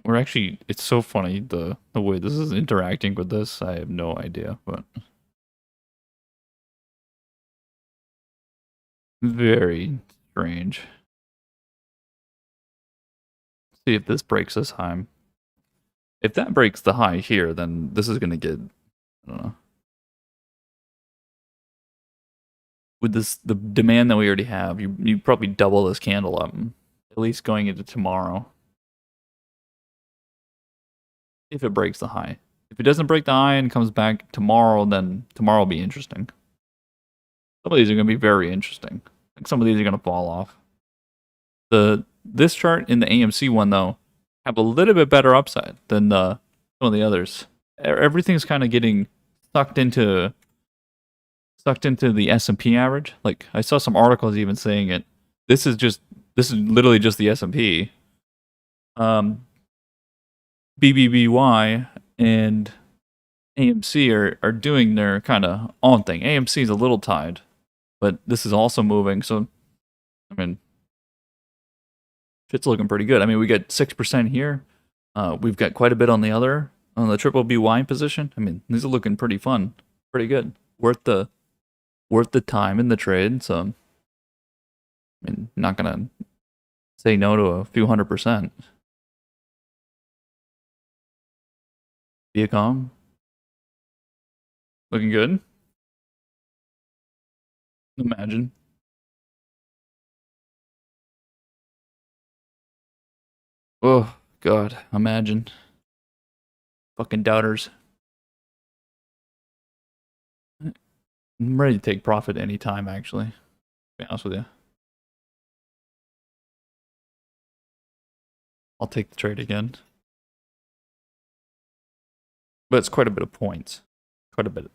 We're actually, it's so funny the way this is interacting with this. I have no idea, but very strange. See if this breaks this high. If that breaks the high here, then this is gonna get, I don't know. With this, the demand that we already have, you probably double this candle up, at least going into tomorrow. If it breaks the high. If it doesn't break the high and comes back tomorrow, then tomorrow will be interesting. Some of these are going to be very interesting. Like some of these are going to fall off. This chart in the AMC one though have a little bit better upside than some of the others. Everything's kind of getting sucked into the S&P average. Like I saw some articles even saying it. This is literally just the S&P. BBBY and AMC are doing their kind of own thing. AMC is a little tied, but this is also moving. So, I mean, shit's looking pretty good. I mean, we got 6% here. We've got quite a bit on the triple BY position. I mean, these are looking pretty fun, pretty good. Worth the time in the trade. So, I mean, not gonna say no to a few 100%. Viacom, looking good. Imagine. Oh God, imagine. Fucking doubters. I'm ready to take profit anytime, actually. To be honest with you. I'll take the trade again. But it's quite a bit of points. Quite a bit.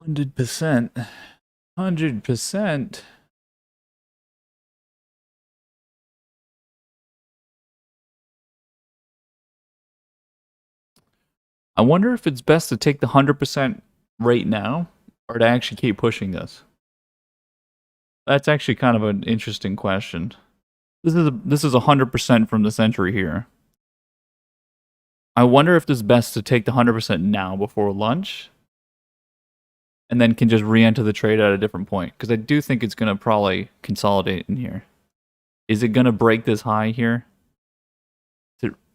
$100%. 100%. I wonder if it's best to take the 100% right now or to actually keep pushing this. That's actually kind of an interesting question. This is 100% from this entry here. I wonder if it's best to take the 100% now before lunch and then can just re-enter the trade at a different point, because I do think it's going to probably consolidate in here. Is it going to break this high here?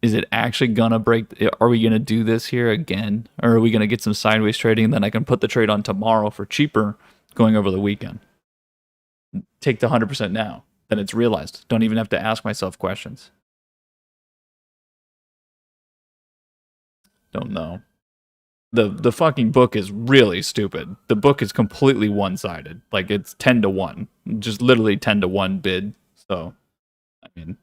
Is it actually going to break? Are we going to do this here again? Or are we going to get some sideways trading and then I can put the trade on tomorrow for cheaper going over the weekend? Take the 100% now. Then it's realized. Don't even have to ask myself questions. Don't know. The fucking book is really stupid. The book is completely one-sided. Like, it's 10 to 1. Just literally 10 to 1 bid. So, I mean...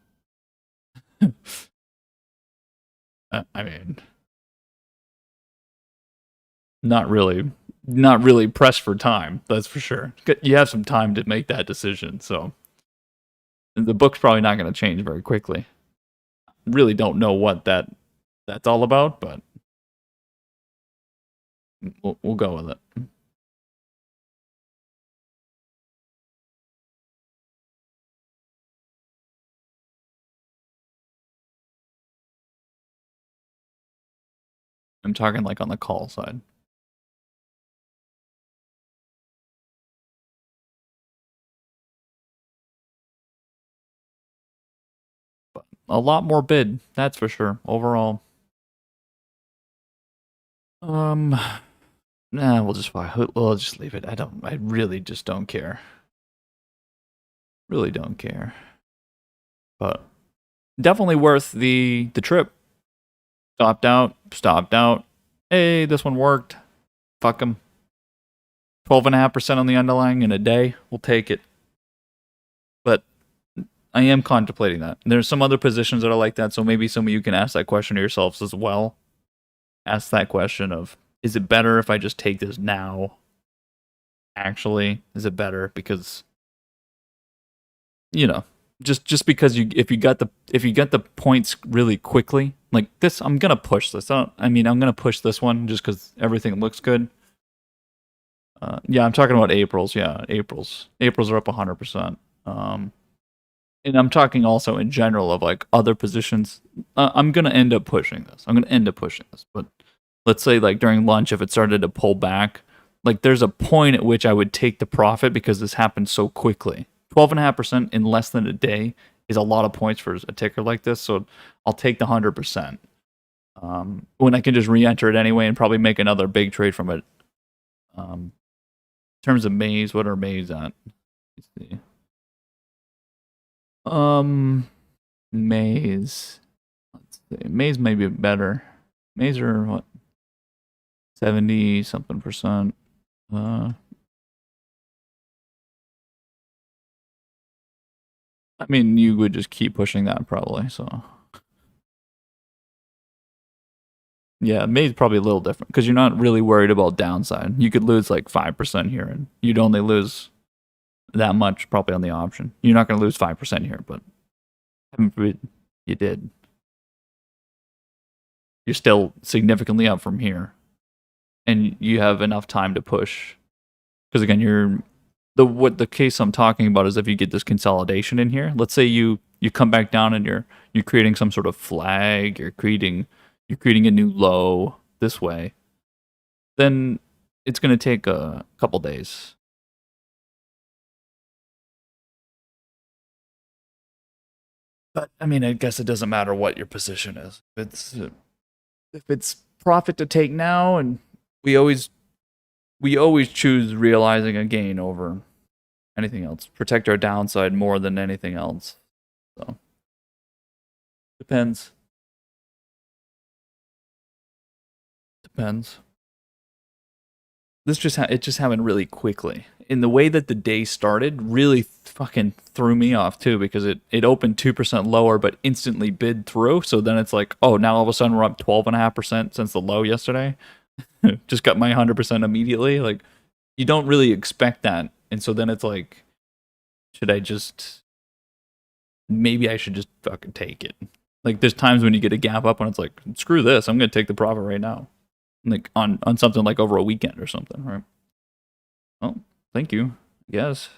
not really pressed for time, that's for sure. You have some time to make that decision, so the book's probably not going to change very quickly. Really don't know what that's all about, but we'll go with it. I'm talking like on the call side. But a lot more bid, that's for sure, overall. Nah, we'll just leave it. I really just don't care. Really don't care. But definitely worth the trip. Stopped out. Hey, this one worked. Fuck them. 12.5% on the underlying in a day. We'll take it. But I am contemplating that. There's some other positions that are like that, so maybe some of you can ask that question to yourselves as well. Ask that question of, is it better if I just take this now? Actually, is it better? Because, just because if you got the points really quickly, like this, I'm gonna push this. I'm gonna push this one just because everything looks good. Yeah, I'm talking about April's. Yeah, April's are up 100%. And I'm talking also in general of like other positions. I'm gonna end up pushing this. But let's say like during lunch, if it started to pull back, like there's a point at which I would take the profit because this happened so quickly. 12.5% in less than a day is a lot of points for a ticker like this, so I'll take the 100%. When I can just re-enter it anyway and probably make another big trade from it. In terms of Maze, what are Maze at? Let's see. Maze. Let's see. Maze may be better. Maze are what? 70 something percent. I mean, you would just keep pushing that probably, so. Yeah, Maze probably a little different because you're not really worried about downside. You could lose like 5% here, and you'd only lose that much probably on the option. You're not going to lose 5% here, but heaven forbid you did. You're still significantly up from here, and you have enough time to push. Because again, the case I'm talking about is if you get this consolidation in here. Let's say you come back down and you're creating some sort of flag. You're creating a new low this way. Then it's going to take a couple days. But I mean, I guess it doesn't matter what your position is. If it's profit to take now, and we always choose realizing a gain over anything else. Protect our downside more than anything else. So depends. It just happened really quickly. In the way that the day started, really fucking threw me off too, because it opened 2% lower but instantly bid through. So then it's like, oh, now all of a sudden we're up 12.5% since the low yesterday. Just got my 100% immediately. Like, you don't really expect that. And so then it's like, maybe I should just fucking take it. Like, there's times when you get a gap up and it's like, screw this, I'm going to take the profit right now. like on something like over a weekend or something, right? Oh, thank you. Yes.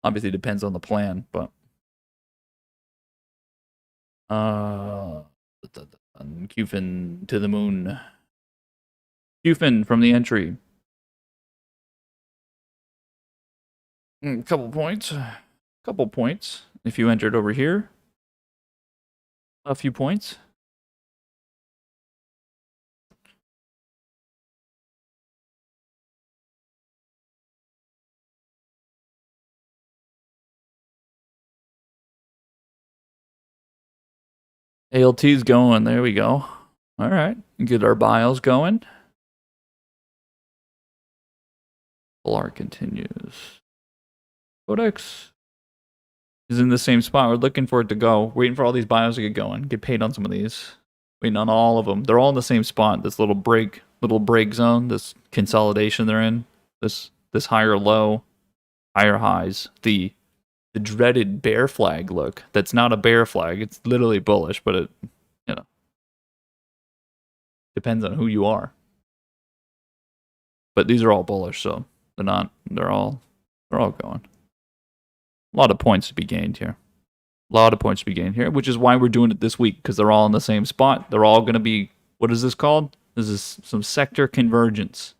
Obviously depends on the plan, but uh Qfin to the moon. Qfin from the entry. Couple points. Couple points. If you entered over here, a few points. ALT's going. There we go. All right. Get our bios going. Polar continues. Codex is in the same spot. We're looking for it to go. Waiting for all these bios to get going. Get paid on some of these. Waiting on all of them. They're all in the same spot. This little break zone. This consolidation they're in. This higher low, higher highs. The dreaded bear flag look. That's not a bear flag. It's literally bullish, but it, you know, depends on who you are. But these are all bullish, so they're not. They're all going. A lot of points to be gained here. A lot of points to be gained here, which is why we're doing it this week, because they're all in the same spot. They're all going to be, what is this called? This is some sector convergence.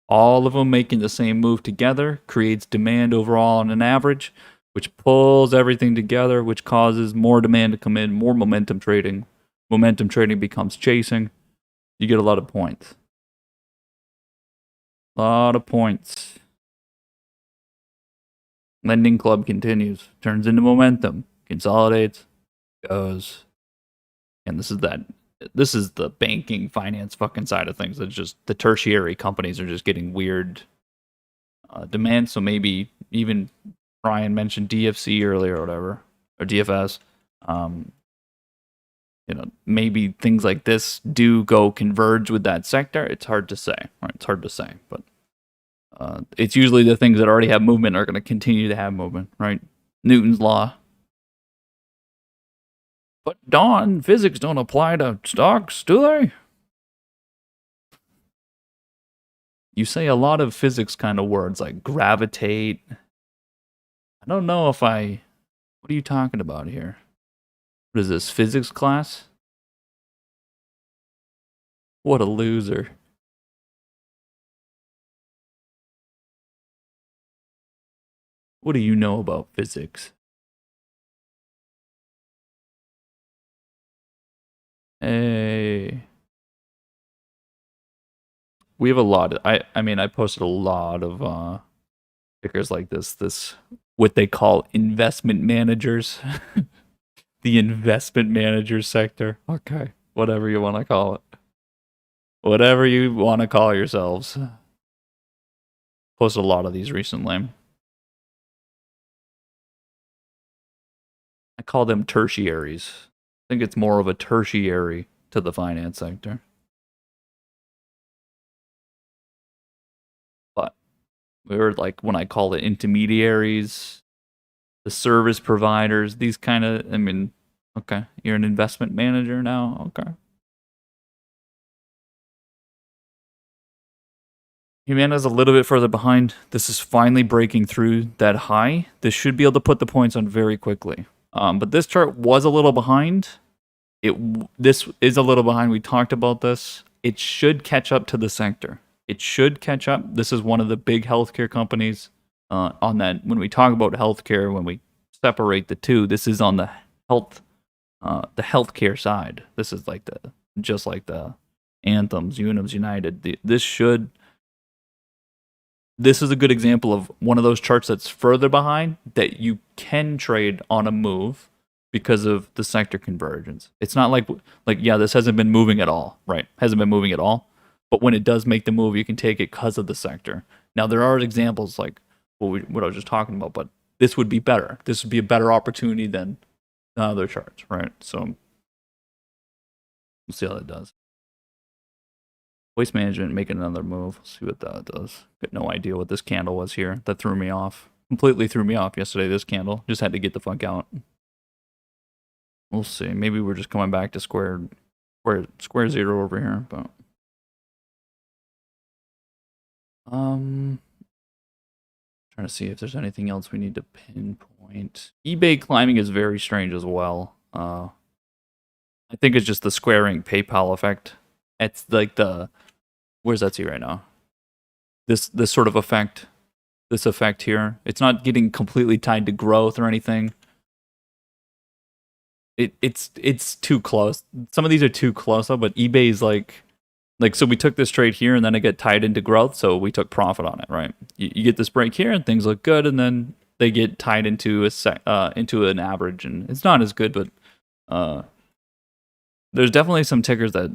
All of them making the same move together creates demand overall on an average, which pulls everything together, which causes more demand to come in, more momentum trading. Momentum trading becomes chasing. You get a lot of points. A lot of points. Lending club continues, turns into momentum, consolidates, goes. And this is the banking finance fucking side of things. It's just the tertiary companies are just getting weird demand. So maybe even Brian mentioned DFC earlier or whatever, or DFS. Maybe things like this do go converge with that sector. It's hard to say, right? It's hard to say, but it's usually the things that already have movement are going to continue to have movement, right? Newton's law. But Dawn, physics don't apply to stocks, do they? You say a lot of physics kind of words like gravitate. I don't know if I... What are you talking about here? What is this, physics class? What a loser. What do you know about physics? Hey. We have a lot. I mean, I posted a lot of stickers like this what they call investment managers. The investment managers sector. Okay. Whatever you want to call it. Whatever you want to call yourselves. Posted a lot of these recently. I call them tertiaries. I think it's more of a tertiary to the finance sector. But we were like, when I call it intermediaries, the service providers, these kind of, I mean, okay, you're an investment manager now? Okay. Humana's a little bit further behind. This is finally breaking through that high. This should be able to put the points on very quickly. But this chart was a little behind. This is a little behind. We talked about this. It should catch up to the sector. It should catch up. This is one of the big healthcare companies. On that, when we talk about healthcare, when we separate the two, this is on the healthcare side. This is like just like the Anthems, Unums, United. This is a good example of one of those charts that's further behind that you can trade on a move because of the sector convergence. It's not like yeah, this hasn't been moving at all, right? Hasn't been moving at all. But when it does make the move, you can take it because of the sector. Now, there are examples like what I was just talking about, but this would be better. This would be a better opportunity than the other charts, right? So we'll see how that does. Waste management making another move. Let's see what that does. Got no idea what this candle was here. That threw me off. Completely threw me off yesterday, this candle. Just had to get the fuck out. We'll see. Maybe we're just coming back to square square zero over here, but trying to see if there's anything else we need to pinpoint. eBay climbing is very strange as well. I think it's just the squaring PayPal effect. It's like where's that right now? This sort of effect, this effect here. It's not getting completely tied to growth or anything. It's too close. Some of these are too close though, but eBay is like so we took this trade here and then it got tied into growth, so we took profit on it, right? You get this break here and things look good, and then they get tied into into an average, and it's not as good, but there's definitely some tickers that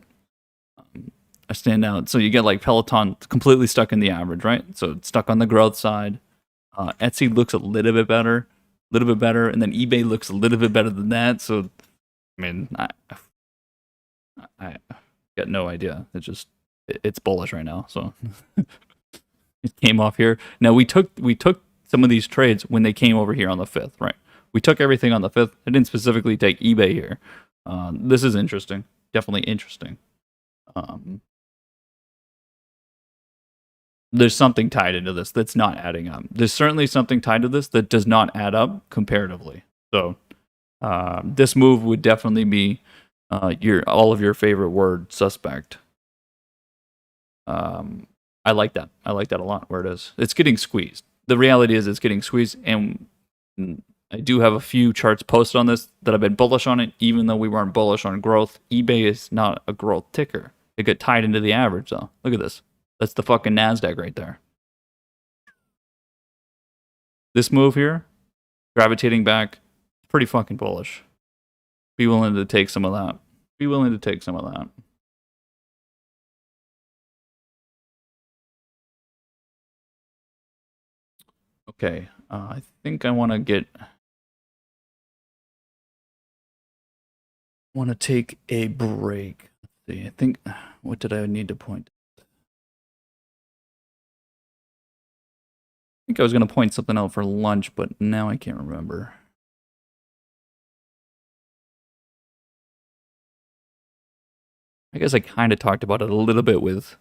stand out. So you get like Peloton completely stuck in the average, right? So it's stuck on the growth side. Etsy looks a little bit better, and then eBay looks a little bit better than that. So, I mean, I got no idea. It's bullish right now. So it came off here. Now we took some of these trades when they came over here on the 5th, right? We took everything on the 5th. I didn't specifically take eBay here. This is interesting. Definitely interesting. There's something tied into this that's not adding up. There's certainly something tied to this that does not add up comparatively. So this move would definitely be all of your favorite word suspect. I like that. I like that a lot where it is. It's getting squeezed. The reality is it's getting squeezed, and I do have a few charts posted on this that have been bullish on it, even though we weren't bullish on growth. eBay is not a growth ticker. It got tied into the average, though. Look at this. That's the fucking NASDAQ right there. This move here, gravitating back, pretty fucking bullish. Be willing to take some of that. Be willing to take some of that. Okay, I think I want to take a break. Let's see. I think, what did I need to point? I think I was going to point something out for lunch, but now I can't remember. I guess I kind of talked about it a little bit with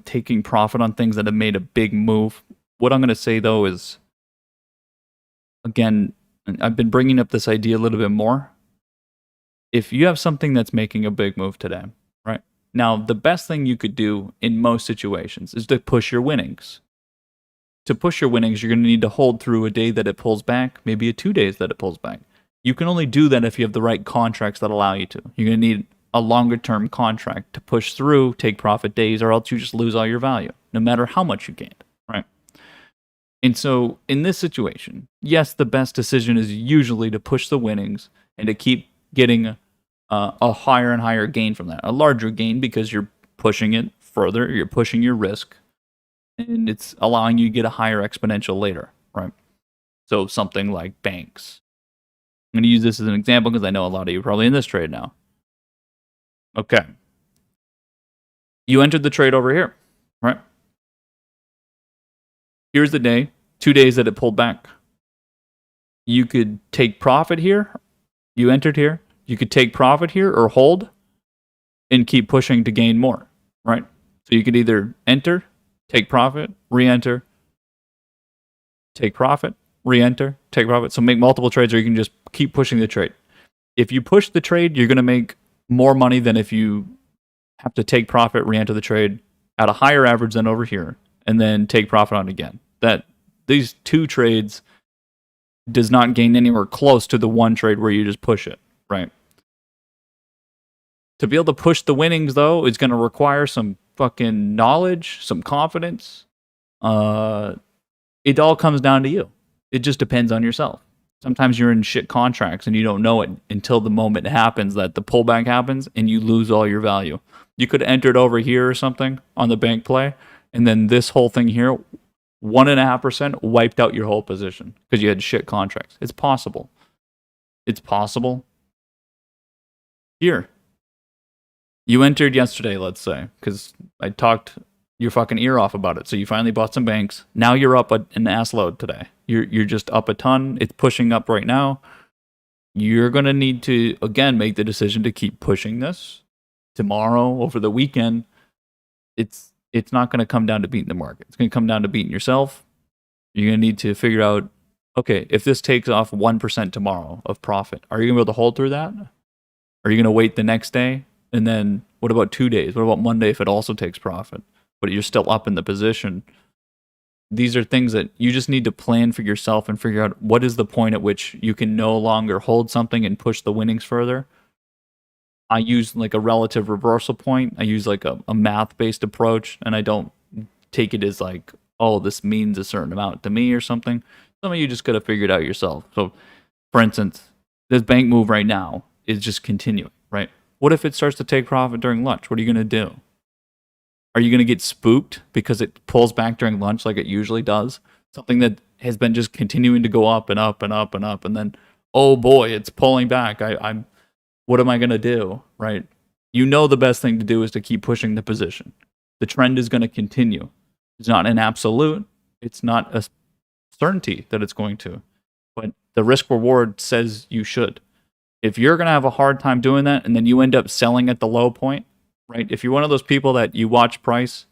taking profit on things that have made a big move. What I'm going to say, though, is, again, I've been bringing up this idea a little bit more. If you have something that's making a big move today, right? Now, the best thing you could do in most situations is to push your winnings. To push your winnings, you're going to need to hold through a day that it pulls back, maybe 2 days that it pulls back. You can only do that if you have the right contracts that allow you to. You're going to need a longer term contract to push through, take profit days, or else you just lose all your value, no matter how much you gained, right? And so in this situation, yes, the best decision is usually to push the winnings and to keep getting a higher and higher gain from that, a larger gain, because you're pushing it further, you're pushing your risk, and it's allowing you to get a higher exponential later, right? So something like banks. I'm going to use this as an example because I know a lot of you are probably in this trade now. Okay. You entered the trade over here, right? Here's the day, 2 days that it pulled back. You could take profit here. You entered here. You could take profit here or hold and keep pushing to gain more, right? So you could either enter, take profit, re-enter, take profit, re-enter, take profit. So make multiple trades, or you can just keep pushing the trade. If you push the trade, you're going to make more money than if you have to take profit, re-enter the trade at a higher average than over here, and then take profit on it again. That these two trades does not gain anywhere close to the one trade where you just push it, right? To be able to push the winnings, though, is going to require some fucking knowledge, some confidence. It all comes down to you. It just depends on yourself. Sometimes you're in shit contracts and you don't know it until the moment it happens, that the pullback happens and you lose all your value. You could enter it over here or something on the bank play, and then this whole thing here, 1.5% wiped out your whole position because you had shit contracts. It's possible. It's possible. Here. You entered yesterday, let's say, because I talked your fucking ear off about it. So you finally bought some banks. Now you're up an ass load today. You're just up a ton. It's pushing up right now. You're going to need to, again, make the decision to keep pushing this tomorrow, over the weekend. It's not going to come down to beating the market. It's going to come down to beating yourself. You're going to need to figure out, okay, if this takes off 1% tomorrow of profit, are you going to be able to hold through that? Are you going to wait the next day? And then what about 2 days? What about Monday if it also takes profit, but you're still up in the position? These are things that you just need to plan for yourself and figure out what is the point at which you can no longer hold something and push the winnings further. I use like a relative reversal point. I use like a math-based approach, and I don't take it as like, oh, this means a certain amount to me or something. Some of you just got to figure it out yourself. So, for instance, this bank move right now is just continuing, right? What if it starts to take profit during lunch? What are you going to do? Are you going to get spooked because it pulls back during lunch like it usually does? Something that has been just continuing to go up and up and up and up, and then, oh boy, it's pulling back. I'm what am I going to do, right? You know the best thing to do is to keep pushing the position. The trend is going to continue. It's not an absolute. It's not a certainty that it's going to. But the risk reward says you should. If you're going to have a hard time doing that and then you end up selling at the low point, right? If you're one of those people that you watch price,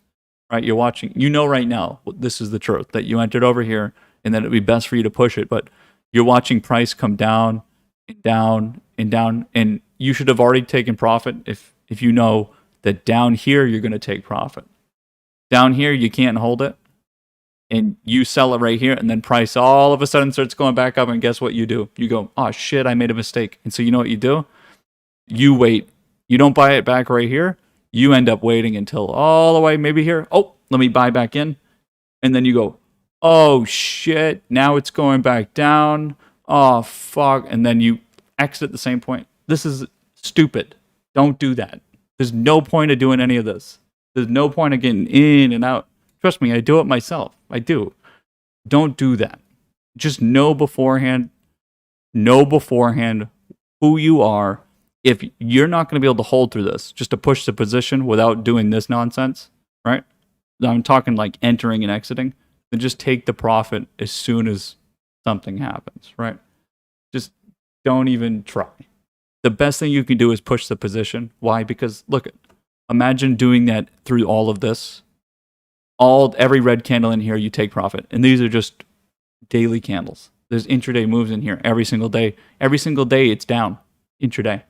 right? You're watching, you know right now, this is the truth, that you entered over here and that it'd be best for you to push it. But you're watching price come down and down and down, and you should have already taken profit if you know that down here you're going to take profit. Down here you can't hold it, and you sell it right here, and then price all of a sudden starts going back up, and guess what you do? You go, oh shit, I made a mistake. And so you know what you do? You wait. You don't buy it back right here. You end up waiting until all the way maybe here. Oh, let me buy back in. And then you go, oh shit, now it's going back down. Oh fuck. And then you exit at the same point. This is stupid. Don't do that. There's no point of doing any of this. There's no point of getting in and out. Trust me, I do it myself. I do. Don't do that. Just know beforehand who you are. If you're not going to be able to hold through this, just to push the position without doing this nonsense, right? I'm talking like entering and exiting, then just take the profit as soon as something happens, right? Just don't even try. The best thing you can do is push the position. Why? Because look, imagine doing that through all of this. Every red candle in here, you take profit. And these are just daily candles. There's intraday moves in here every single day. Every single day it's down intraday.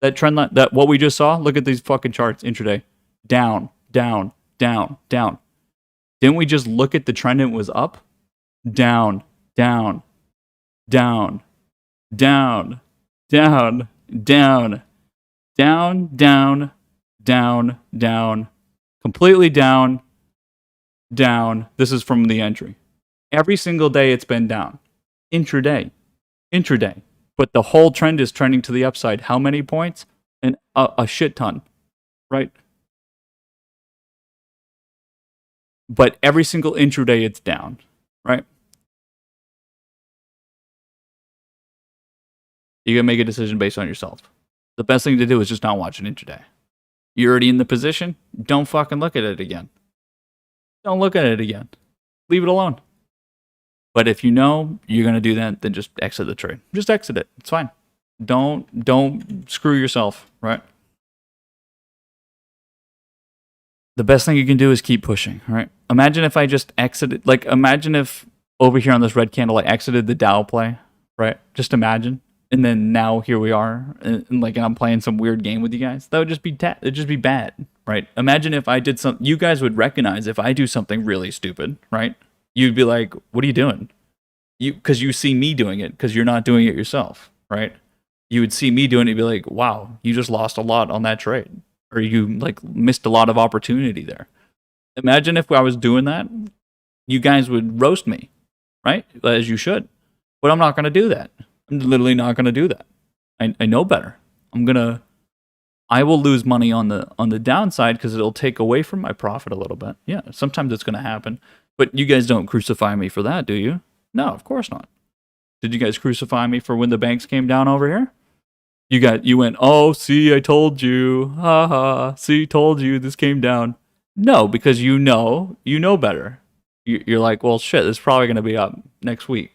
That trend line, that what we just saw, look at these fucking charts intraday. Down, down, down, down. Didn't we just look at the trend and it was up? Down, down, down, down, down, down, down, down, down, down, completely down, down. This is from the entry. Every single day it's been down. Intraday. But the whole trend is trending to the upside. How many points? And a shit ton, right? But every single intraday it's down, right? You gotta make a decision based on yourself. The best thing to do is just not watch an intraday. You're already in the position. Don't fucking look at it again. Don't look at it again. Leave it alone. But if you know you're going to do that, then just exit the trade. Just exit it. It's fine. Don't screw yourself, right? The best thing you can do is keep pushing, right? Imagine if I just exited, like imagine if over here on this red candle I exited the Dow play, right? Just imagine. And then now here we are, and I'm playing some weird game with you guys. That would just be it'd just be bad, right? Imagine if I did something, you guys would recognize if I do something really stupid, right? You'd be like, what are you doing? Because you see me doing it, because you're not doing it yourself, right? You would see me doing it, you'd be like, wow, you just lost a lot on that trade. Or you like missed a lot of opportunity there. Imagine if I was doing that, you guys would roast me, right? As you should. But I'm not going to do that. I'm literally not going to do that. I know better. I will lose money on the downside because it'll take away from my profit a little bit. Yeah, sometimes it's going to happen. But you guys don't crucify me for that, do you? No, of course not. Did you guys crucify me for when the banks came down over here? You went, oh, see, I told you. Ha ha. See, told you this came down. No, because you know better. You're like, well, shit, it's probably going to be up next week.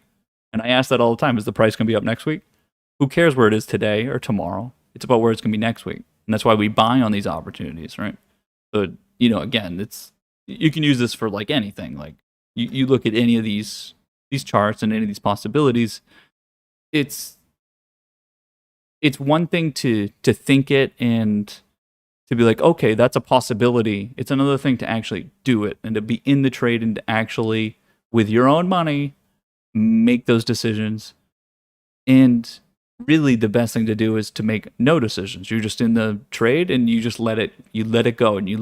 And I ask that all the time. Is the price going to be up next week? Who cares where it is today or tomorrow? It's about where it's going to be next week. And that's why we buy on these opportunities, right? But, again, you can use this for like anything. Like you look at any of these charts and any of these possibilities, it's one thing to think it and to be like, okay, that's a possibility. It's another thing to actually do it and to be in the trade and to actually, with your own money, make those decisions. And really the best thing to do is to make no decisions. You're just in the trade and you just let it go, and you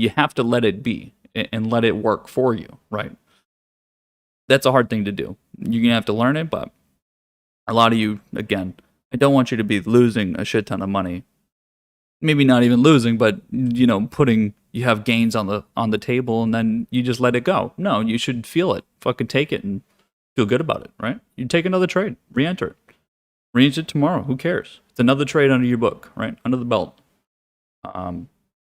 have to let it be and let it work for you, right? That's a hard thing to do. You're going to have to learn it, but a lot of you, again, I don't want you to be losing a shit ton of money. Maybe not even losing, but you have gains on the table and then you just let it go. No, you should feel it. Fucking take it and feel good about it, right? You take another trade, re-enter it. Re-enter it tomorrow. Who cares? It's another trade under your book, right? Under the belt.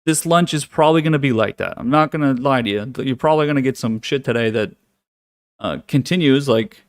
This lunch is probably going to be like that. I'm not going to lie to you. You're probably going to get some shit today that continues, like,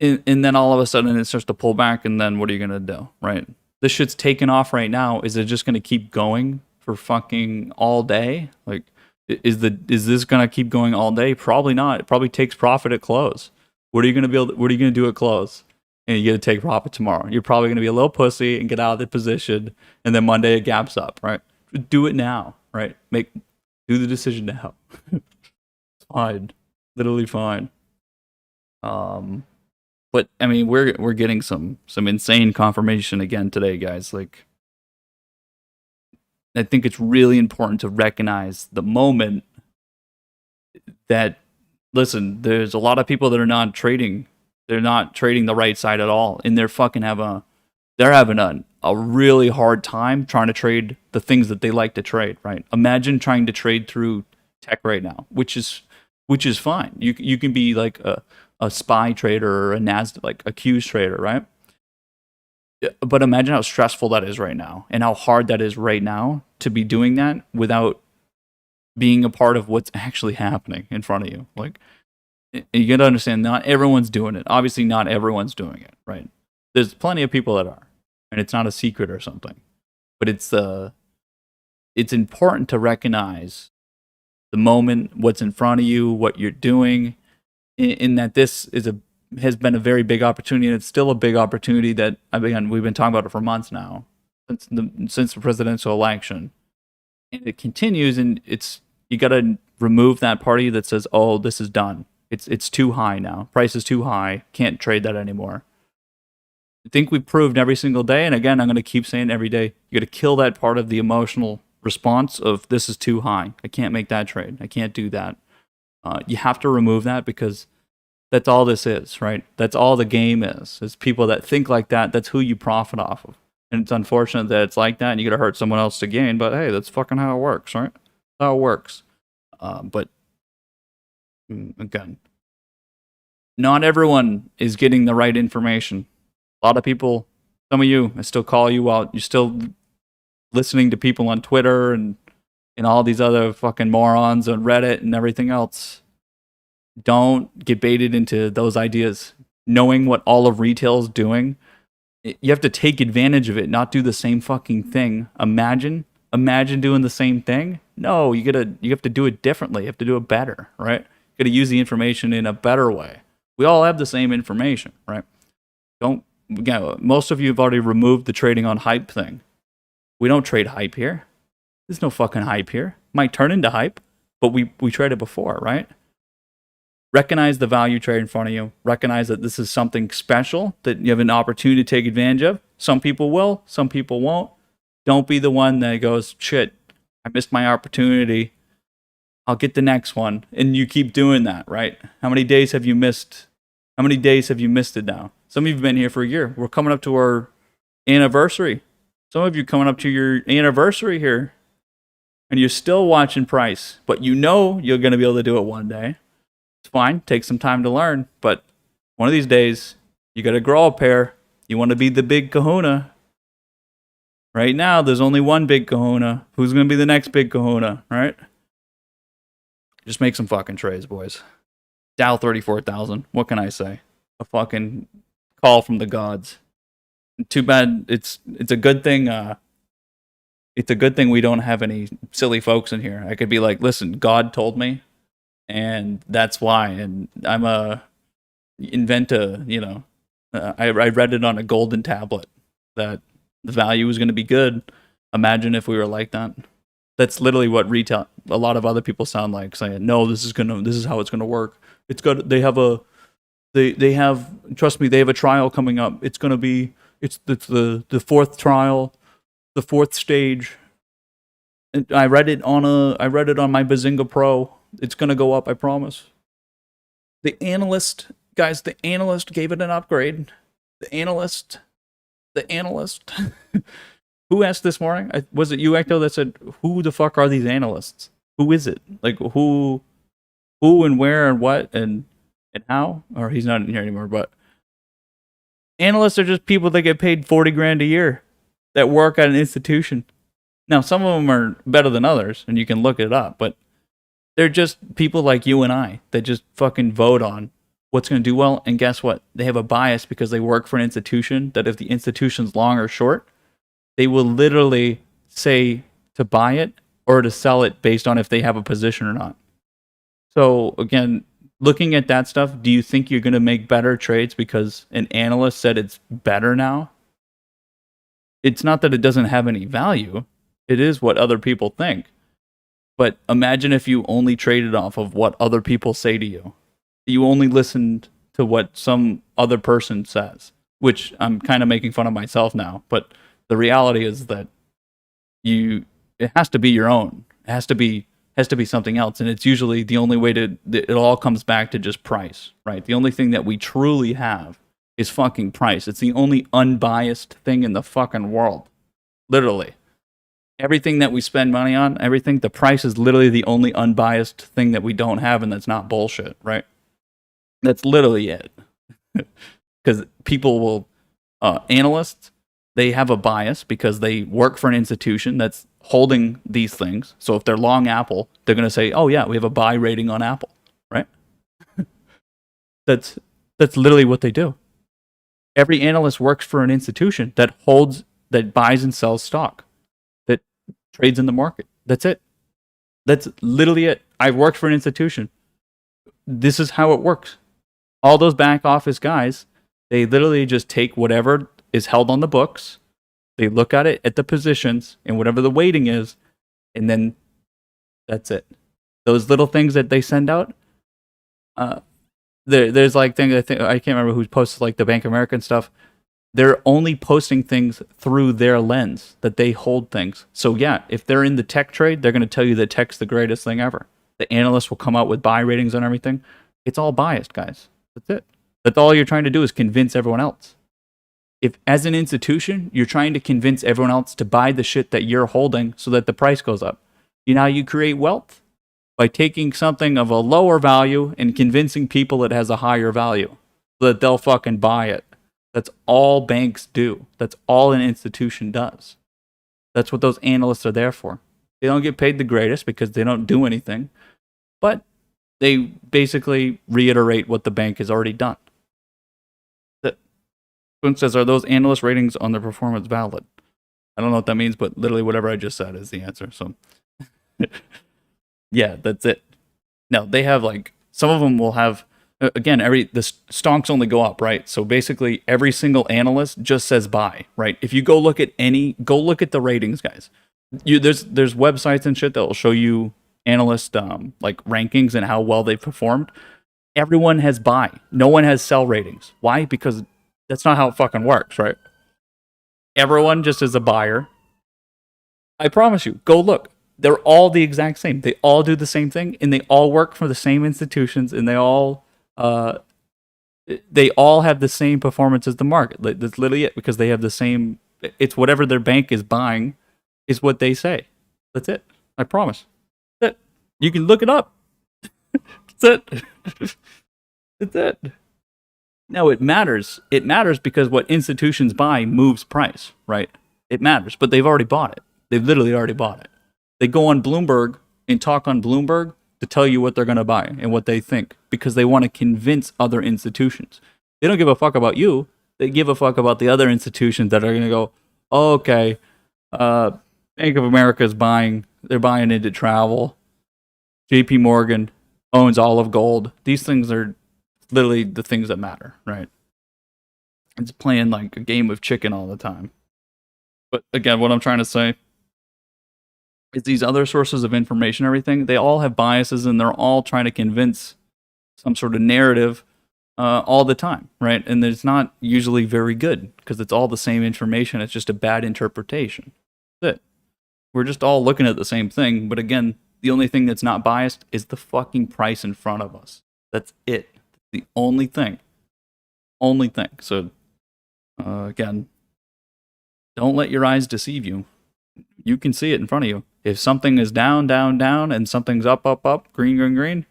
and then all of a sudden it starts to pull back, and then what are you going to do, right? This shit's taking off right now. Is it just going to keep going for fucking all day? Like, is this going to keep going all day? Probably not. It probably takes profit at close. What are you going to do at close? And you get to take profit tomorrow. You're probably going to be a little pussy and get out of the position, and then Monday it gaps up, right? Do it now, right? Do the decision now. It's fine. Literally fine. But I mean, we're getting some insane confirmation again today, guys. Like, I think it's really important to recognize the moment that, listen, there's a lot of people that are not trading. They're not trading the right side at all, and they're having a really hard time trying to trade the things that they like to trade, right? Imagine trying to trade through tech right now, which is fine. You can be like a SPY trader or a NASDAQ, like a Qs trader, right? But imagine how stressful that is right now and how hard that is right now to be doing that without being a part of what's actually happening in front of you. Like, you got to understand, not everyone's doing it. Obviously, not everyone's doing it, right? There's plenty of people that are, and it's not a secret or something. But it's important to recognize the moment, what's in front of you, what you're doing, in that this has been a very big opportunity, and it's still a big opportunity that we've been talking about it for months now, since the presidential election, and it continues. And you got to remove that party that says, "Oh, this is done. It's too high now. Price is too high. Can't trade that anymore." I think we've proved every single day, and again, I'm going to keep saying every day, you got to kill that part of the emotional response of this is too high. I can't make that trade. I can't do that. You have to remove that, because that's all this is, right? That's all the game is. It's people that think like that. That's who you profit off of. And it's unfortunate that it's like that, and you got to hurt someone else to gain. But hey, that's fucking how it works, right? How it works. But again, not everyone is getting the right information. A lot of people, some of you, I still call you out. You're still listening to people on Twitter and all these other fucking morons on Reddit and everything else. Don't get baited into those ideas. Knowing what all of retail is doing, you have to take advantage of it, not do the same fucking thing. Imagine doing the same thing. No, you have to do it differently. You have to do it better, right? You got to use the information in a better way. We all have the same information, right? Most of you have already removed the trading on hype thing. We don't trade hype here. There's no fucking hype here. Might turn into hype, but we traded before, right? Recognize the value trade in front of you. Recognize that this is something special that you have an opportunity to take advantage of. Some people will, some people won't. Don't be the one that goes, shit, I missed my opportunity. I'll get the next one. And you keep doing that, right? How many days have you missed? How many days have you missed it now? Some of you have been here for a year. We're coming up to our anniversary. Some of you coming up to your anniversary here. And you're still watching price. But you know you're going to be able to do it one day. It's fine. Take some time to learn. But one of these days, you got to grow a pair. You want to be the big kahuna. Right now, there's only one big kahuna. Who's going to be the next big kahuna, right? Just make some fucking trades, boys. Dow 34,000. What can I say? A fucking call from the gods. Too bad. It's a good thing. It's a good thing we don't have any silly folks in here. I could be like, listen, God told me, and that's why. And I'm a invent a, I read it on a golden tablet that the value was going to be good. Imagine if we were like that. That's literally what retail. A lot of other people sound like saying, no, this is how it's gonna work. It's good. They have. Trust me, they have a trial coming up. It's gonna be. It's the fourth trial, the fourth stage. And I read it on my Bazinga Pro. It's gonna go up. I promise. The analyst gave it an upgrade. The analyst. Who asked this morning? Was it you, Ecto, that said, who the fuck are these analysts? Who is it? Like, who and where and what and how? Or he's not in here anymore, but analysts are just people that get paid 40 grand a year that work at an institution. Now, some of them are better than others, and you can look it up, but they're just people like you and I that just fucking vote on what's going to do well. And guess what? They have a bias because they work for an institution that if the institution's long or short, they will literally say to buy it or to sell it based on if they have a position or not. So again, looking at that stuff, do you think you're going to make better trades because an analyst said it's better now? It's not that it doesn't have any value. It is what other people think. But imagine if you only traded off of what other people say to you. You only listened to what some other person says, which I'm kind of making fun of myself now, but the reality is that it has to be your own. It has to be something else, and it's usually the only way it all comes back to just price, right? The only thing that we truly have is fucking price. It's the only unbiased thing in the fucking world. Literally. Everything that we spend money on, the price is literally the only unbiased thing that we don't have, and that's not bullshit, right? That's literally it. Because people will, analysts, they have a bias because they work for an institution that's holding these things. So if they're long Apple, they're going to say, "Oh yeah, we have a buy rating on Apple," right? That's literally what they do. Every analyst works for an institution that buys and sells stock, that trades in the market. That's it. That's literally it. I've worked for an institution. This is how it works. All those back office guys, they literally just take whatever is held on the books. They look at it at the positions and whatever the weighting is, and then that's it. Those little things that they send out. There's like things I can't remember who posted like the Bank of America and stuff. They're only posting things through their lens that they hold things. So yeah, if they're in the tech trade, they're going to tell you that tech's the greatest thing ever. The analysts will come out with buy ratings on everything. It's all biased, guys. That's it. That's all you're trying to do is convince everyone else. If, as an institution, you're trying to convince everyone else to buy the shit that you're holding so that the price goes up, you know how you create wealth? By taking something of a lower value and convincing people it has a higher value so that they'll fucking buy it. That's all banks do. That's all an institution does. That's what those analysts are there for. They don't get paid the greatest because they don't do anything, but they basically reiterate what the bank has already done. Spoon says, are those analyst ratings on their performance valid? I don't know what that means, but literally whatever I just said is the answer. So, yeah, that's it. Now, they have like, some of them will have, again, the stonks only go up, right? So basically every single analyst just says buy, right? If you go look at the ratings, guys. There's websites and shit that will show you analyst like rankings and how well they performed. Everyone has buy. No one has sell ratings. Why? Because that's not how it fucking works, right? Everyone just is a buyer. I promise you, go look. They're all the exact same. They all do the same thing, and they all work for the same institutions, and they all have the same performance as the market. That's literally it, because they have the same. It's whatever their bank is buying is what they say. That's it. I promise. That's it. You can look it up. That's it. That's it. No, it matters. It matters because what institutions buy moves price, right? It matters, but they've already bought it. They've literally already bought it. They go on Bloomberg and talk on Bloomberg to tell you what they're going to buy and what they think because they want to convince other institutions. They don't give a fuck about you. They give a fuck about the other institutions that are going to go, oh, okay, Bank of America is buying, they're buying into travel. JP Morgan owns all of gold. These things are literally the things that matter, right? It's playing like a game of chicken all the time. But again, what I'm trying to say is these other sources of information, everything, they all have biases and they're all trying to convince some sort of narrative all the time, right? And it's not usually very good because it's all the same information. It's just a bad interpretation. That's it. We're just all looking at the same thing. But again, the only thing that's not biased is the fucking price in front of us. That's it. The only thing. Only thing. So, again, don't let your eyes deceive you. You can see it in front of you. If something is down, down, down, and something's up, up, up, green, green, green,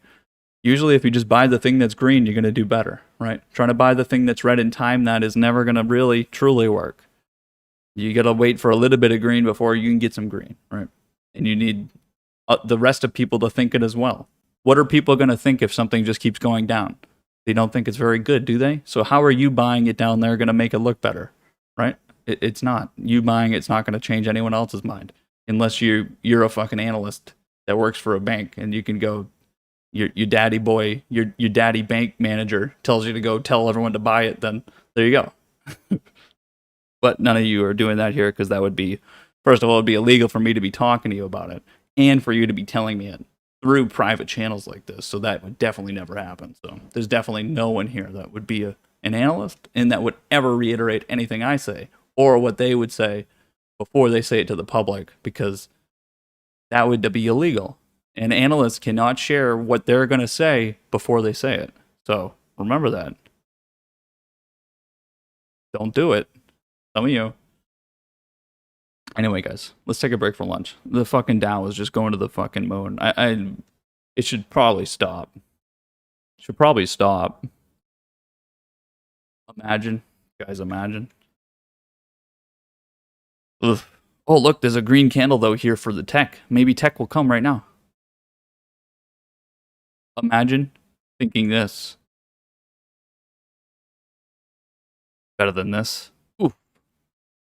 usually if you just buy the thing that's green, you're going to do better, right? Trying to buy the thing that's red in time, that is never going to really, truly work. You got to wait for a little bit of green before you can get some green, right? And you need the rest of people to think it as well. What are people going to think if something just keeps going down? They don't think it's very good, do they? So how are you buying it down there going to make it look better, right? It's not. You buying it's not going to change anyone else's mind unless you're a fucking analyst that works for a bank and you can go, your daddy boy, your daddy bank manager tells you to go tell everyone to buy it, then there you go. But none of you are doing that here because that would be, first of all, it would be illegal for me to be talking to you about it and for you to be telling me it through private channels like this. So that would definitely never happen. So there's definitely no one here that would be an analyst and that would ever reiterate anything I say or what they would say before they say it to the public, because that would be illegal. And analysts cannot share what they're going to say before they say it. So remember that. Don't do it. Some of you. Anyway, guys, let's take a break for lunch. The fucking Dow is just going to the fucking moon. It should probably stop. Should probably stop. Imagine. Guys, imagine. Ugh. Oh, look, there's a green candle, though, here for the tech. Maybe tech will come right now. Imagine thinking this. Better than this. Ooh.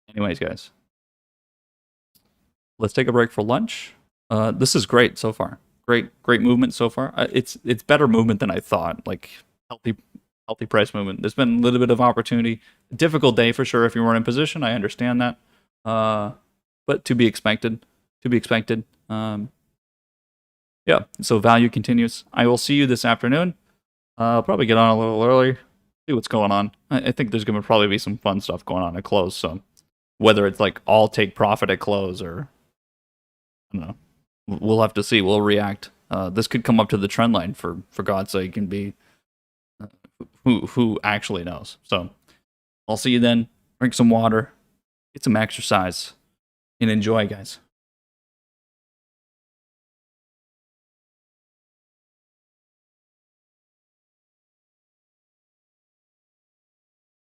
Anyways, guys. Let's take a break for lunch. This is great so far. Great movement so far. It's better movement than I thought. Like healthy price movement. There's been a little bit of opportunity. Difficult day for sure if you weren't in position. I understand that. But to be expected. To be expected. Yeah. So value continues. I will see you this afternoon. I'll probably get on a little early. See what's going on. I think there's going to probably be some fun stuff going on at close. So whether it's like all take profit at close or I don't know. We'll have to see. We'll react. This could come up to the trend line for God's sake and be who actually knows. So I'll see you then. Drink some water, get some exercise, and enjoy, guys.